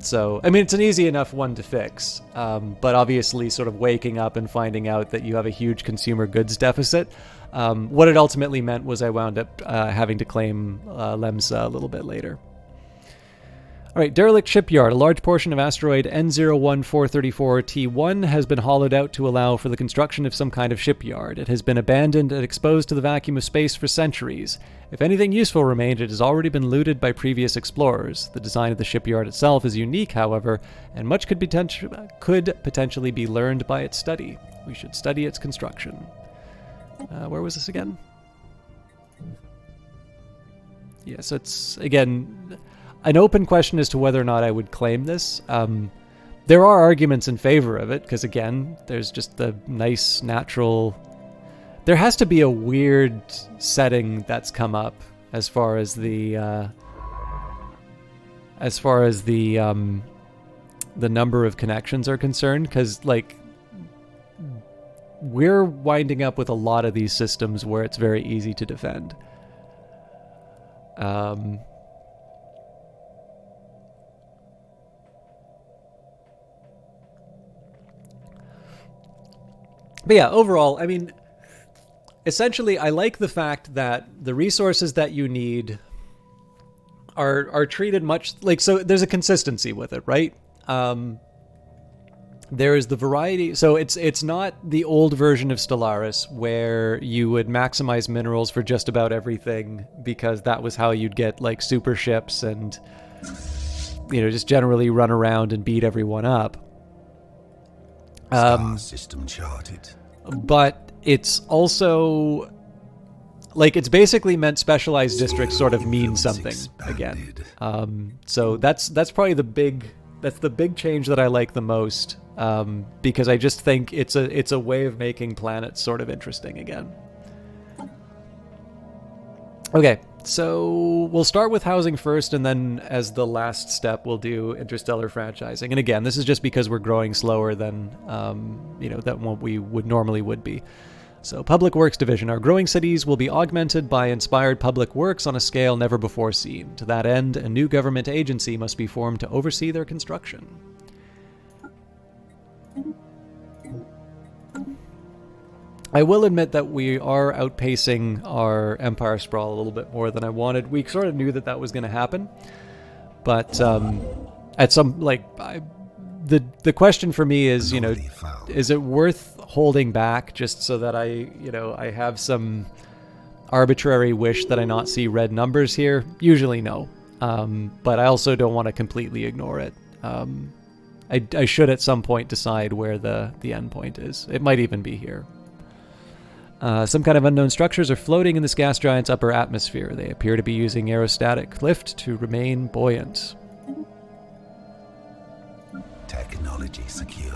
So, I mean, it's an easy enough one to fix. But obviously sort of waking up and finding out that you have a huge consumer goods deficit. What it ultimately meant was I wound up having to claim Lemsa a little bit later. All right, derelict shipyard. A large portion of asteroid N01434T1 has been hollowed out to allow for the construction of some kind of shipyard. It has been abandoned and exposed to the vacuum of space for centuries. If anything useful remained, it has already been looted by previous explorers. The design of the shipyard itself is unique, however, and much could potentially be learned by its study. We should study its construction. Where was this again? Yes, it's, again... an open question as to whether or not I would claim this. There are arguments in favor of it, because again, there's just the nice, natural... There has to be a weird setting that's come up as far as the number of connections are concerned, because like we're winding up with a lot of these systems where it's very easy to defend. But yeah, overall, I mean, essentially, I like the fact that the resources that you need are treated much like, so there's a consistency with it, right? There is the variety. So it's not the old version of Stellaris where you would maximize minerals for just about everything because that was how you'd get like super ships and, just generally run around and beat everyone up. Star system charted. But it's also like it's basically meant specialized districts sort of mean something again. So that's probably the big change that I like the most, because I just think it's a way of making planets sort of interesting again. Okay, so we'll start with housing first, and then as the last step, we'll do interstellar franchising. And again, this is just because we're growing slower than, than what we normally would be. So Public Works Division. Our growing cities will be augmented by inspired public works on a scale never before seen. To that end, a new government agency must be formed to oversee their construction. I will admit that we are outpacing our Empire Sprawl a little bit more than I wanted. We sort of knew that that was going to happen. But at some, the question for me is, is it worth holding back just so that I have some arbitrary wish that I not see red numbers here? Usually no. But I also don't want to completely ignore it. I should at some point decide where the end point is. It might even be here. Some kind of unknown structures are floating in this gas giant's upper atmosphere. They appear to be using aerostatic lift to remain buoyant. Technology secured.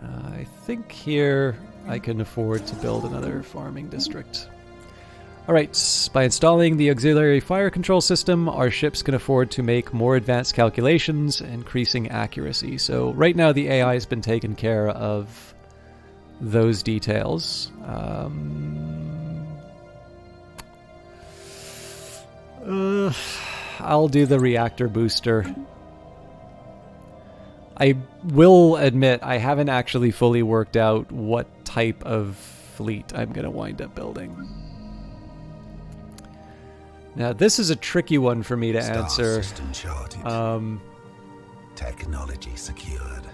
I think here I can afford to build another farming district. Alright, by installing the auxiliary fire control system, our ships can afford to make more advanced calculations, increasing accuracy. So right now the AI has been taken care of those details. I'll do the reactor booster. I will admit I haven't actually fully worked out what type of fleet I'm going to wind up building. Now this is a tricky one for me to answer. System charted. Technology secured.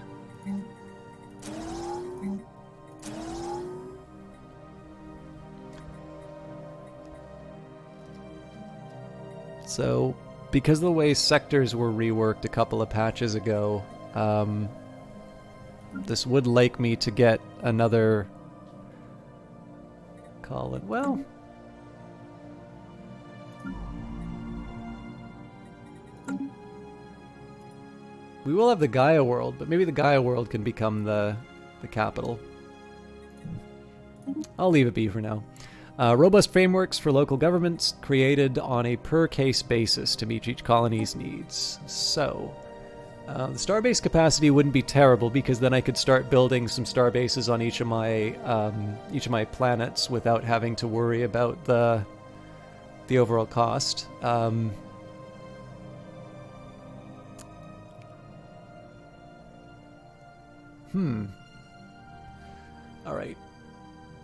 So, because of the way sectors were reworked a couple of patches ago, this would like me to get another colony. Well, we will have the Gaia world, but maybe the Gaia world can become the capital. I'll leave it be for now. Robust frameworks for local governments created on a per-case basis to meet each colony's needs. So, the starbase capacity wouldn't be terrible because then I could start building some starbases on each of my planets without having to worry about the overall cost. All right.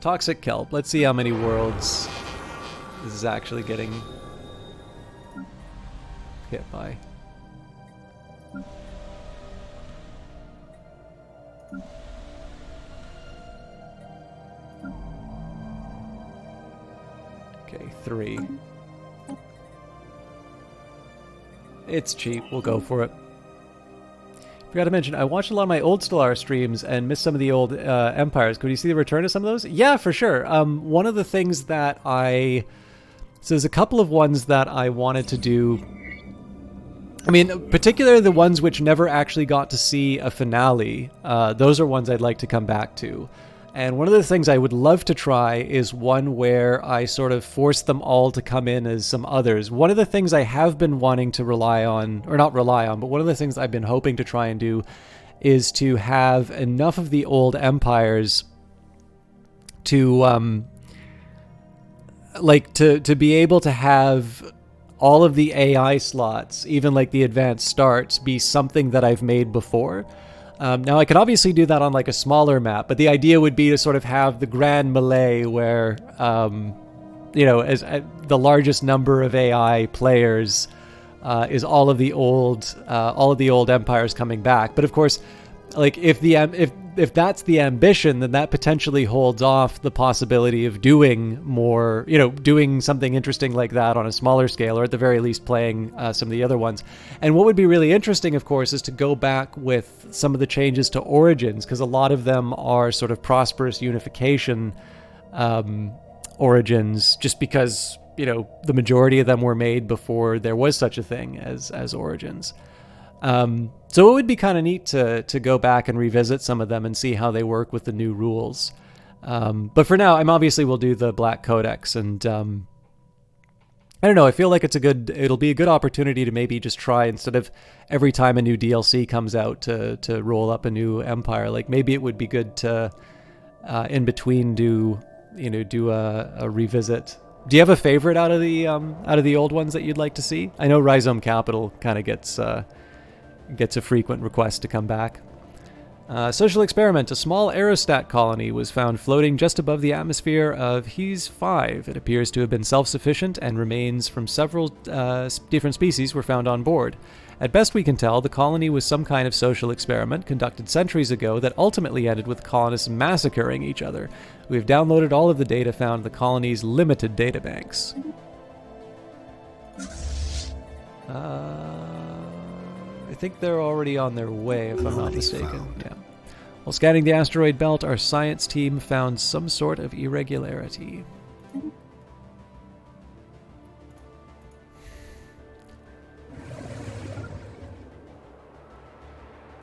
Toxic kelp. Let's see how many worlds this is actually getting hit by. Okay, 3. It's cheap. We'll go for it. Forgot to mention, I watched a lot of my old Stellaris streams and missed some of the old Empires. Could you see the return of some of those? Yeah, for sure. One of the things that so there's a couple of ones that I wanted to do. I mean, particularly the ones which never actually got to see a finale. Those are ones I'd like to come back to. And one of the things I would love to try is one where I sort of force them all to come in as some others. One of the things I have been wanting to rely on, or not rely on, but one of the things I've been hoping to try and do is to have enough of the old empires to, to be able to have all of the AI slots, even like the advanced starts, be something that I've made before. Now, I could obviously do that on like a smaller map, but the idea would be to sort of have the grand melee where, as the largest number of AI players is all of the old empires coming back. But of course, like if that's the ambition, then that potentially holds off the possibility of doing more, doing something interesting like that on a smaller scale, or at the very least playing some of the other ones. And what would be really interesting, of course, is to go back with some of the changes to Origins, because a lot of them are sort of prosperous unification Origins, just because, the majority of them were made before there was such a thing as Origins. So it would be kind of neat to go back and revisit some of them and see how they work with the new rules. But for now, obviously will do the Black Codex, and I don't know, I feel like it'll be a good opportunity to maybe just try, instead of every time a new DLC comes out to roll up a new empire, like maybe it would be good to in between do a revisit. Do you have a favorite out of the old ones that you'd like to see? I know Rhizome Capital kind of gets a frequent request to come back. Social experiment. A small aerostat colony was found floating just above the atmosphere of Hes 5. It appears to have been self-sufficient, and remains from several different species were found on board. At best we can tell, the colony was some kind of social experiment conducted centuries ago that ultimately ended with colonists massacring each other. We've downloaded all of the data found in the colony's limited databanks. I think they're already on their way, if I'm not mistaken. Yeah. While scanning the asteroid belt, our science team found some sort of irregularity.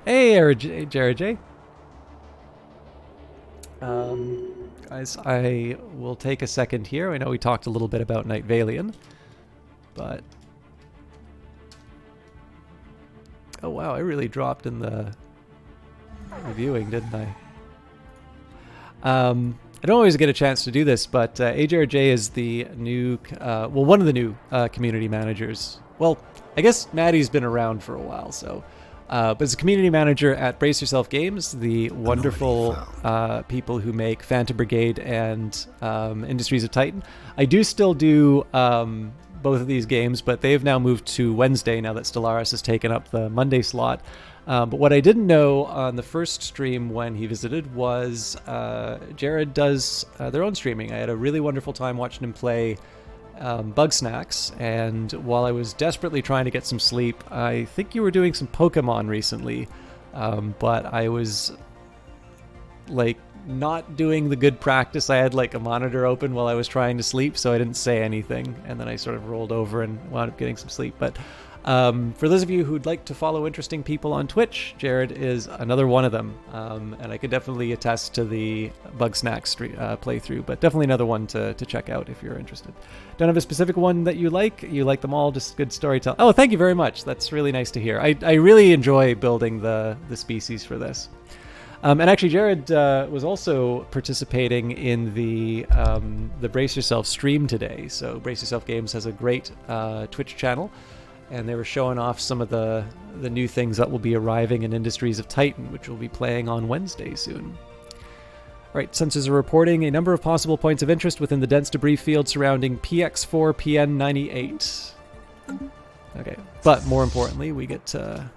Hey, Jared J. Guys, I will take a second here. I know we talked a little bit about Night Valian, but... Oh wow, I really dropped in the reviewing, didn't I? I don't always get a chance to do this, but AJRJ is the new, one of the new community managers. Well, I guess Maddie's been around for a while, so... but as a community manager at Brace Yourself Games, the wonderful people who make Phantom Brigade and Industries of Titan. I do still do both of these games, but they've now moved to Wednesday now that Stellaris has taken up the Monday slot. But what I didn't know on the first stream when he visited was Jared does their own streaming. I had a really wonderful time watching him play Bug Snacks, and while I was desperately trying to get some sleep, I think you were doing some Pokemon recently, but I was like not doing the good practice. I had like a monitor open while I was trying to sleep, so I didn't say anything, and then I sort of rolled over and wound up getting some sleep. But for those of you who'd like to follow interesting people on Twitch, Jared is another one of them, and I could definitely attest to the Bug Snacks playthrough, but definitely another one to check out if you're interested. Don't have a specific one that you like them all, just good storytelling. Oh, thank you very much. That's really nice to hear. I really enjoy building the species for this. And actually, Jared was also participating in the Brace Yourself stream today. So Brace Yourself Games has a great Twitch channel, and they were showing off some of the new things that will be arriving in Industries of Titan, which will be playing on Wednesday soon. All right, sensors are reporting a number of possible points of interest within the dense debris field surrounding PX4 PN98. Okay, but more importantly, we get to...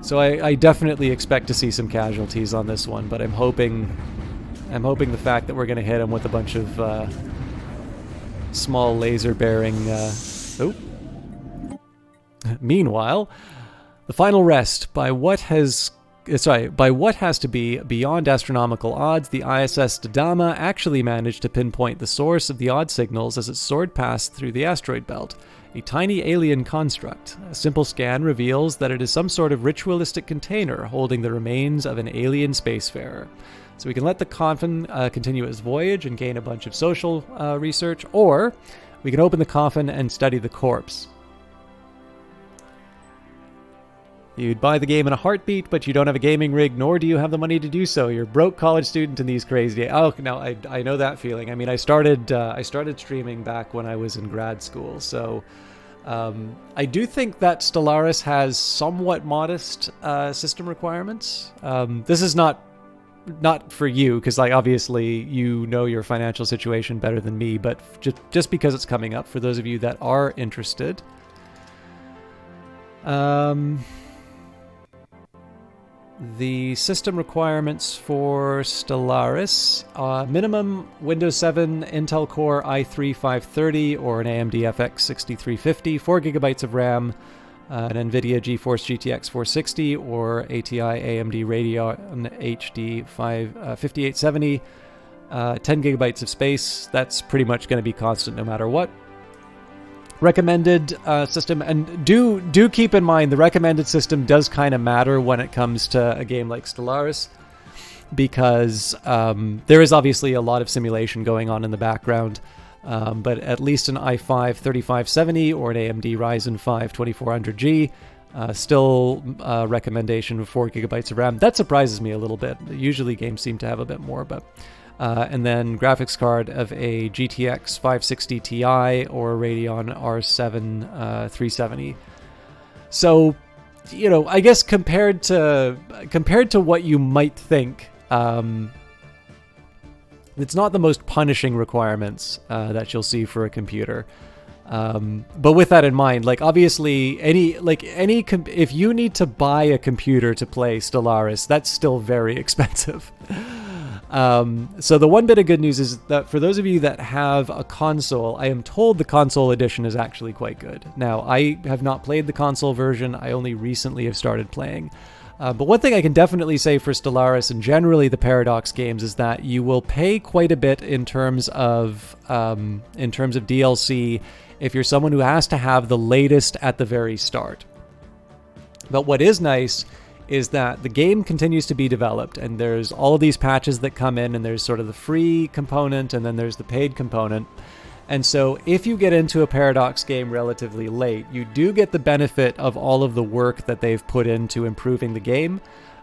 So I definitely expect to see some casualties on this one, but I'm hoping the fact that we're going to hit them with a bunch of small laser-bearing... Meanwhile, the final rest by what has to be beyond astronomical odds, the ISS Dodama actually managed to pinpoint the source of the odd signals as it soared past through the asteroid belt. A tiny alien construct. A simple scan reveals that it is some sort of ritualistic container holding the remains of an alien spacefarer. So we can let the coffin continue its voyage and gain a bunch of social research, or we can open the coffin and study the corpse. You'd buy the game in a heartbeat, but you don't have a gaming rig, nor do you have the money to do so. You're a broke college student in these crazy days. Oh, no, I know that feeling. I mean, I started streaming back when I was in grad school, so I do think that Stellaris has somewhat modest system requirements. This is not for you, because like obviously you know your financial situation better than me, but just because it's coming up for those of you that are interested. The system requirements for Stellaris, minimum Windows 7 Intel Core i3-530 or an AMD FX 6350, 4 gigabytes of RAM, an NVIDIA GeForce GTX 460 or ATI AMD Radeon HD 5870, 10 gigabytes of space. That's pretty much going to be constant no matter what. Recommended system, and do keep in mind the recommended system does kind of matter when it comes to a game like Stellaris, because there is obviously a lot of simulation going on in the background, but at least an i5 3570 or an AMD Ryzen 5 2400G, still recommendation of 4 gigabytes of RAM. That surprises me a little bit. Usually games seem to have a bit more, but and then graphics card of a GTX 560 Ti or a Radeon R7 370. So you know, I guess compared to what you might think, it's not the most punishing requirements that you'll see for a computer. But with that in mind, like obviously if you need to buy a computer to play Stellaris, that's still very expensive. So the one bit of good news is that for those of you that have a console, I am told the console edition is actually quite good. Now, I have not played the console version. I only recently have started playing. But one thing I can definitely say for Stellaris and generally the Paradox games is that you will pay quite a bit in terms of DLC if you're someone who has to have the latest at the very start. But what is nice is that the game continues to be developed, and there's all of these patches that come in, and there's sort of the free component, and then there's the paid component. And so if you get into a Paradox game relatively late, you do get the benefit of all of the work that they've put into improving the game.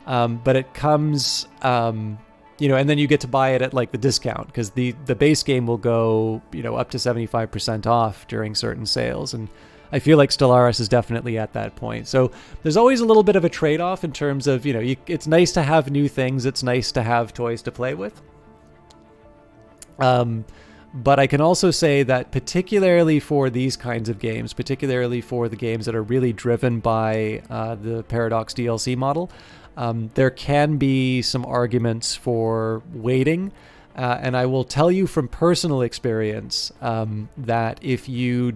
But it comes, and then you get to buy it at like the discount, because the base game will go, up to 75% off during certain sales. And I feel like Stellaris is definitely at that point. So there's always a little bit of a trade-off in terms of, it's nice to have new things. It's nice to have toys to play with. But I can also say that particularly for these kinds of games, particularly for the games that are really driven by the Paradox DLC model, there can be some arguments for waiting. And I will tell you from personal experience that if you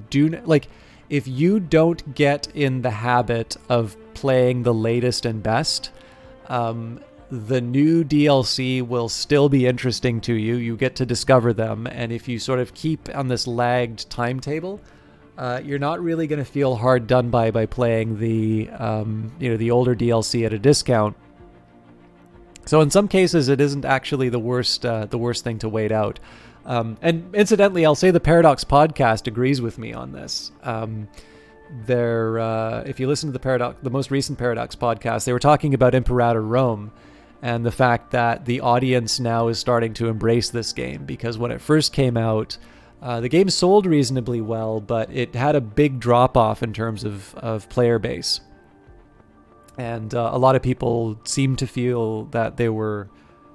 don't get in the habit of playing the latest and best, the new DLC will still be interesting to you. You get to discover them, and if you sort of keep on this lagged timetable, you're not really going to feel hard done by playing the the older DLC at a discount. So in some cases, it isn't actually the worst thing to wait out. And incidentally, I'll say the Paradox podcast agrees with me on this. If you listen to the most recent Paradox podcast, they were talking about Imperator Rome and the fact that the audience now is starting to embrace this game, because when it first came out, the game sold reasonably well, but it had a big drop-off in terms of player base. And a lot of people seemed to feel that they were...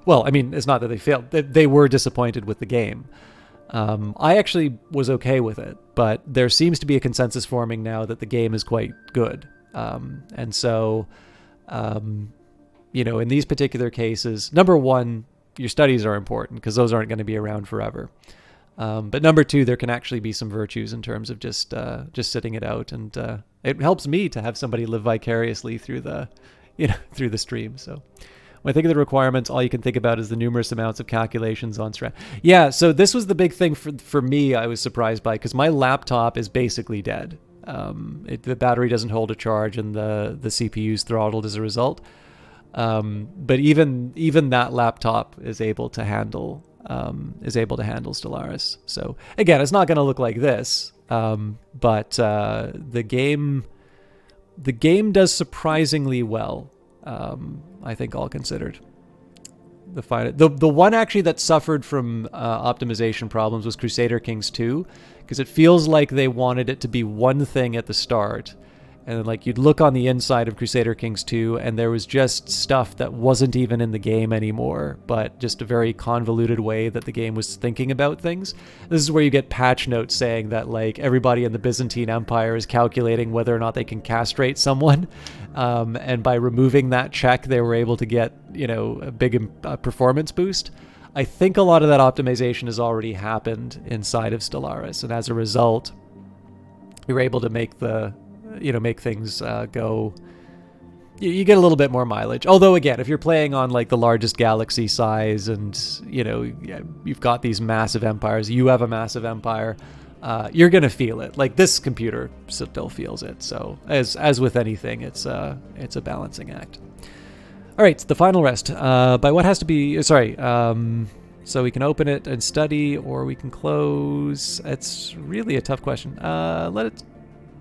Well, I mean, it's not that they failed. They were disappointed with the game. I actually was okay with it, but there seems to be a consensus forming now that the game is quite good. And so, in these particular cases, number one, your studies are important because those aren't going to be around forever. But number two, there can actually be some virtues in terms of just sitting it out, and it helps me to have somebody live vicariously through the stream. So. When I think of the requirements, all you can think about is the numerous amounts of calculations on strat. Yeah, so this was the big thing for me I was surprised by, because my laptop is basically dead. The battery doesn't hold a charge, and the CPU's throttled as a result. But even that laptop is able to handle Stellaris. So again, it's not going to look like this, but the game does surprisingly well. I think all considered. The one actually that suffered from optimization problems was Crusader Kings 2, because it feels like they wanted it to be one thing at the start, and like you'd look on the inside of Crusader Kings 2 and there was just stuff that wasn't even in the game anymore, but just a very convoluted way that the game was thinking about things. This is where you get patch notes saying that like everybody in the Byzantine Empire is calculating whether or not they can castrate someone, and by removing that check they were able to get a big performance boost. I think a lot of that optimization has already happened inside of Stellaris, and as a result you're able to make things go. You get a little bit more mileage. Although again, if you're playing on like the largest galaxy size, and you've got these massive empires, you have a massive empire, you're gonna feel it. Like this computer still feels it. So as with anything, it's a balancing act. All right, the final rest. By what has to be? Sorry. So we can open it and study, or we can close. It's really a tough question. Let it.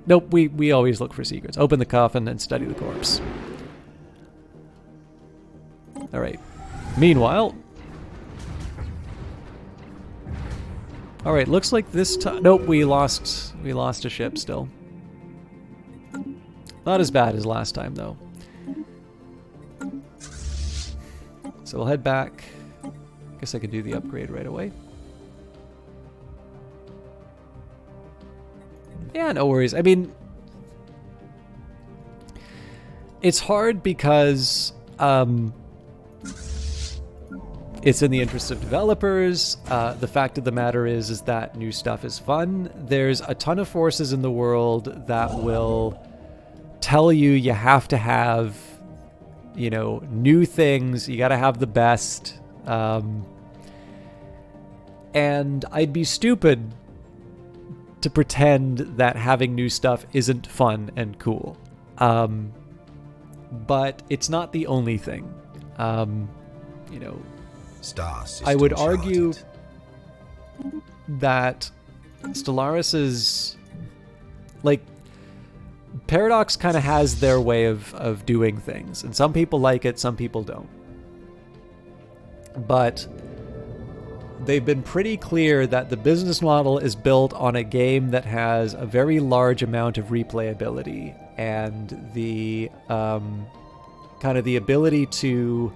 Nope, we always look for secrets. Open the coffin and study the corpse. All right. Meanwhile... All right, looks like this time... Nope, we lost a ship still. Not as bad as last time, though. So we'll head back. Guess I could do the upgrade right away. Yeah, no worries. I mean, it's hard because it's in the interest of developers. The fact of the matter is that new stuff is fun. There's a ton of forces in the world that will tell you you have to have, you know, new things. You got to have the best. And I'd be stupid to pretend that having new stuff isn't fun and cool. But it's not the only thing. You know, Star I would system argue charted. that Stellaris is like Paradox kind of has their way of doing things, and some people like it, some people don't. But they've been pretty clear that the business model is built on a game that has a very large amount of replayability and the kind of the ability to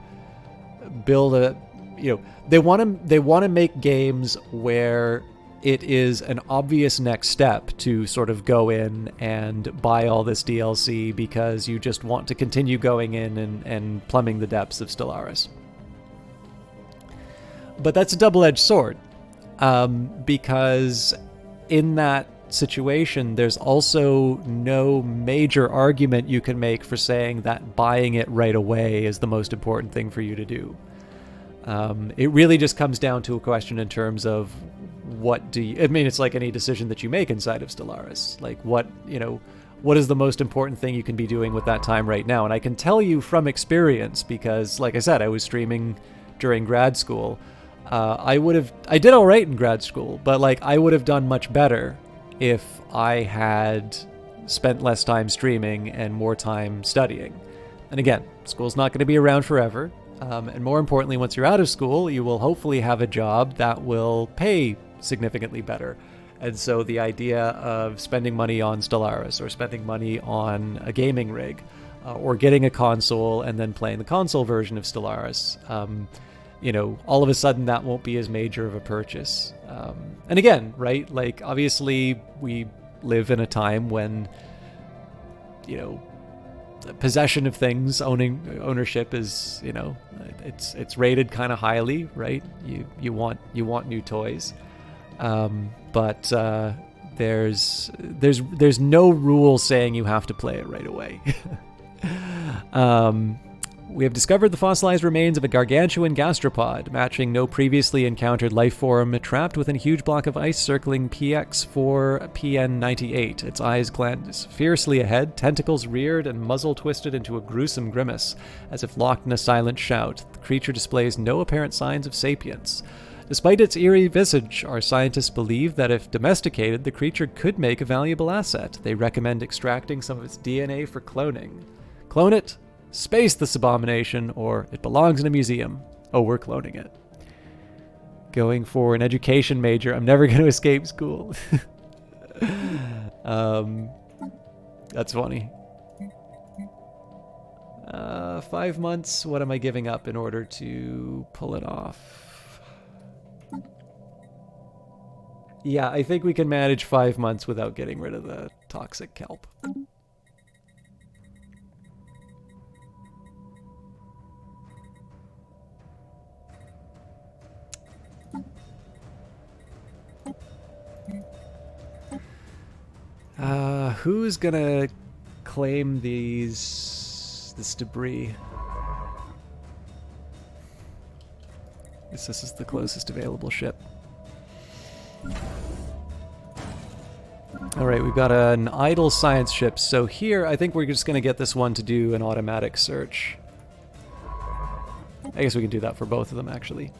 build a, you know, they want to make games where it is an obvious next step to sort of go in and buy all this DLC because you just want to continue going in and plumbing the depths of Stellaris. But that's a double-edged sword, because in that situation, there's also no major argument you can make for saying that buying it right away is the most important thing for you to do. It really just comes down to a question in terms of what do you... I mean, it's like any decision that you make inside of Stellaris. Like, what is the most important thing you can be doing with that time right now? And I can tell you from experience, because, like I said, I was streaming during grad school. I did all right in grad school, but like I would have done much better if I had spent less time streaming and more time studying. And again, school's not going to be around forever. And more importantly, once you're out of school, you will hopefully have a job that will pay significantly better. And so the idea of spending money on Stellaris or spending money on a gaming rig or getting a console and then playing the console version of Stellaris, all of a sudden that won't be as major of a purchase. And again, right, like obviously we live in a time when, possession of things, ownership is, it's rated kind of highly, right? You want new toys, but there's no rule saying you have to play it right away. We have discovered the fossilized remains of a gargantuan gastropod, matching no previously encountered life form, trapped within a huge block of ice circling PX4PN98. Its eyes glance fiercely ahead, tentacles reared and muzzle twisted into a gruesome grimace, as if locked in a silent shout. The creature displays no apparent signs of sapience. Despite its eerie visage, our scientists believe that if domesticated, the creature could make a valuable asset. They recommend extracting some of its DNA for cloning. Clone it, space this abomination, or it belongs in a museum. Oh, we're cloning it. Going for an education major. I'm never going to escape school. That's funny. 5 months. What am I giving up in order to pull it off? Yeah, I think we can manage 5 months without getting rid of the toxic kelp. Who's gonna claim this debris? Guess this is the closest available ship. Alright, we've got an idle science ship, so here I think we're just gonna get this one to do an automatic search. I guess we can do that for both of them, actually.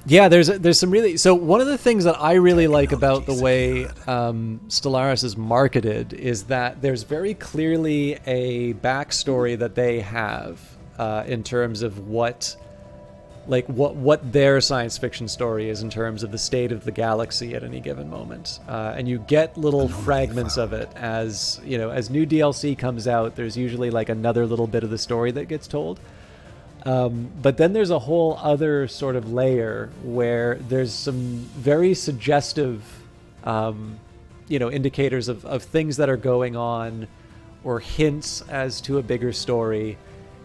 Yeah, there's some really... So one of the things that I really like about the way Stellaris is marketed is that there's very clearly a backstory that they have in terms of what like what their science fiction story is in terms of the state of the galaxy at any given moment. And you get little fragments of it as, you know, as new DLC comes out, there's usually like another little bit of the story that gets told. But then there's a whole other sort of layer where there's some very suggestive, you know, indicators of things that are going on or hints as to a bigger story.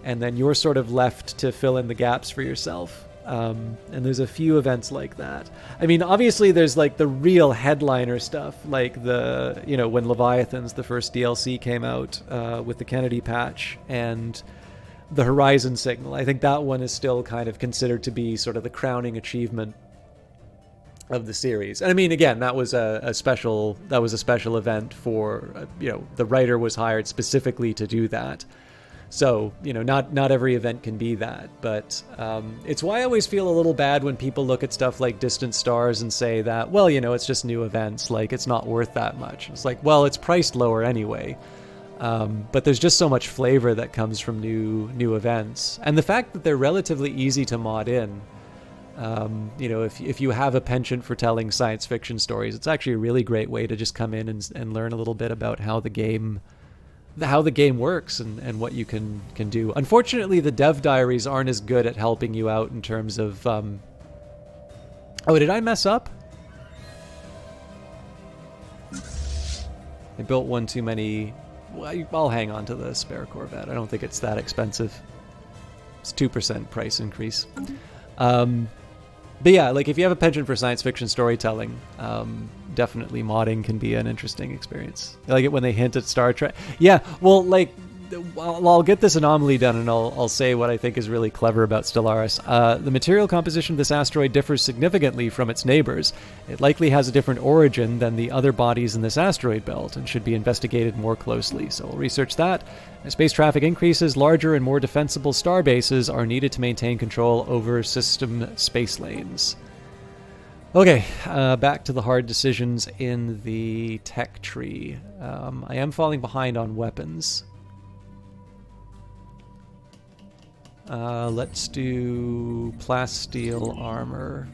And then you're sort of left to fill in the gaps for yourself. And there's a few events like that. I mean, obviously there's like the real headliner stuff, like the, you know, when Leviathans, the first DLC came out with the Kennedy patch and the Horizon Signal. I think that one is still kind of considered to be sort of the crowning achievement of the series. And I mean, again, that was a special event for, you know, the writer was hired specifically to do that. So, you know, not every event can be that, but it's why I always feel a little bad when people look at stuff like Distant Stars and say that, well, you know, it's just new events, like it's not worth that much. It's like, well, it's priced lower anyway. But there's just so much flavor that comes from new events. And the fact that they're relatively easy to mod in, you know, if you have a penchant for telling science fiction stories, it's actually a really great way to just come in and learn a little bit about how the game works and what you can do. Unfortunately, the dev diaries aren't as good at helping you out in terms of... Oh, did I mess up? I built one too many... Well, I'll hang on to the spare Corvette. I don't think it's that expensive. It's 2% price increase. But yeah, like if you have a penchant for science fiction storytelling, definitely modding can be an interesting experience. I like it when they hint at Star Trek. Yeah, well, like, I'll get this anomaly done and I'll say what I think is really clever about Stellaris. The material composition of this asteroid differs significantly from its neighbors. It likely has a different origin than the other bodies in this asteroid belt and should be investigated more closely. So we'll research that. As space traffic increases, larger and more defensible star bases are needed to maintain control over system space lanes. Okay, back to the hard decisions in the tech tree. I am falling behind on weapons. Let's do plasteel armor.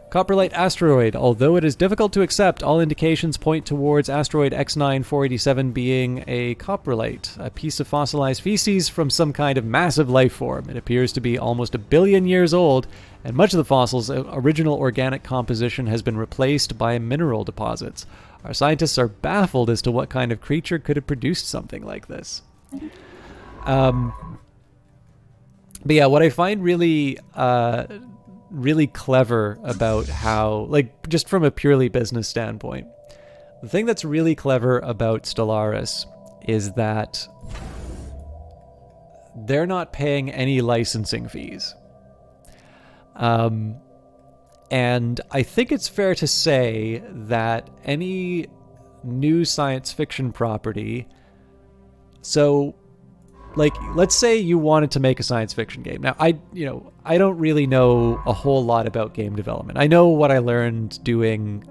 Coprolite asteroid. Although it is difficult to accept, all indications point towards asteroid X9487 being a coprolite, a piece of fossilized feces from some kind of massive life form. It appears to be almost 1 billion years old, and much of the fossil's original organic composition has been replaced by mineral deposits. Our scientists are baffled as to what kind of creature could have produced something like this. But yeah, what I find really clever about how, like, just from a purely business standpoint, the thing that's really clever about Stellaris is that they're not paying any licensing fees. And I think it's fair to say that any new science fiction property, so... like, let's say you wanted to make a science fiction game. Now, I don't really know a whole lot about game development. I know what I learned doing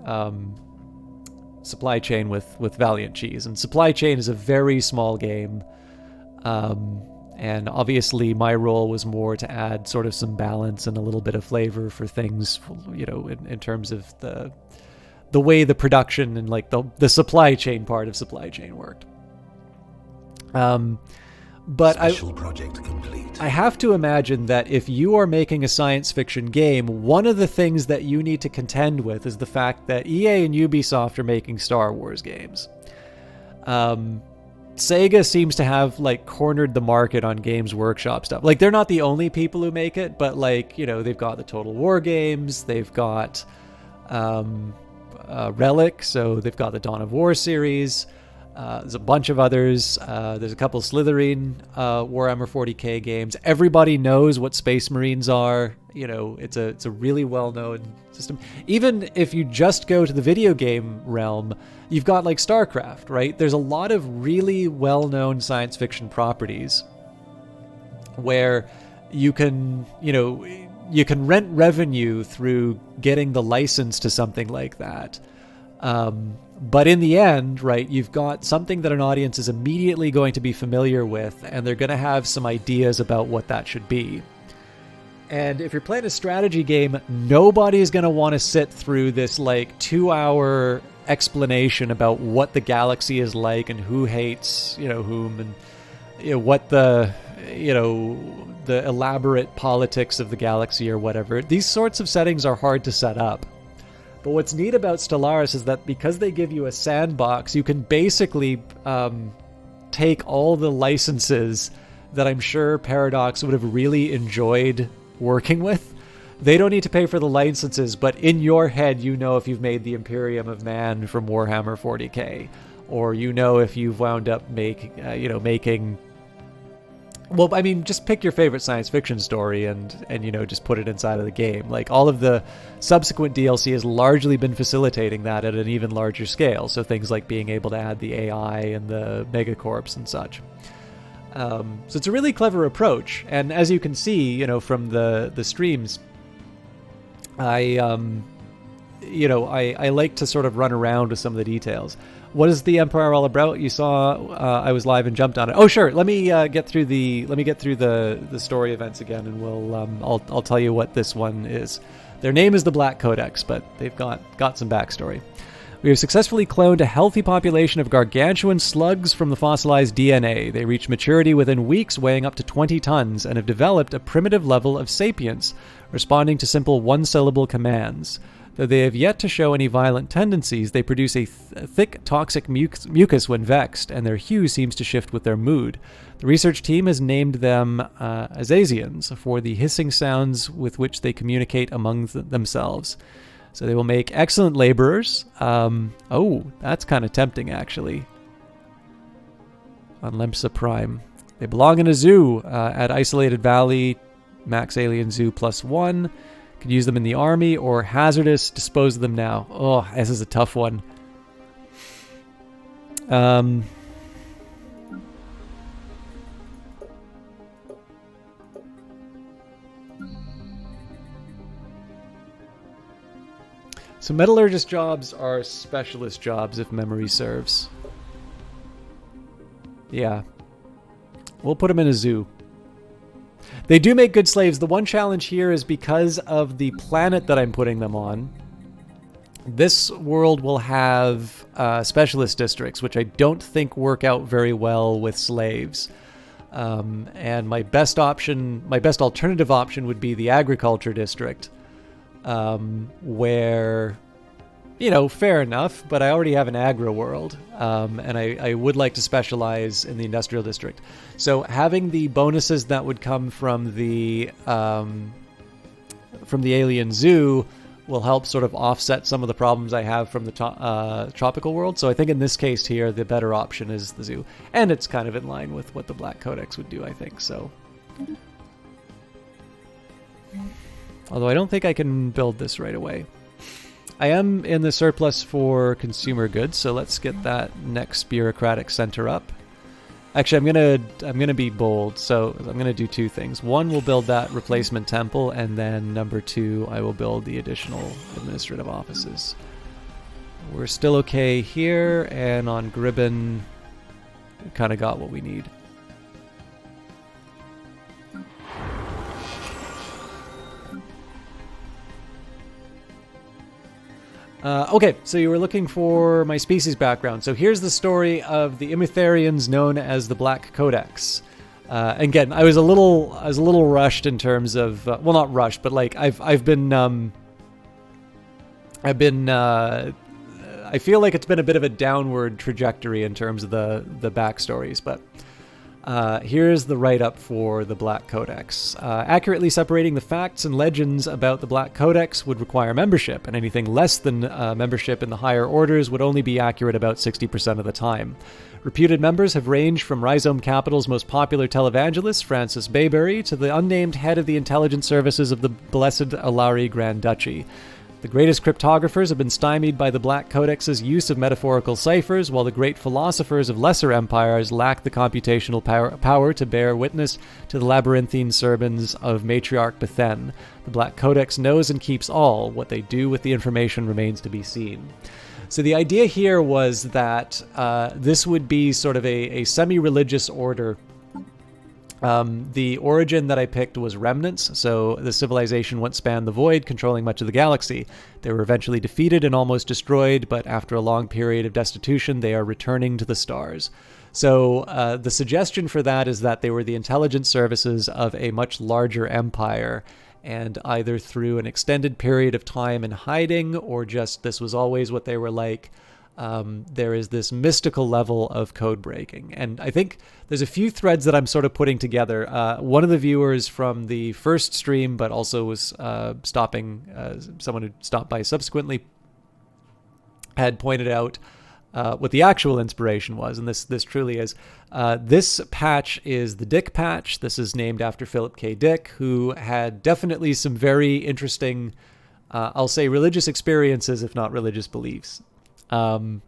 Supply Chain with Valiant Cheese. And Supply Chain is a very small game. And obviously my role was more to add sort of some balance and a little bit of flavor for things, you know, in terms of the way the production and like the supply chain part of Supply Chain worked. But Special project complete. I have to imagine that if you are making a science fiction game, one of the things that you need to contend with is the fact that EA and Ubisoft are making Star Wars games. Sega seems to have like cornered the market on Games Workshop stuff. Like, they're not the only people who make it, but like, you know, they've got the Total War games, they've got Relic, so they've got the Dawn of War series. There's a bunch of others. There's a couple Slytherin Warhammer 40k games. Everybody knows what Space Marines are. You know, it's a really well-known system. Even if you just go to the video game realm, you've got like StarCraft, right? There's a lot of really well-known science fiction properties where you can, you know, you can rent revenue through getting the license to something like that. But in the end, right, you've got something that an audience is immediately going to be familiar with, and they're going to have some ideas about what that should be. And if you're playing a strategy game, nobody's going to want to sit through this like 2-hour explanation about what the galaxy is like and who hates, whom, and what the elaborate politics of the galaxy or whatever. These sorts of settings are hard to set up. But what's neat about Stellaris is that because they give you a sandbox, you can basically take all the licenses that I'm sure Paradox would have really enjoyed working with. They don't need to pay for the licenses, but in your head, if you've made the Imperium of Man from Warhammer 40k, or if you've wound up making. Well, I mean, just pick your favorite science fiction story and just put it inside of the game. Like, all of the subsequent DLC has largely been facilitating that at an even larger scale. So things like being able to add the AI and the megacorps and such. So it's a really clever approach. And as you can see, from the streams, I like to sort of run around with some of the details. What is the Empire all about? You saw I was live and jumped on it. Oh, sure. Let me get through the story events again, and I'll tell you what this one is. Their name is the Black Codex, but they've got some backstory. We have successfully cloned a healthy population of gargantuan slugs from the fossilized DNA. They reach maturity within weeks, weighing up to 20 tons, and have developed a primitive level of sapience, responding to simple one-syllable commands. Though they have yet to show any violent tendencies, they produce a thick, toxic mucus when vexed, and their hue seems to shift with their mood. The research team has named them Azazians for the hissing sounds with which they communicate among themselves. So they will make excellent laborers. Oh, that's kind of tempting, actually. On Lemsa Prime. They belong in a zoo at Isolated Valley, Max Alien Zoo +1. Could use them in the army or hazardous, dispose of them now. Oh, this is a tough one. So metallurgist jobs are specialist jobs, if memory serves. Yeah. We'll put them in a zoo. They do make good slaves. The one challenge here is because of the planet that I'm putting them on. This world will have specialist districts, which I don't think work out very well with slaves. And my best alternative option would be the agriculture district, where, fair enough, but I already have an agro world, and I would like to specialize in the industrial district. So having the bonuses that would come from the alien zoo will help sort of offset some of the problems I have from the tropical world. So I think in this case here, the better option is the zoo, and it's kind of in line with what the Black Codex would do, I think. So, although I don't think I can build this right away. I am in the surplus for consumer goods, so let's get that next bureaucratic center up. Actually, I'm gonna be bold, so I'm gonna do two things. One, we'll build that replacement temple, and then number two, I will build the additional administrative offices. We're still okay here, and on Gribben, we kind of got what we need. Okay, so you were looking for my species background. So here's the story of the Imitharians known as the Black Codex. Again, I was a little rushed in terms of well, not rushed, but like I feel like it's been a bit of a downward trajectory in terms of the backstories, but here's the write-up for the Black Codex. Accurately separating the facts and legends about the Black Codex would require membership, and anything less than membership in the higher orders would only be accurate about 60% of the time. Reputed members have ranged from Rhizome Capital's most popular televangelist, Francis Baybury, to the unnamed head of the intelligence services of the Blessed Alari Grand Duchy. The greatest cryptographers have been stymied by the Black Codex's use of metaphorical ciphers, while the great philosophers of lesser empires lack the computational power to bear witness to the labyrinthine sermons of Matriarch Bethen. The Black Codex knows and keeps all. What they do with the information remains to be seen. So the idea here was that this would be sort of a semi-religious order The origin that I picked was remnants, so the civilization once spanned the void, controlling much of the galaxy. They were eventually defeated and almost destroyed, but after a long period of destitution, they are returning to the stars. So the suggestion for that is that they were the intelligence services of a much larger empire, and either through an extended period of time in hiding, or just this was always what they were like, there is this mystical level of code breaking. And I think there's a few threads that I'm sort of putting together. One of the viewers from the first stream, but also was someone who stopped by subsequently, had pointed out what the actual inspiration was. And this truly is. This patch is the Dick patch. This is named after Philip K. Dick, who had definitely some very interesting, I'll say religious experiences, if not religious beliefs. And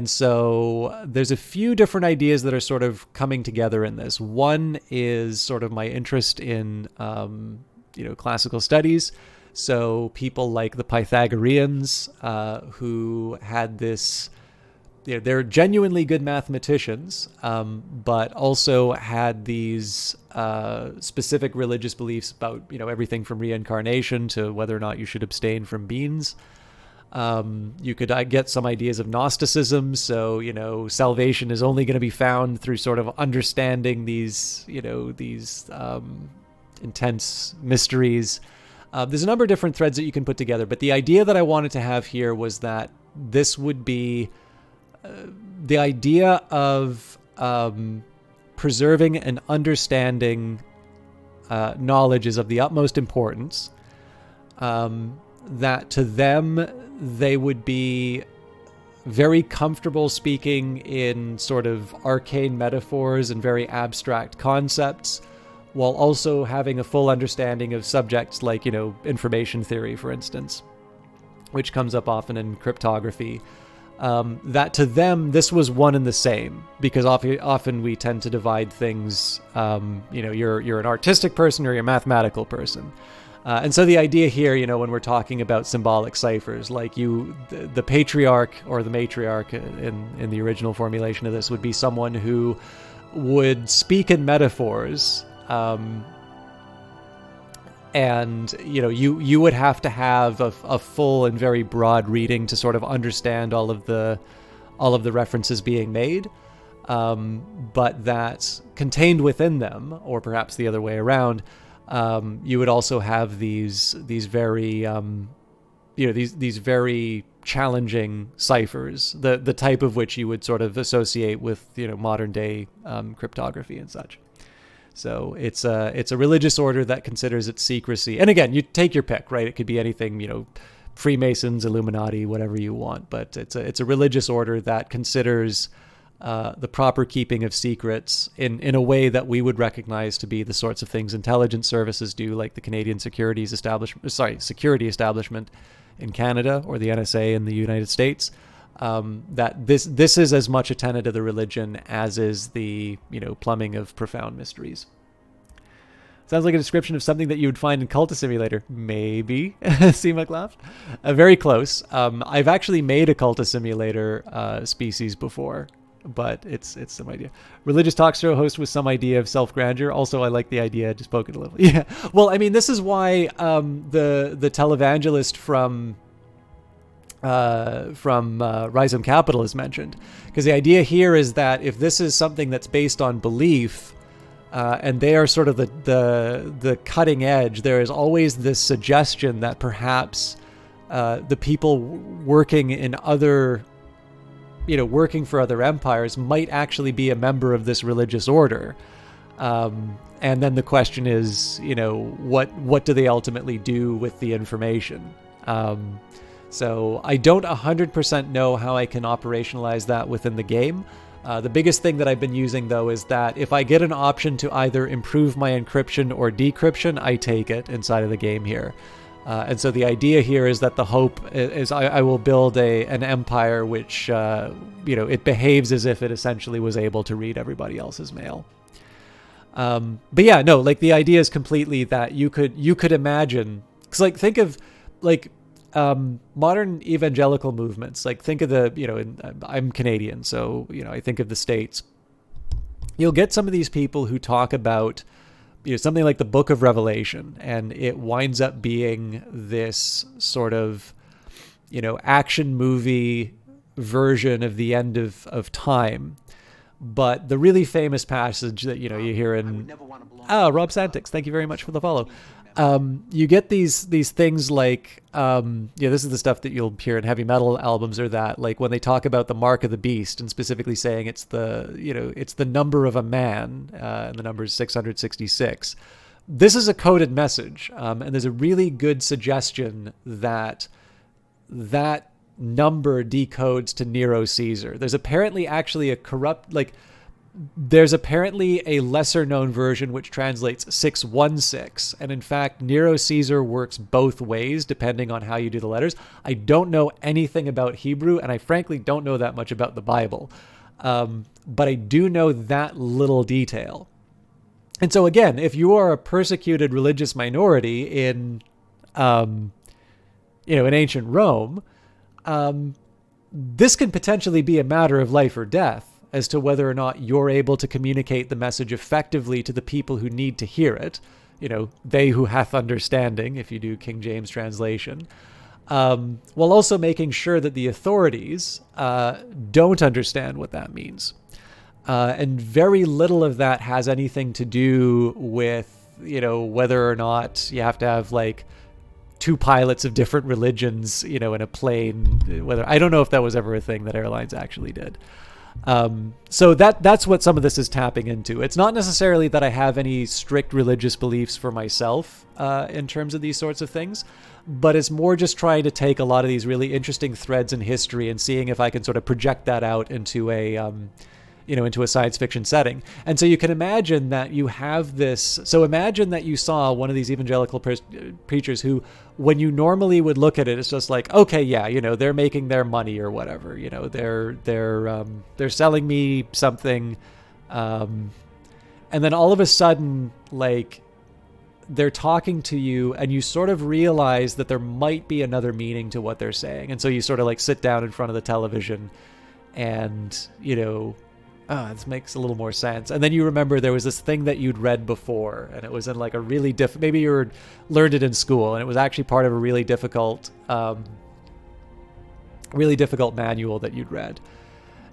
so there's a few different ideas that are sort of coming together in this. One is sort of my interest in, classical studies. So people like the Pythagoreans, who had this, they're genuinely good mathematicians, but also had these specific religious beliefs about, everything from reincarnation to whether or not you should abstain from beans. You could get some ideas of Gnosticism. So, salvation is only going to be found through sort of understanding these intense mysteries. There's a number of different threads that you can put together. But the idea that I wanted to have here was that this would be the idea of preserving and understanding knowledge is of the utmost importance. That to them, they would be very comfortable speaking in sort of arcane metaphors and very abstract concepts, while also having a full understanding of subjects like, information theory, for instance, which comes up often in cryptography. That to them, this was one and the same, because often we tend to divide things, you're an artistic person or you're a mathematical person. And so the idea here, when we're talking about symbolic ciphers, like the patriarch or the matriarch in the original formulation of this would be someone who would speak in metaphors, and you would have to have a full and very broad reading to sort of understand all of the references being made, but that contained within them, or perhaps the other way around, you would also have these very these very challenging ciphers, the type of which you would sort of associate with modern day cryptography and such. So it's a religious order that considers its secrecy. And again, you take your pick, right? It could be anything, Freemasons, Illuminati, whatever you want. But it's a religious order that considers the proper keeping of secrets in a way that we would recognize to be the sorts of things intelligence services do, like the Canadian security establishment in Canada, or the NSA in the United States. That this is as much a tenet of the religion as is the plumbing of profound mysteries. Sounds like a description of something that you would find in Cultist Simulator. Maybe. C-Muck laughed. Very close. I've actually made a Cultist Simulator species before, but it's some idea. Religious talk show host with some idea of self-grandeur. Also, I like the idea. I just spoke it a little. Yeah. Well, I mean, this is why the televangelist from Rhizome Capital is mentioned, because the idea here is that if this is something that's based on belief, and they are sort of the cutting edge, there is always this suggestion that perhaps the people working in other, working for other empires might actually be a member of this religious order. And then the question is, what do they ultimately do with the information? So I don't 100% know how I can operationalize that within the game. The biggest thing that I've been using, though, is that if I get an option to either improve my encryption or decryption, I take it inside of the game here. And so the idea here is that the hope is I will build an empire which, it behaves as if it essentially was able to read everybody else's mail. But yeah, no, like the idea is completely that you could imagine, because like think of like modern evangelical movements. Like think of I'm Canadian, so I think of the States. you'll get some of these people who talk about, something like the Book of Revelation, and it winds up being this sort of, action movie version of the end of time. But the really famous passage that, you hear in... Rob Santix, thank you very much for the follow. You get these things like, this is the stuff that you'll hear in heavy metal albums, or that, like when they talk about the mark of the beast and specifically saying it's the number of a man, and the number is 666. This is a coded message. And there's a really good suggestion that number decodes to Nero Caesar. There's apparently a lesser known version which translates 616. And in fact, Nero Caesar works both ways depending on how you do the letters. I don't know anything about Hebrew, and I frankly don't know that much about the Bible. But I do know that little detail. And so again, if you are a persecuted religious minority in ancient Rome, this can potentially be a matter of life or death as to whether or not you're able to communicate the message effectively to the people who need to hear it. They who hath understanding, if you do King James translation, while also making sure that the authorities don't understand what that means. And very little of that has anything to do with, whether or not you have to have like two pilots of different religions, in a plane. I don't know if that was ever a thing that airlines actually did. So that's what some of this is tapping into. It's not necessarily that I have any strict religious beliefs for myself in terms of these sorts of things, but it's more just trying to take a lot of these really interesting threads in history and seeing if I can sort of project that out into a science fiction setting. And so you can imagine that you have this. So imagine that you saw one of these evangelical preachers who, when you normally would look at it, it's just like, okay, yeah, they're making their money or whatever, they're selling me something. And then all of a sudden, like, they're talking to you and you sort of realize that there might be another meaning to what they're saying. And so you sort of like sit down in front of the television and, this makes a little more sense. And then you remember there was this thing that you'd read before, and it was in like a really maybe you learned it in school, and it was actually part of a really difficult manual that you'd read.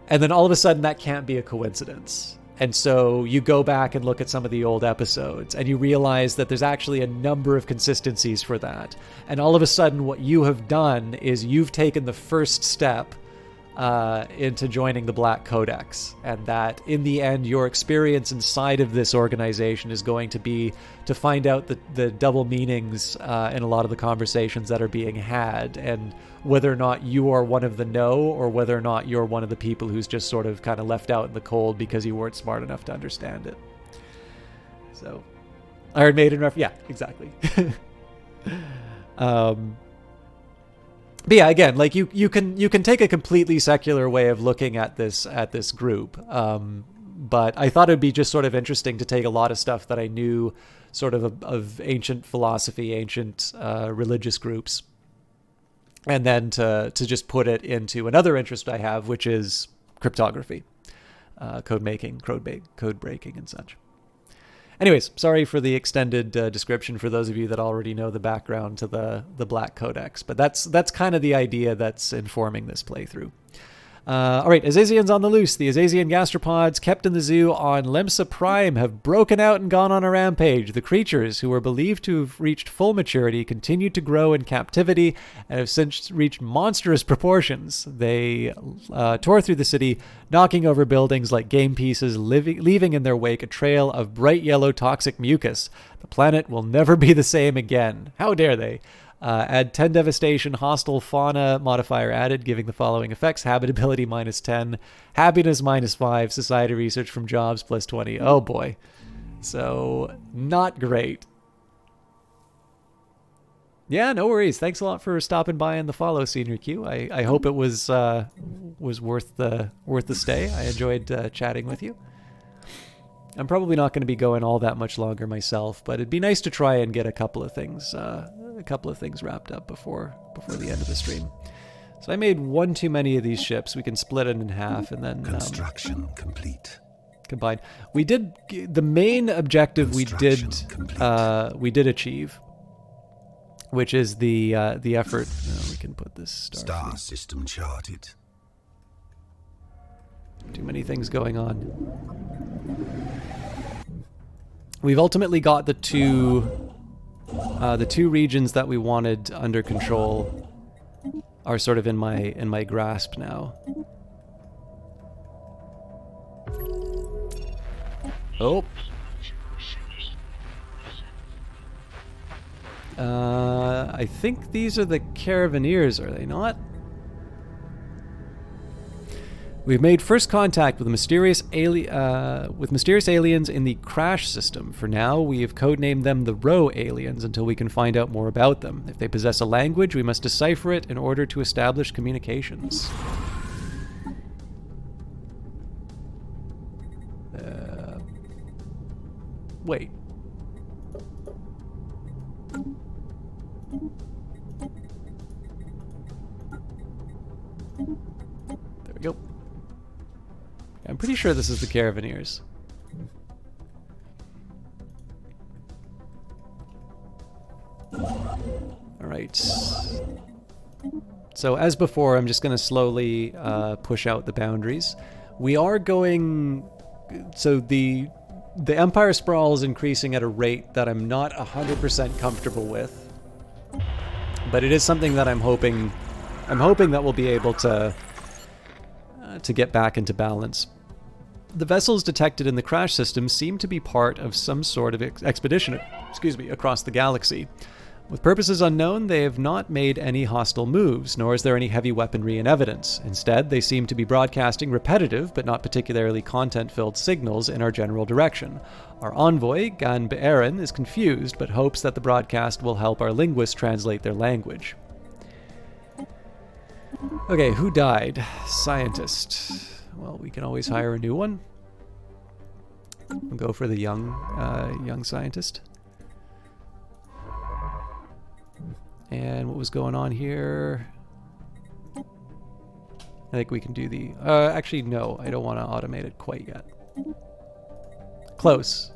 And then all of a sudden that can't be a coincidence. And so you go back and look at some of the old episodes and you realize that there's actually a number of consistencies for that. And all of a sudden what you have done is you've taken the first step into joining the Black Codex, and that in the end your experience inside of this organization is going to be to find out the double meanings in a lot of the conversations that are being had, and whether or not you are one of the no, or whether or not you're one of the people who's just sort of kind of left out in the cold because you weren't smart enough to understand it. So Iron Maiden yeah, exactly. But yeah, again, like you can take a completely secular way of looking at this group. But I thought it'd be just sort of interesting to take a lot of stuff that I knew sort of ancient philosophy, ancient religious groups, and then to just put it into another interest I have, which is cryptography, code making, code breaking, and such. Anyways, sorry for the extended description for those of you that already know the background to the Black Codex, but that's kind of the idea that's informing this playthrough. All right, Azazians on the loose. The Azazian gastropods kept in the zoo on Lemsa Prime have broken out and gone on a rampage. The creatures, who were believed to have reached full maturity, continue to grow in captivity and have since reached monstrous proportions. They tore through the city, knocking over buildings like game pieces, leaving in their wake a trail of bright yellow toxic mucus. The planet will never be the same again. How dare they? Add 10 devastation, hostile fauna modifier added, giving the following effects: habitability -10, happiness -5, society research from jobs +20. Oh boy. So, not great. Yeah, no worries. Thanks a lot for stopping by in the follow, Senior Q. I hope it was worth the stay. I enjoyed chatting with you. I'm probably not going to be going all that much longer myself, but it'd be nice to try and get a couple of things wrapped up before the end of the stream. So I made one too many of these ships. We can split it in half and then construction complete. combined. We did the main objective. We did achieve, which is the effort. We can put this Star system charted. Too many things going on. We've ultimately got the two regions that we wanted under control are sort of in my grasp now. Oh. I think these are the Caravaneers, are they not? We've made first contact with mysterious aliens in the crash system. For now, we have codenamed them the Rho aliens until we can find out more about them. If they possess a language, we must decipher it in order to establish communications. Wait. There we go. I'm pretty sure this is the Caravaneers. Alright. So as before, I'm just going to slowly push out the boundaries. We are going... So the Empire Sprawl is increasing at a rate that I'm not 100% comfortable with. But it is something that I'm hoping that we'll be able to get back into balance. The vessels detected in the crash system seem to be part of some sort of expedition, across the galaxy. With purposes unknown, they have not made any hostile moves, nor is there any heavy weaponry in evidence. Instead, they seem to be broadcasting repetitive, but not particularly content-filled signals in our general direction. Our envoy, Gan Be'erin, is confused, but hopes that the broadcast will help our linguists translate their language. Okay, who died? Scientist. Well, we can always hire a new one. We'll go for the young scientist. And what was going on here? I think we can do the... actually, no. I don't want to automate it quite yet. Close.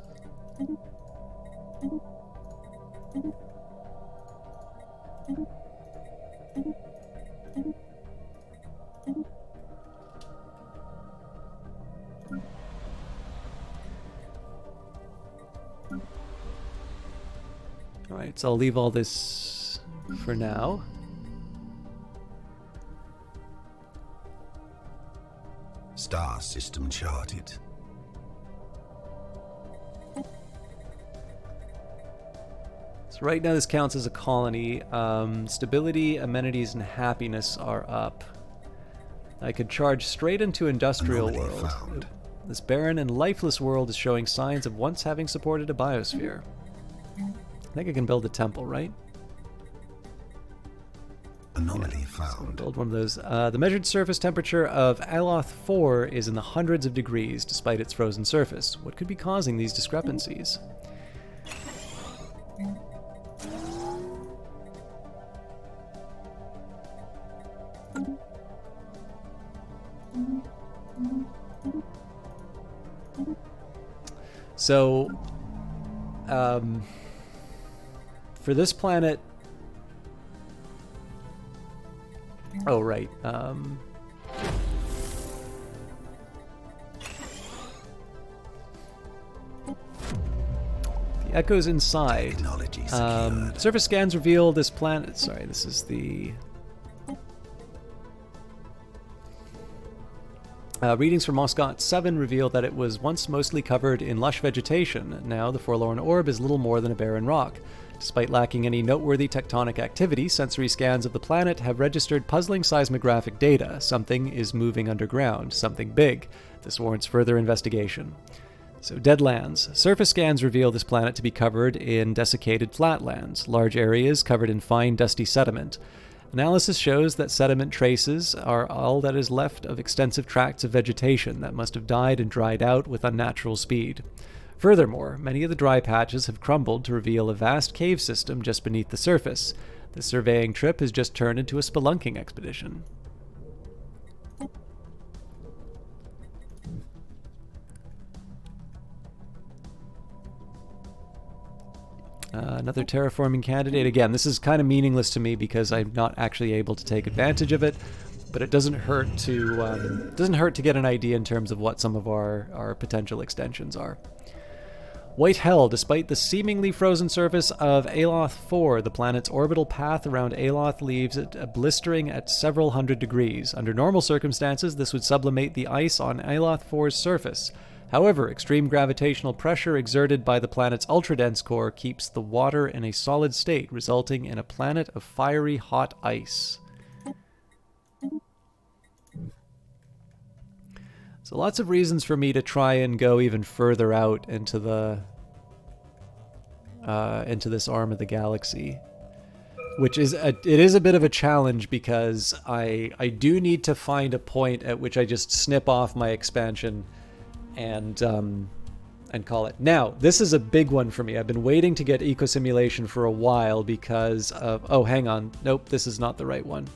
Alright, so I'll leave all this for now. Star system charted. So right now this counts as a colony. Stability, amenities, and happiness are up. I could charge straight into industrial world. Found. This barren and lifeless world is showing signs of once having supported a biosphere. I think I can build a temple, right? Anomaly found. Build one of those. The measured surface temperature of Aloth 4 is in the hundreds of degrees, despite its frozen surface. What could be causing these discrepancies? So, for this planet... Oh, right. The echoes inside. Surface scans reveal this planet... Sorry, this is the... readings from Moscot 7 reveal that it was once mostly covered in lush vegetation. Now, the forlorn orb is little more than a barren rock. Despite lacking any noteworthy tectonic activity, sensory scans of the planet have registered puzzling seismographic data. Something is moving underground, something big. This warrants further investigation. So, Deadlands. Surface scans reveal this planet to be covered in desiccated flatlands, large areas covered in fine, dusty sediment. Analysis shows that sediment traces are all that is left of extensive tracts of vegetation that must have died and dried out with unnatural speed. Furthermore, many of the dry patches have crumbled to reveal a vast cave system just beneath the surface. The surveying trip has just turned into a spelunking expedition. Another terraforming candidate. Again, this is kind of meaningless to me because I'm not actually able to take advantage of it, but it doesn't hurt to get an idea in terms of what some of our potential extensions are. White Hell. Despite the seemingly frozen surface of Aloth 4, the planet's orbital path around Aloth leaves it blistering at several hundred degrees. Under normal circumstances, this would sublimate the ice on Aloth 4's surface. However, extreme gravitational pressure exerted by the planet's ultra-dense core keeps the water in a solid state, resulting in a planet of fiery hot ice. So lots of reasons for me to try and go even further out into the into this arm of the galaxy, which is it is a bit of a challenge because I do need to find a point at which I just snip off my expansion and call it. Now, this is a big one for me. I've been waiting to get eco simulation for a while because of hang on, nope, this is not the right one.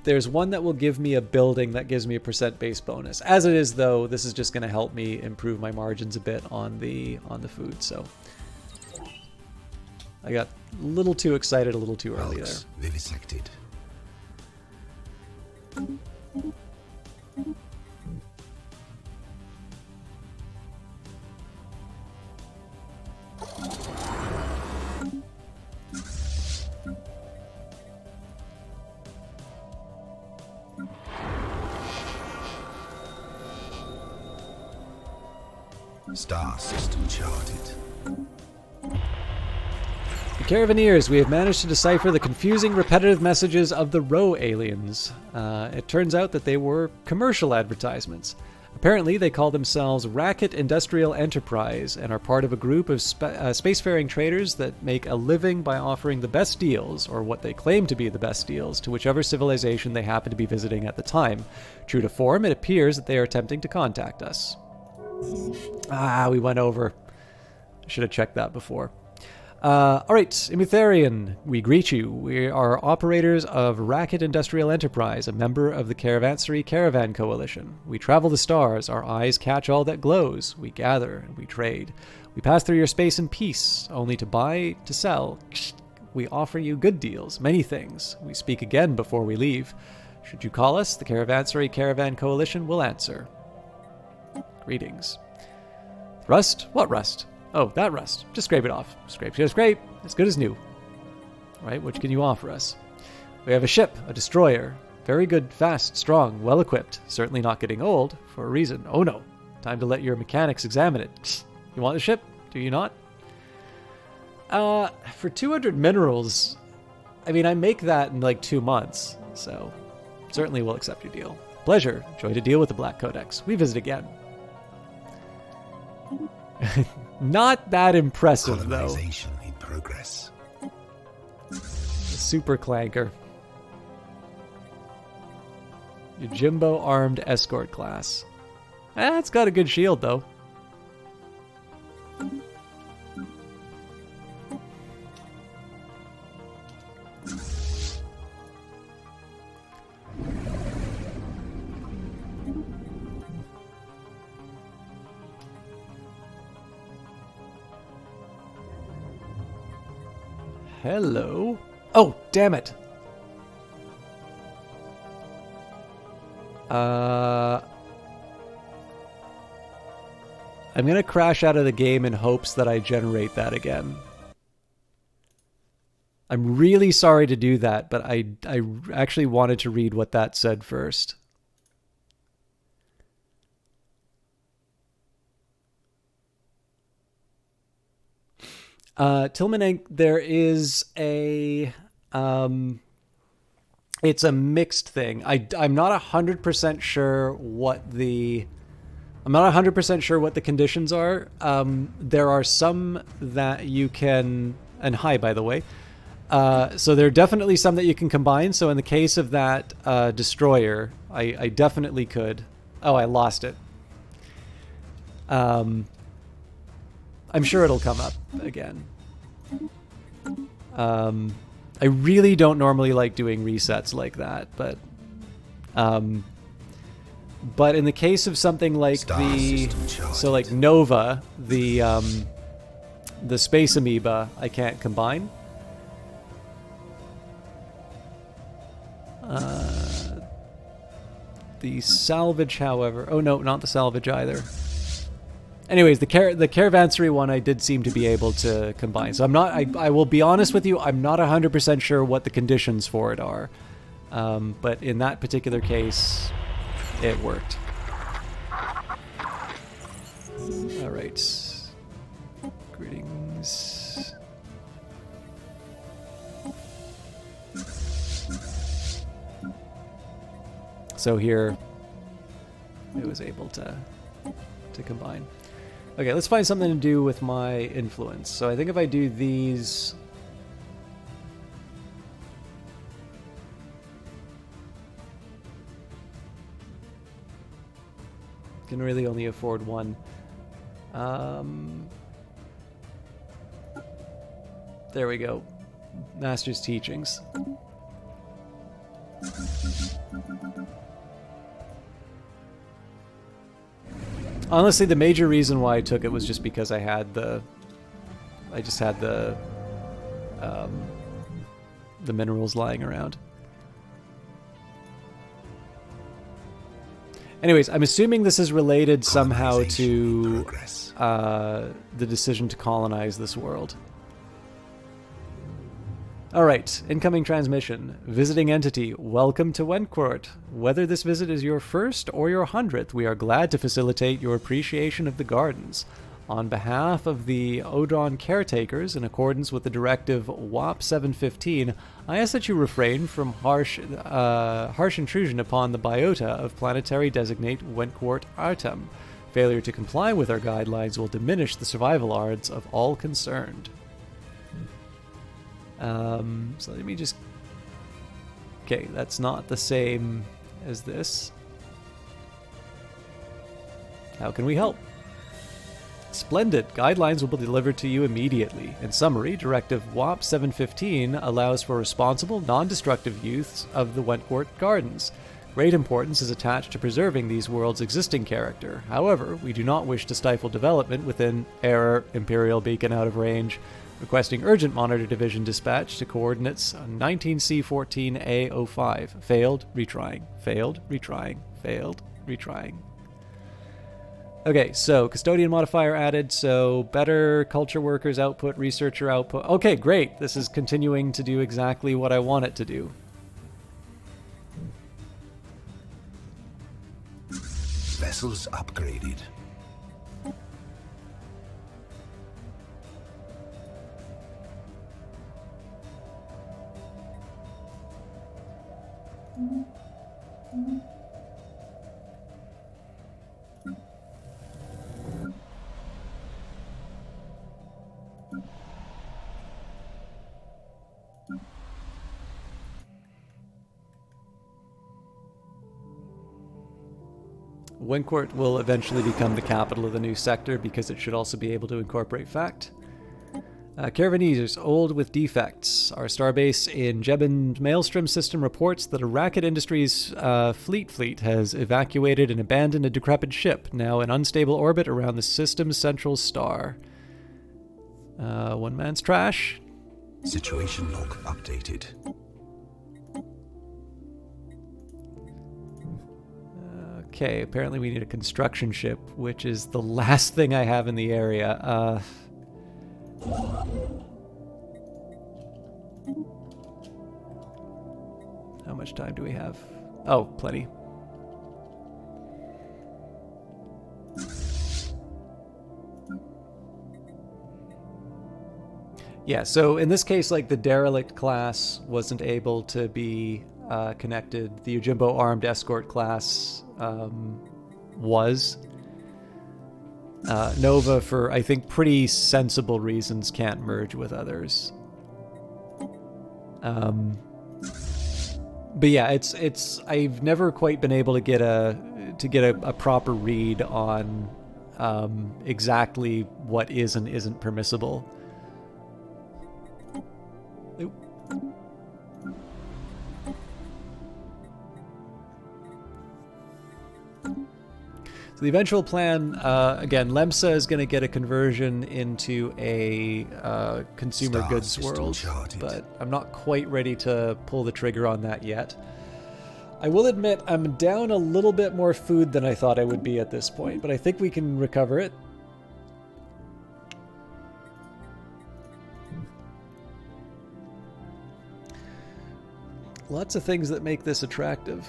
There's one that will give me a building that gives me a % base bonus. As it is, though, this is just going to help me improve my margins a bit on the food. So I got a little too excited a little too early there. Vivisected. Star system charted. The Caravaneers, we have managed to decipher the confusing, repetitive messages of the Row aliens. It turns out that they were commercial advertisements. Apparently, they call themselves Racket Industrial Enterprise and are part of a group of spacefaring traders that make a living by offering the best deals, or what they claim to be the best deals, to whichever civilization they happen to be visiting at the time. True to form, it appears that they are attempting to contact us. We went over. I should have checked that before. Alright, Imutherian, we greet you. We are operators of Racket Industrial Enterprise, a member of the Caravanserai Caravan Coalition. We travel the stars, our eyes catch all that glows. We gather and we trade. We pass through your space in peace, only to buy, to sell. We offer you good deals, many things. We speak again before we leave. Should you call us, the Caravanserai Caravan Coalition will answer. Greetings. Rust? What rust? Oh, that rust. Just scrape it off. Scrape, scrape, scrape. As good as new. All right, what can you offer us? We have a ship, a destroyer. Very good, fast, strong, well-equipped. Certainly not getting old, for a reason. Oh no. Time to let your mechanics examine it. You want the ship? Do you not? For 200 minerals, I mean, I make that in like 2 months, so certainly we'll accept your deal. Pleasure. Enjoy to deal with the Black Codex. We visit again. Not that impressive, though. Colonization in progress. Super clanker. Your Jimbo armed escort class. It's got a good shield, though. Hello. Oh, damn it. I'm going to crash out of the game in hopes that I generate that again. I'm really sorry to do that, but I actually wanted to read what that said first. Tilmanen, there is a it's a mixed thing. I'm not 100% sure what the conditions are. There are some that you can, and hi, by the way. So there are definitely some that you can combine. So in the case of that destroyer, I definitely could. Oh, I lost it. I'm sure it'll come up again. I really don't normally like doing resets like that, but in the case of something like like Nova, the The space amoeba I can't combine. The salvage, however... Oh, no, not the salvage either. Anyways, the caravanserai one I did seem to be able to combine. So I'm not... I will be honest with you, I'm not 100% sure what the conditions for it are. But in that particular case, it worked. Alright. Greetings. So here, it was able to combine. Okay, let's find something to do with my influence. So I think if I do these... Can really only afford one. There we go. Master's Teachings. Honestly, the major reason why I took it was just because I had the... I just had the minerals lying around. Anyways, I'm assuming this is related somehow to the decision to colonize this world. Alright, incoming transmission. Visiting entity, welcome to Wentcourt. Whether this visit is your first or your 100th, we are glad to facilitate your appreciation of the gardens. On behalf of the Odron caretakers, in accordance with the directive WAP 715, I ask that you refrain from harsh intrusion upon the biota of planetary designate Wentcourt Artem. Failure to comply with our guidelines will diminish the survival odds of all concerned. So let me just... Okay, that's not the same as this. How can we help? Splendid. Guidelines will be delivered to you immediately. In summary, Directive WAP 715 allows for responsible, non-destructive use of the Wentcourt Gardens. Great importance is attached to preserving these worlds' existing character. However, we do not wish to stifle development within Error, Imperial Beacon out of range. Requesting urgent monitor division dispatch to coordinates 19C14A05. Failed, retrying. Failed, retrying. Failed, retrying. Okay, so custodian modifier added, so better culture workers output, researcher output. Okay, great. This is continuing to do exactly what I want it to do. Vessels upgraded. Wentcourt will eventually become the capital of the new sector because it should also be able to incorporate fact. Caravanese, old with defects. Our starbase in Jebin Maelstrom system reports that a Racket Industries fleet has evacuated and abandoned a decrepit ship, now in unstable orbit around the system's central star. One man's trash. Situation log updated. Okay, apparently we need a construction ship, which is the last thing I have in the area. How much time do we have? Oh, plenty. Yeah, so in this case, like, the derelict class wasn't able to be connected. The Ujimbo armed escort class was. Nova, for I think pretty sensible reasons, can't merge with others. But yeah, it's I've never quite been able to get a proper read on exactly what is and isn't permissible. Oop. So the eventual plan, again, Lemsa is going to get a conversion into a consumer Star goods system world, charted. but I'm not quite ready to pull the trigger on that yet. I will admit I'm down a little bit more food than I thought I would be at this point, but I think we can recover it. Lots of things that make this attractive.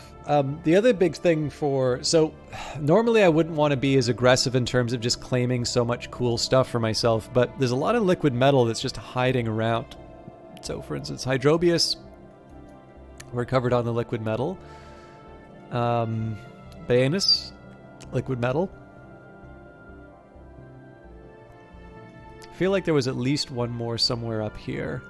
The other big thing so normally I wouldn't want to be as aggressive in terms of just claiming so much cool stuff for myself, but there's a lot of liquid metal that's just hiding around. So for instance, Hydrobius, we're covered on the liquid metal. Bayanus, liquid metal. I feel like there was at least one more somewhere up here.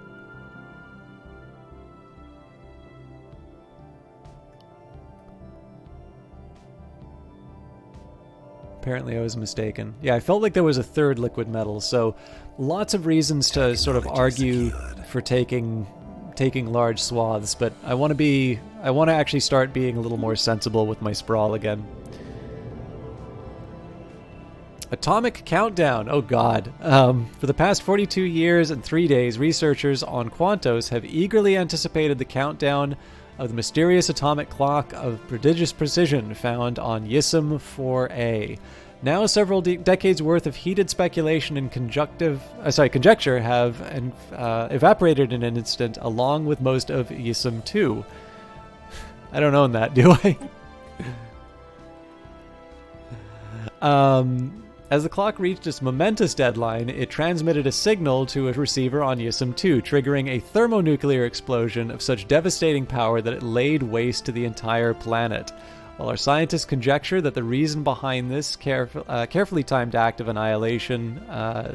Apparently I was mistaken. Yeah, I felt like there was a third liquid metal, so lots of reasons to sort of argue for taking large swaths, but I want to actually start being a little more sensible with my sprawl again. Atomic countdown. Oh god. For the past 42 years and 3 days, researchers on Quantos have eagerly anticipated the countdown of the mysterious atomic clock of prodigious precision found on Yisum 4A. Now several decades worth of heated speculation and conjecture have evaporated in an instant, along with most of Yisum 2. I don't own that, do I? As the clock reached its momentous deadline, it transmitted a signal to a receiver on Yisum 2, triggering a thermonuclear explosion of such devastating power that it laid waste to the entire planet. While our scientists conjecture that the reason behind this carefully timed act of annihilation,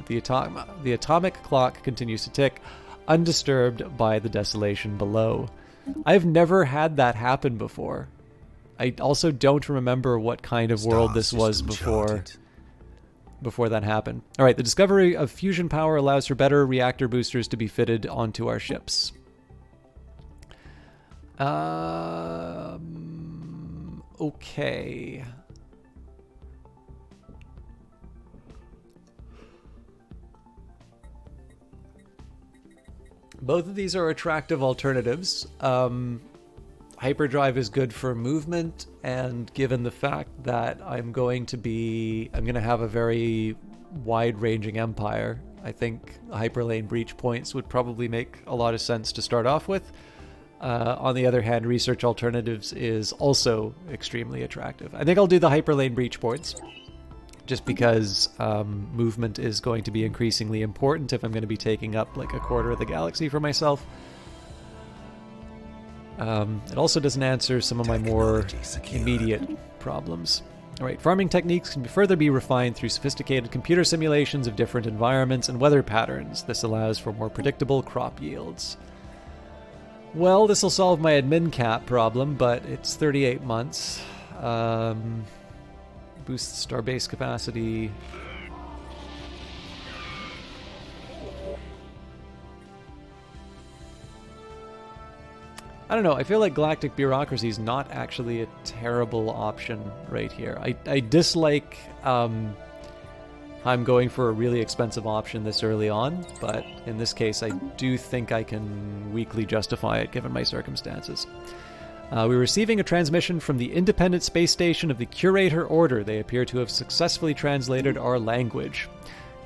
the atomic clock continues to tick, undisturbed by the desolation below. I've never had that happen before. I also don't remember what kind of world this was before that happened. All right, the discovery of fusion power allows for better reactor boosters to be fitted onto our ships. Okay. Both of these are attractive alternatives. Hyperdrive is good for movement, and given the fact that I'm going to have a very wide-ranging empire, I think hyperlane breach points would probably make a lot of sense to start off with. On the other hand, research alternatives is also extremely attractive. I think I'll do the hyperlane breach points, just because movement is going to be increasingly important if I'm going to be taking up like a quarter of the galaxy for myself. It also doesn't answer some of my more immediate problems. Alright, farming techniques can further be refined through sophisticated computer simulations of different environments and weather patterns. This allows for more predictable crop yields. Well, this will solve my admin cap problem, but it's 38 months. Boosts starbase capacity. I don't know, I feel like galactic bureaucracy is not actually a terrible option right here. I dislike I'm going for a really expensive option this early on, but in this case I do think I can weakly justify it given my circumstances. We're receiving a transmission from the independent space station of the Curator Order. They appear to have successfully translated our language.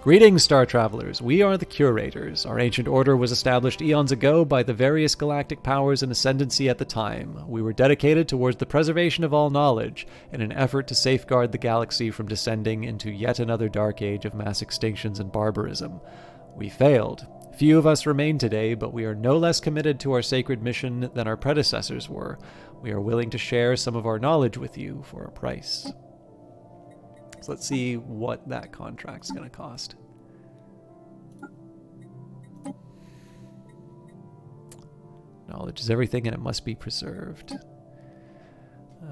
Greetings, Star Travelers. We are the Curators. Our ancient order was established eons ago by the various galactic powers in ascendancy at the time. We were dedicated towards the preservation of all knowledge in an effort to safeguard the galaxy from descending into yet another dark age of mass extinctions and barbarism. We failed. Few of us remain today, but we are no less committed to our sacred mission than our predecessors were. We are willing to share some of our knowledge with you for a price. So let's see what that contract's going to cost. Knowledge is everything and it must be preserved.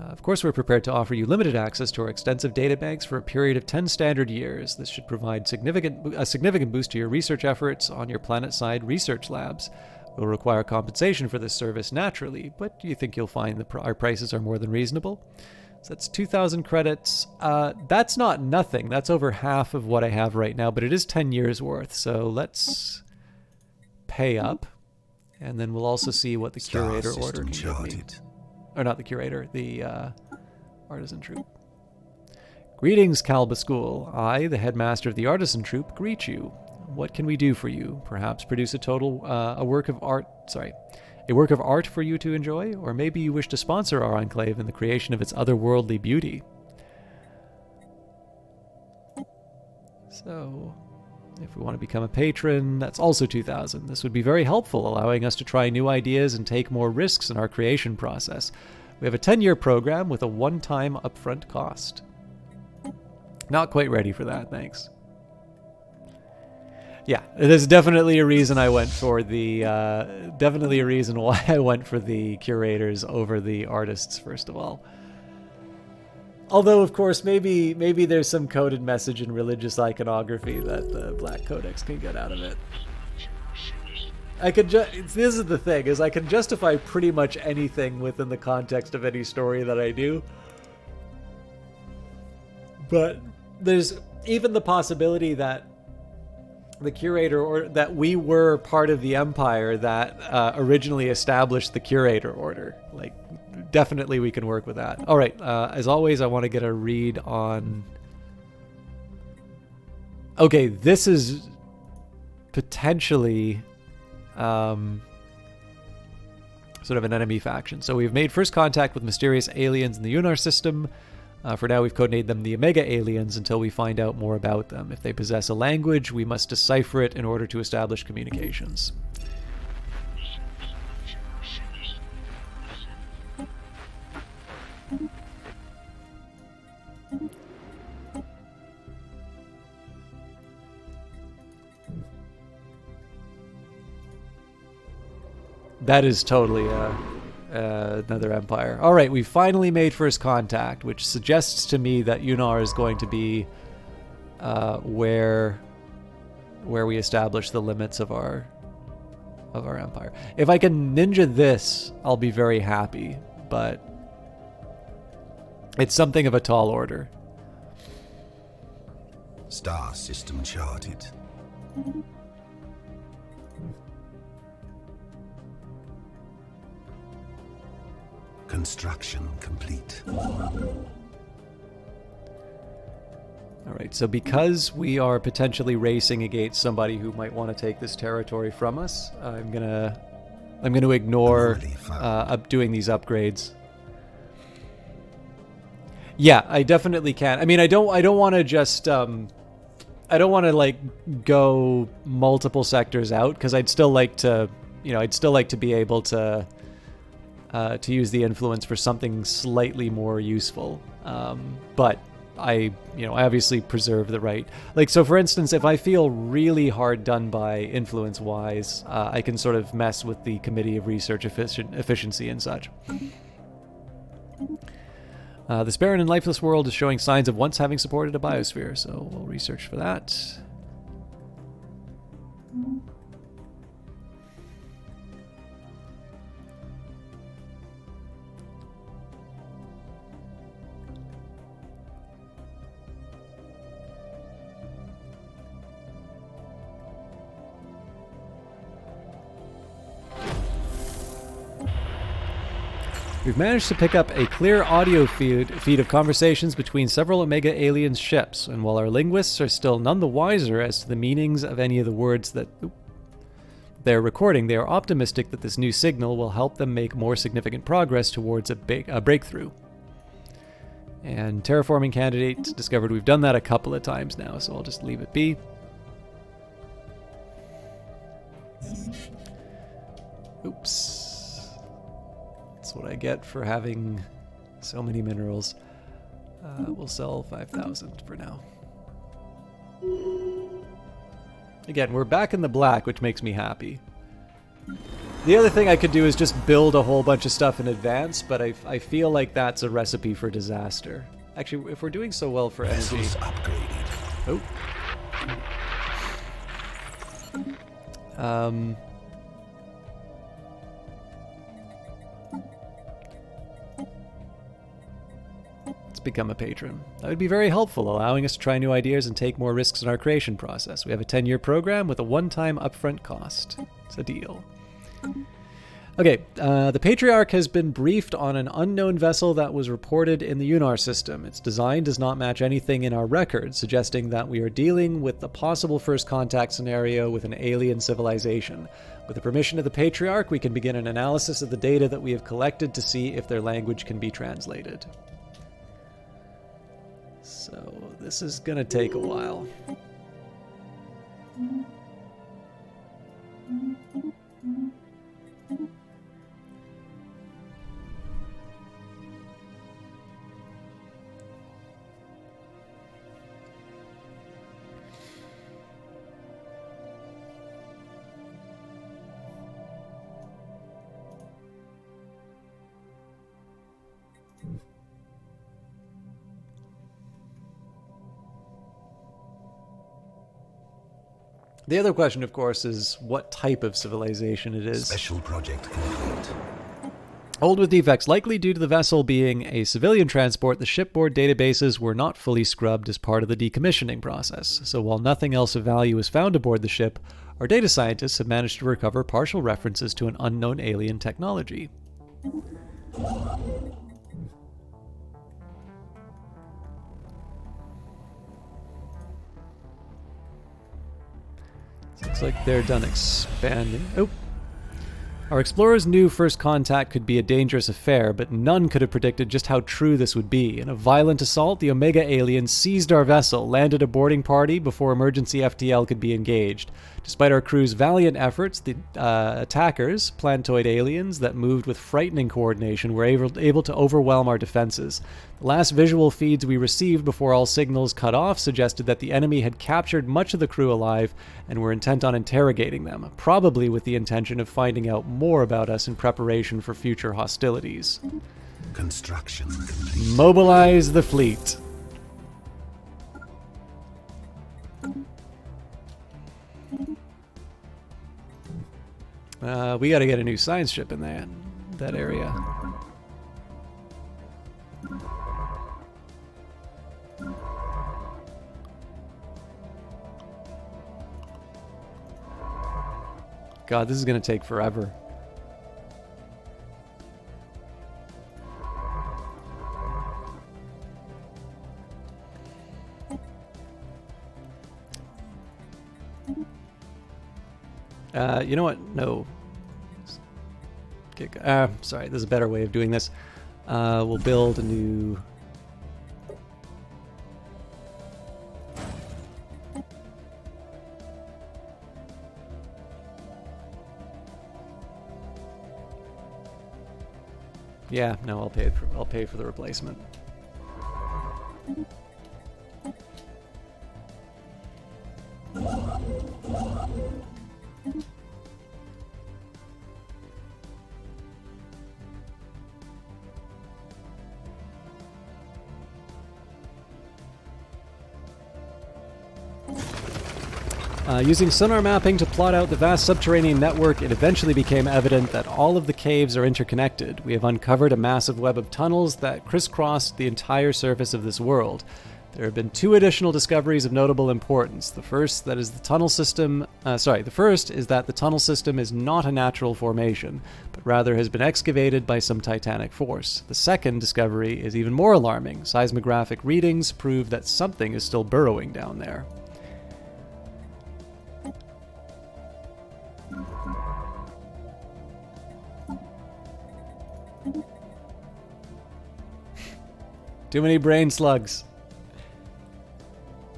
Of course, we're prepared to offer you limited access to our extensive databanks for a period of 10 standard years. This should provide a significant boost to your research efforts on your planet-side research labs. We'll require compensation for this service naturally, but do you think you'll find our prices are more than reasonable? So that's 2,000 credits. That's not nothing. That's over half of what I have right now, but it is 10 years worth. So let's pay up. And then we'll also see what the curator order can give me. Or not the curator, the artisan troop. Greetings, Calbascool. I, the headmaster of the artisan troop, greet you. What can we do for you? Perhaps produce a work of art for you to enjoy? Or maybe you wish to sponsor our enclave in the creation of its otherworldly beauty. So, if we want to become a patron, that's also 2,000. This would be very helpful, allowing us to try new ideas and take more risks in our creation process. We have a 10-year program with a one-time upfront cost. Not quite ready for that, thanks. Yeah, there's definitely a reason I went for the, definitely a reason why I went for the curators over the artists, first of all. Although, of course, maybe there's some coded message in religious iconography that the Black Codex can get out of it. This is the thing, is I can justify pretty much anything within the context of any story that I do. But there's even the possibility that the curator, or that we were part of the empire that originally established the curator order. Like, definitely we can work with that. All right, as always, I want to get a read on... Okay, this is potentially sort of an enemy faction. So we've made first contact with mysterious aliens in the Unar system. For now, we've codenamed them the Omega Aliens until we find out more about them. If they possess a language, we must decipher it in order to establish communications. That is totally another empire. All right, we finally made first contact, which suggests to me that Unar is going to be where we establish the limits of our empire. If I can ninja this, I'll be very happy, but it's something of a tall order. Star system charted. Construction complete. All right, so because we are potentially racing against somebody who might want to take this territory from us, I'm gonna ignore doing these upgrades. Yeah, I definitely can. I mean, I don't want to just I don't want to like go multiple sectors out, because I'd still like to, I'd still like to be able to use the influence for something slightly more useful. But I obviously preserve the right. Like, so for instance, if I feel really hard done by influence-wise, I can sort of mess with the Committee of Research Efficiency and such. This barren and lifeless world is showing signs of once having supported a biosphere, so we'll research for that. We've managed to pick up a clear audio feed of conversations between several Omega Aliens ships, and while our linguists are still none the wiser as to the meanings of any of the words that they're recording, they are optimistic that this new signal will help them make more significant progress towards a breakthrough. And terraforming candidate discovered. We've done that a couple of times now, so I'll just leave it be. Oops. That's what I get for having so many minerals. We'll sell 5,000 for now. Again, we're back in the black, which makes me happy. The other thing I could do is just build a whole bunch of stuff in advance, but I feel like that's a recipe for disaster. Actually, if we're doing so well for energy... Upgraded. Oh. become a patron. That would be very helpful, allowing us to try new ideas and take more risks in our creation process. We have a 10-year program with a one-time upfront cost. It's a deal. Okay, the Patriarch has been briefed on an unknown vessel that was reported in the Unar system. Its design does not match anything in our records, suggesting that we are dealing with a possible first contact scenario with an alien civilization. With the permission of the Patriarch, we can begin an analysis of the data that we have collected to see if their language can be translated. So, this is going to take a while. The other question, of course, is what type of civilization it is. Special project complete. Old with defects, likely due to the vessel being a civilian transport, the shipboard databases were not fully scrubbed as part of the decommissioning process. So while nothing else of value was found aboard the ship, our data scientists have managed to recover partial references to an unknown alien technology. Looks like they're done expanding. Oh. Our explorers knew first contact could be a dangerous affair, but none could have predicted just how true this would be. In a violent assault, the Omega aliens seized our vessel, landed a boarding party before emergency FTL could be engaged. Despite our crew's valiant efforts, the attackers, plantoid aliens that moved with frightening coordination, were able to overwhelm our defenses. The last visual feeds we received before all signals cut off suggested that the enemy had captured much of the crew alive and were intent on interrogating them, probably with the intention of finding out more about us in preparation for future hostilities. Construction complete. Mobilize the fleet. We gotta get a new science ship in that area. God, this is gonna take forever. You know what? No. Sorry, there's a better way of doing this. We'll build a new... Yeah, no, I'll pay for the replacement. Using sonar mapping to plot out the vast subterranean network, it eventually became evident that all of the caves are interconnected. We have uncovered a massive web of tunnels that crisscross the entire surface of this world. There have been two additional discoveries of notable importance. The first is that the tunnel system is not a natural formation, but rather has been excavated by some titanic force. The second discovery is even more alarming. Seismographic readings prove that something is still burrowing down there. Too many brain slugs.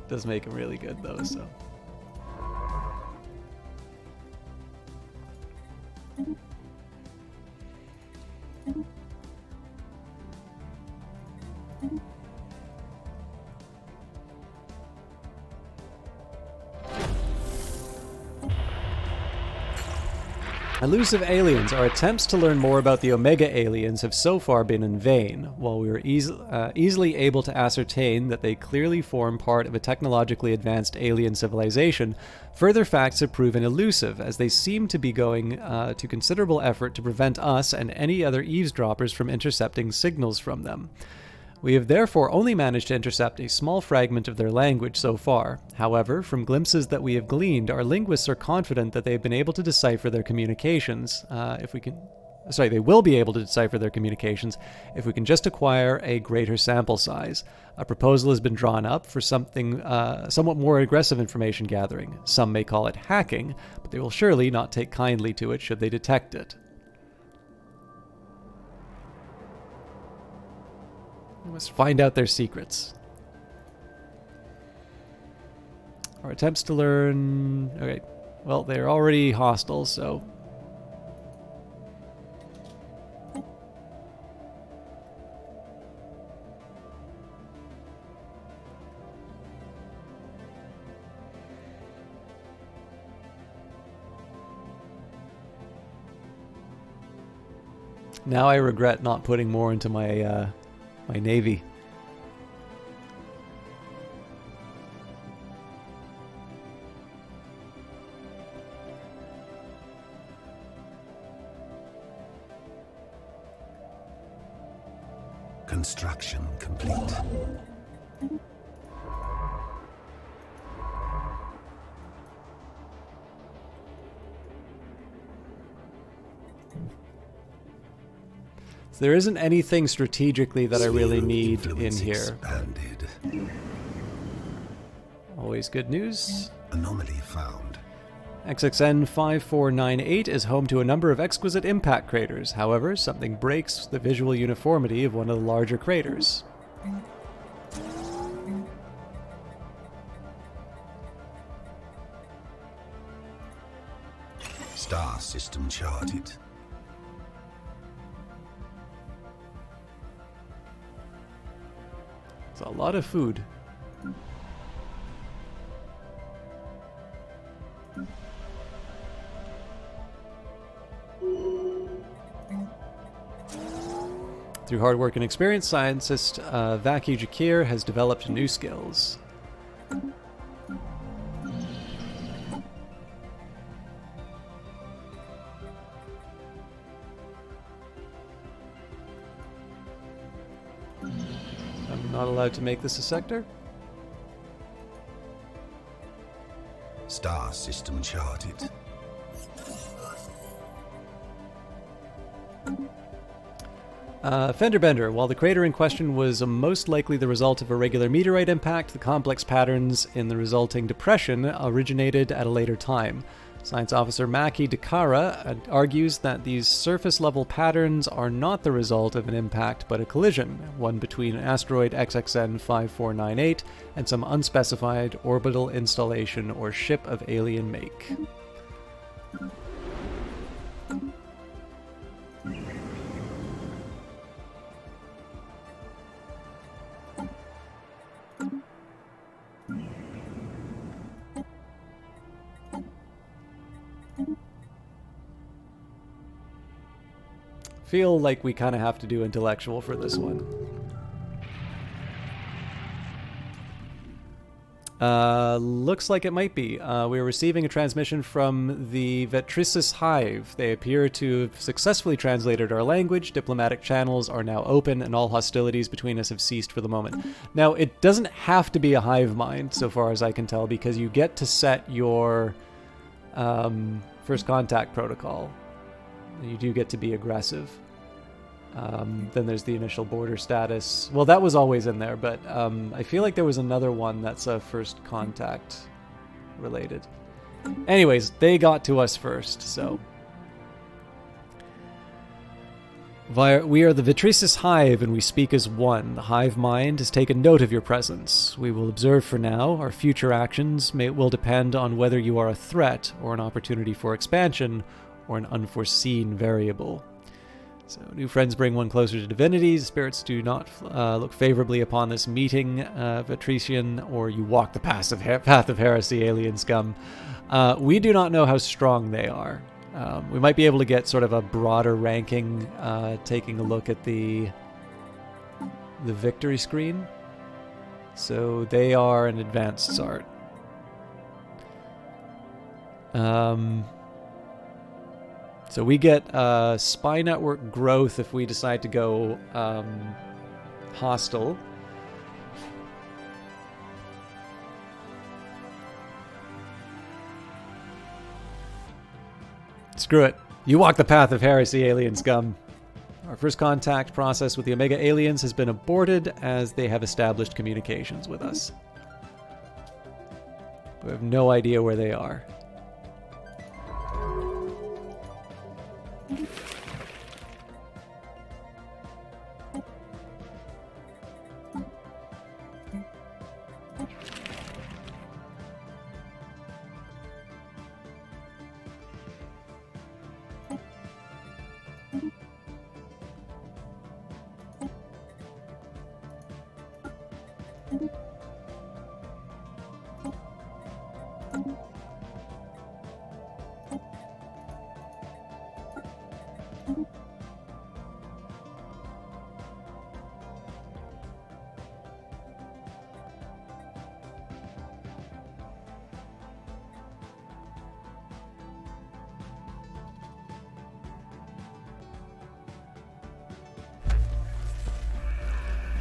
Does make them really good though, so. Elusive aliens. Our attempts to learn more about the Omega aliens have so far been in vain. While we were easily able to ascertain that they clearly form part of a technologically advanced alien civilization, further facts have proven elusive, as they seem to be going to considerable effort to prevent us and any other eavesdroppers from intercepting signals from them. We have therefore only managed to intercept a small fragment of their language so far. However, from glimpses that we have gleaned, our linguists are confident that they have been able to decipher their communications. They will be able to decipher their communications if we can just acquire a greater sample size. A proposal has been drawn up for something somewhat more aggressive information gathering. Some may call it hacking, but they will surely not take kindly to it should they detect it. We must find out their secrets. Our attempts to learn... Okay, well, they're already hostile, so... Now I regret not putting more into my my navy. Construction complete. There isn't anything strategically that I really need in here. Expanded. Always good news. Anomaly found. XXN 5498 is home to a number of exquisite impact craters. However, something breaks the visual uniformity of one of the larger craters. Star system charted. It's a lot of food. Through hard work and experience, scientist Vaki Jakir has developed new skills. I'm not allowed to make this a sector? Star system charted. Fender Bender. While the crater in question was most likely the result of a regular meteorite impact, the complex patterns in the resulting depression originated at a later time. Science Officer Maki Dakara argues that these surface-level patterns are not the result of an impact but a collision, one between asteroid XXN 5498 and some unspecified orbital installation or ship of alien make. Feel like we kind of have to do intellectual for this one. Looks like it might be. We're receiving a transmission from the Vetrisis Hive. They appear to have successfully translated our language. Diplomatic channels are now open, and all hostilities between us have ceased for the moment. Now, it doesn't have to be a hive mind, so far as I can tell, because you get to set your first contact protocol. You do get to be aggressive. Then there's the initial border status. Well, that was always in there, but I feel like there was another one that's first contact related. Anyways, they got to us first, so. We are the Vetrisis Hive, and we speak as one. The hive mind has taken note of your presence. We will observe for now. Our future actions will depend on whether you are a threat or an opportunity for expansion, or an unforeseen variable. So, new friends bring one closer to divinity. Spirits do not look favorably upon this meeting, Vetrician, or you walk the path of heresy, alien scum. We do not know how strong they are. We might be able to get sort of a broader ranking, taking a look at the victory screen. So, they are an advanced Sart. So we get spy network growth if we decide to go hostile. Screw it. You walk the path of heresy, alien scum. Our first contact process with the Omega aliens has been aborted as they have established communications with us. We have no idea where they are.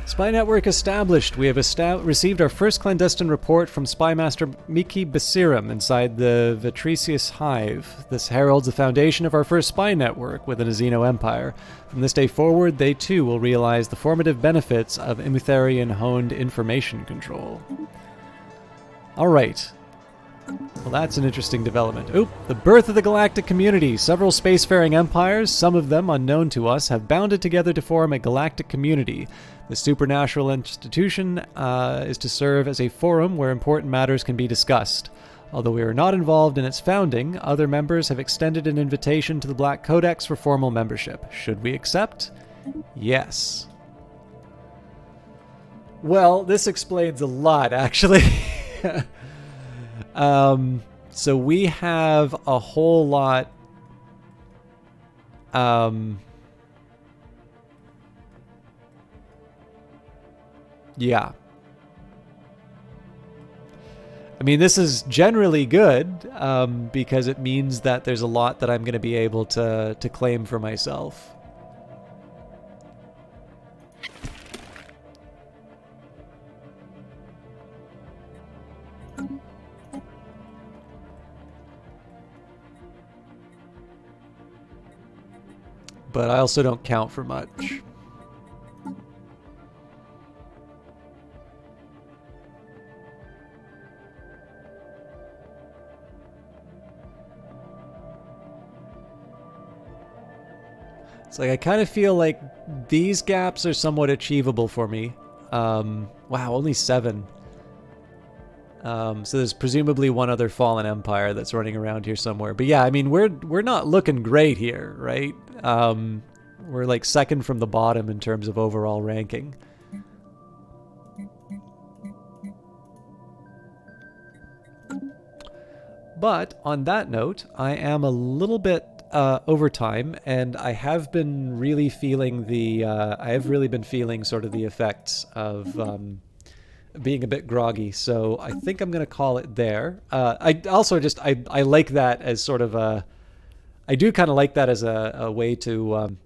Spy network established. We have received our first clandestine report from Spy Master Miki Basiram inside the Vitricius Hive. This heralds the foundation of our first spy network within a Xeno Empire. From this day forward, they too will realize the formative benefits of Emutherian-honed information control. Alright. Well, that's an interesting development. Oop, the birth of the galactic community. Several spacefaring empires, some of them unknown to us, have bounded together to form a galactic community. The supernatural institution is to serve as a forum where important matters can be discussed. Although we are not involved in its founding, other members have extended an invitation to the Black Codex for formal membership. Should we accept? Yes. Well, this explains a lot, actually. So we have a whole lot. Yeah. I mean, this is generally good, because it means that there's a lot that I'm going to be able to claim for myself. But I also don't count for much. It's like I kind of feel like these gaps are somewhat achievable for me. Wow, only 7. So there's presumably one other fallen empire that's running around here somewhere. But yeah, I mean, we're not looking great here, right? We're like second from the bottom in terms of overall ranking. But on that note, I am a little bit over time, and I have been really feeling sort of the effects of being a bit groggy. So I think I'm going to call it there. I also just I like that as sort of a. I do kind of like that as a way to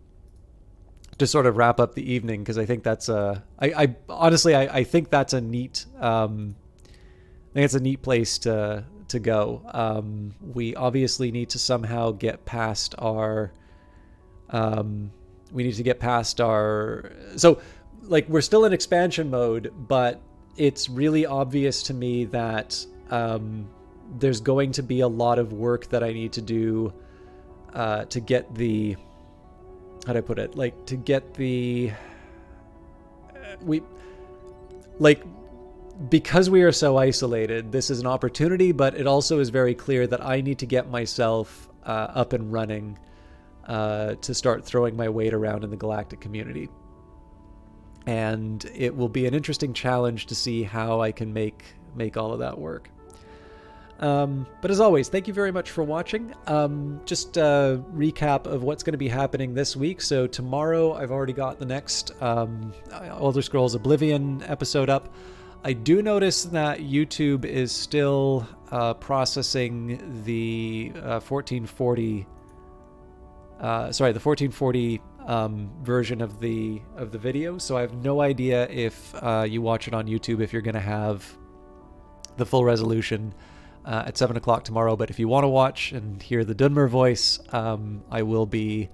sort of wrap up the evening, because I think that's I honestly think that's a neat. I think it's a neat place to go. We obviously need to somehow get past our. We need to get past our. So, like, we're still in expansion mode, but it's really obvious to me that there's going to be a lot of work that I need to do to get the. How do I put it? Like, to get the. Because we are so isolated, this is an opportunity, but it also is very clear that I need to get myself up and running to start throwing my weight around in the galactic community. And it will be an interesting challenge to see how I can make all of that work. But as always, thank you very much for watching. Just a recap of what's going to be happening this week. So tomorrow, I've already got the next Elder Scrolls Oblivion episode up. I do notice that YouTube is still processing the 1440 version of the video, so I have no idea if you watch it on YouTube if you're going to have the full resolution at 7 o'clock tomorrow. But if you want to watch and hear the Dunmer voice, I'll be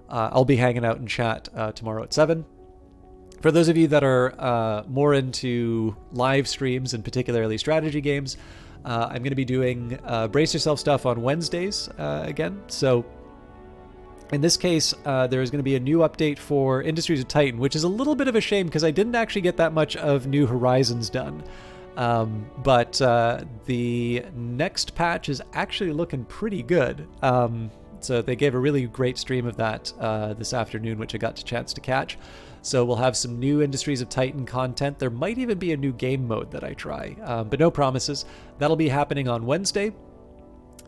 hanging out in chat tomorrow at 7. For those of you that are more into live streams and particularly strategy games, I'm going to be doing Brace Yourself stuff on Wednesdays again. So in this case, there is going to be a new update for Industries of Titan, which is a little bit of a shame because I didn't actually get that much of New Horizons done. But the next patch is actually looking pretty good. So they gave a really great stream of that this afternoon, which I got a chance to catch. So we'll have some new Industries of Titan content. There might even be a new game mode that I try, but no promises. That'll be happening on Wednesday.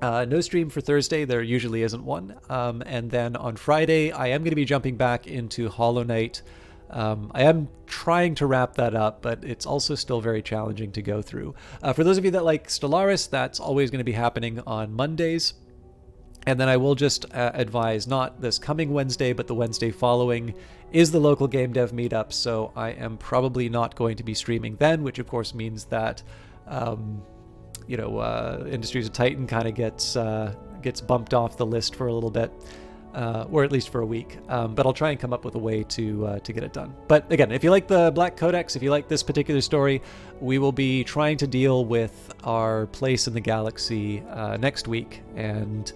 No stream for Thursday. There usually isn't one. And then on Friday, I am going to be jumping back into Hollow Knight. I am trying to wrap that up, but it's also still very challenging to go through. For those of you that like Stellaris, that's always going to be happening on Mondays. And then I will just advise, not this coming Wednesday, but the Wednesday following is the local game dev meetup. So I am probably not going to be streaming then, which of course means that, Industries of Titan kind of gets bumped off the list for a little bit, or at least for a week. But I'll try and come up with a way to get it done. But again, if you like the Black Codex, if you like this particular story, we will be trying to deal with our place in the galaxy next week. And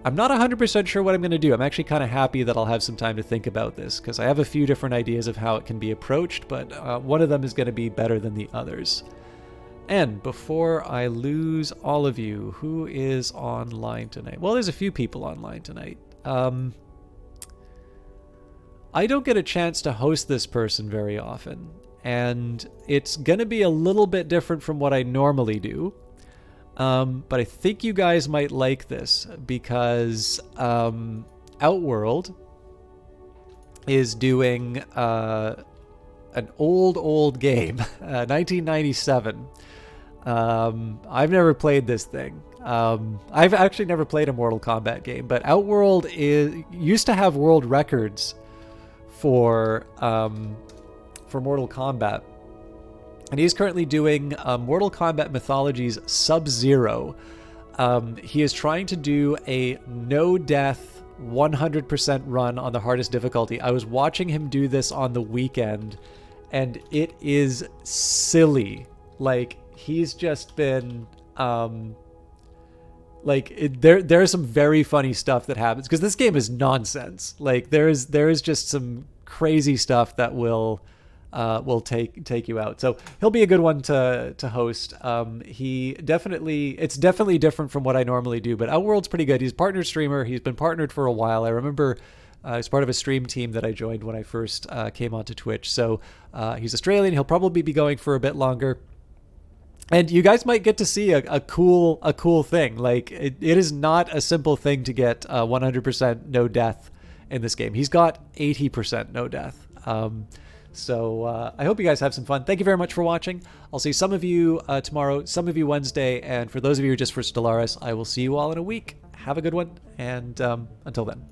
I'm not 100% sure what I'm going to do. I'm actually kind of happy that I'll have some time to think about this because I have a few different ideas of how it can be approached, but one of them is going to be better than the others. And before I lose all of you, who is online tonight? Well, there's a few people online tonight. I don't get a chance to host this person very often, and it's going to be a little bit different from what I normally do. But I think you guys might like this because Outworld is doing an old game, 1997. I've never played this thing. I've actually never played a Mortal Kombat game, but Outworld used to have world records for Mortal Kombat. And he's currently doing Mortal Kombat Mythology's Sub-Zero. He is trying to do a no-death 100% run on the hardest difficulty. I was watching him do this on the weekend, and it is silly. Like, he's just been... there is some very funny stuff that happens, because this game is nonsense. Like, there is just some crazy stuff that will take you out. So he'll be a good one to host. It's definitely different from what I normally do, but Outworld's pretty good. He's a partner streamer. He's been partnered for a while. I remember he's part of a stream team that I joined when I first came onto Twitch. So he's Australian. He'll probably be going for a bit longer. And you guys might get to see a cool thing. Like, it is not a simple thing to get 100% no death in this game. He's got 80% no death. So I hope you guys have some fun. Thank you very much for watching. I'll see some of you tomorrow, some of you Wednesday, and for those of you who are just for Stellaris, I will see you all in a week. Have a good one, and until then.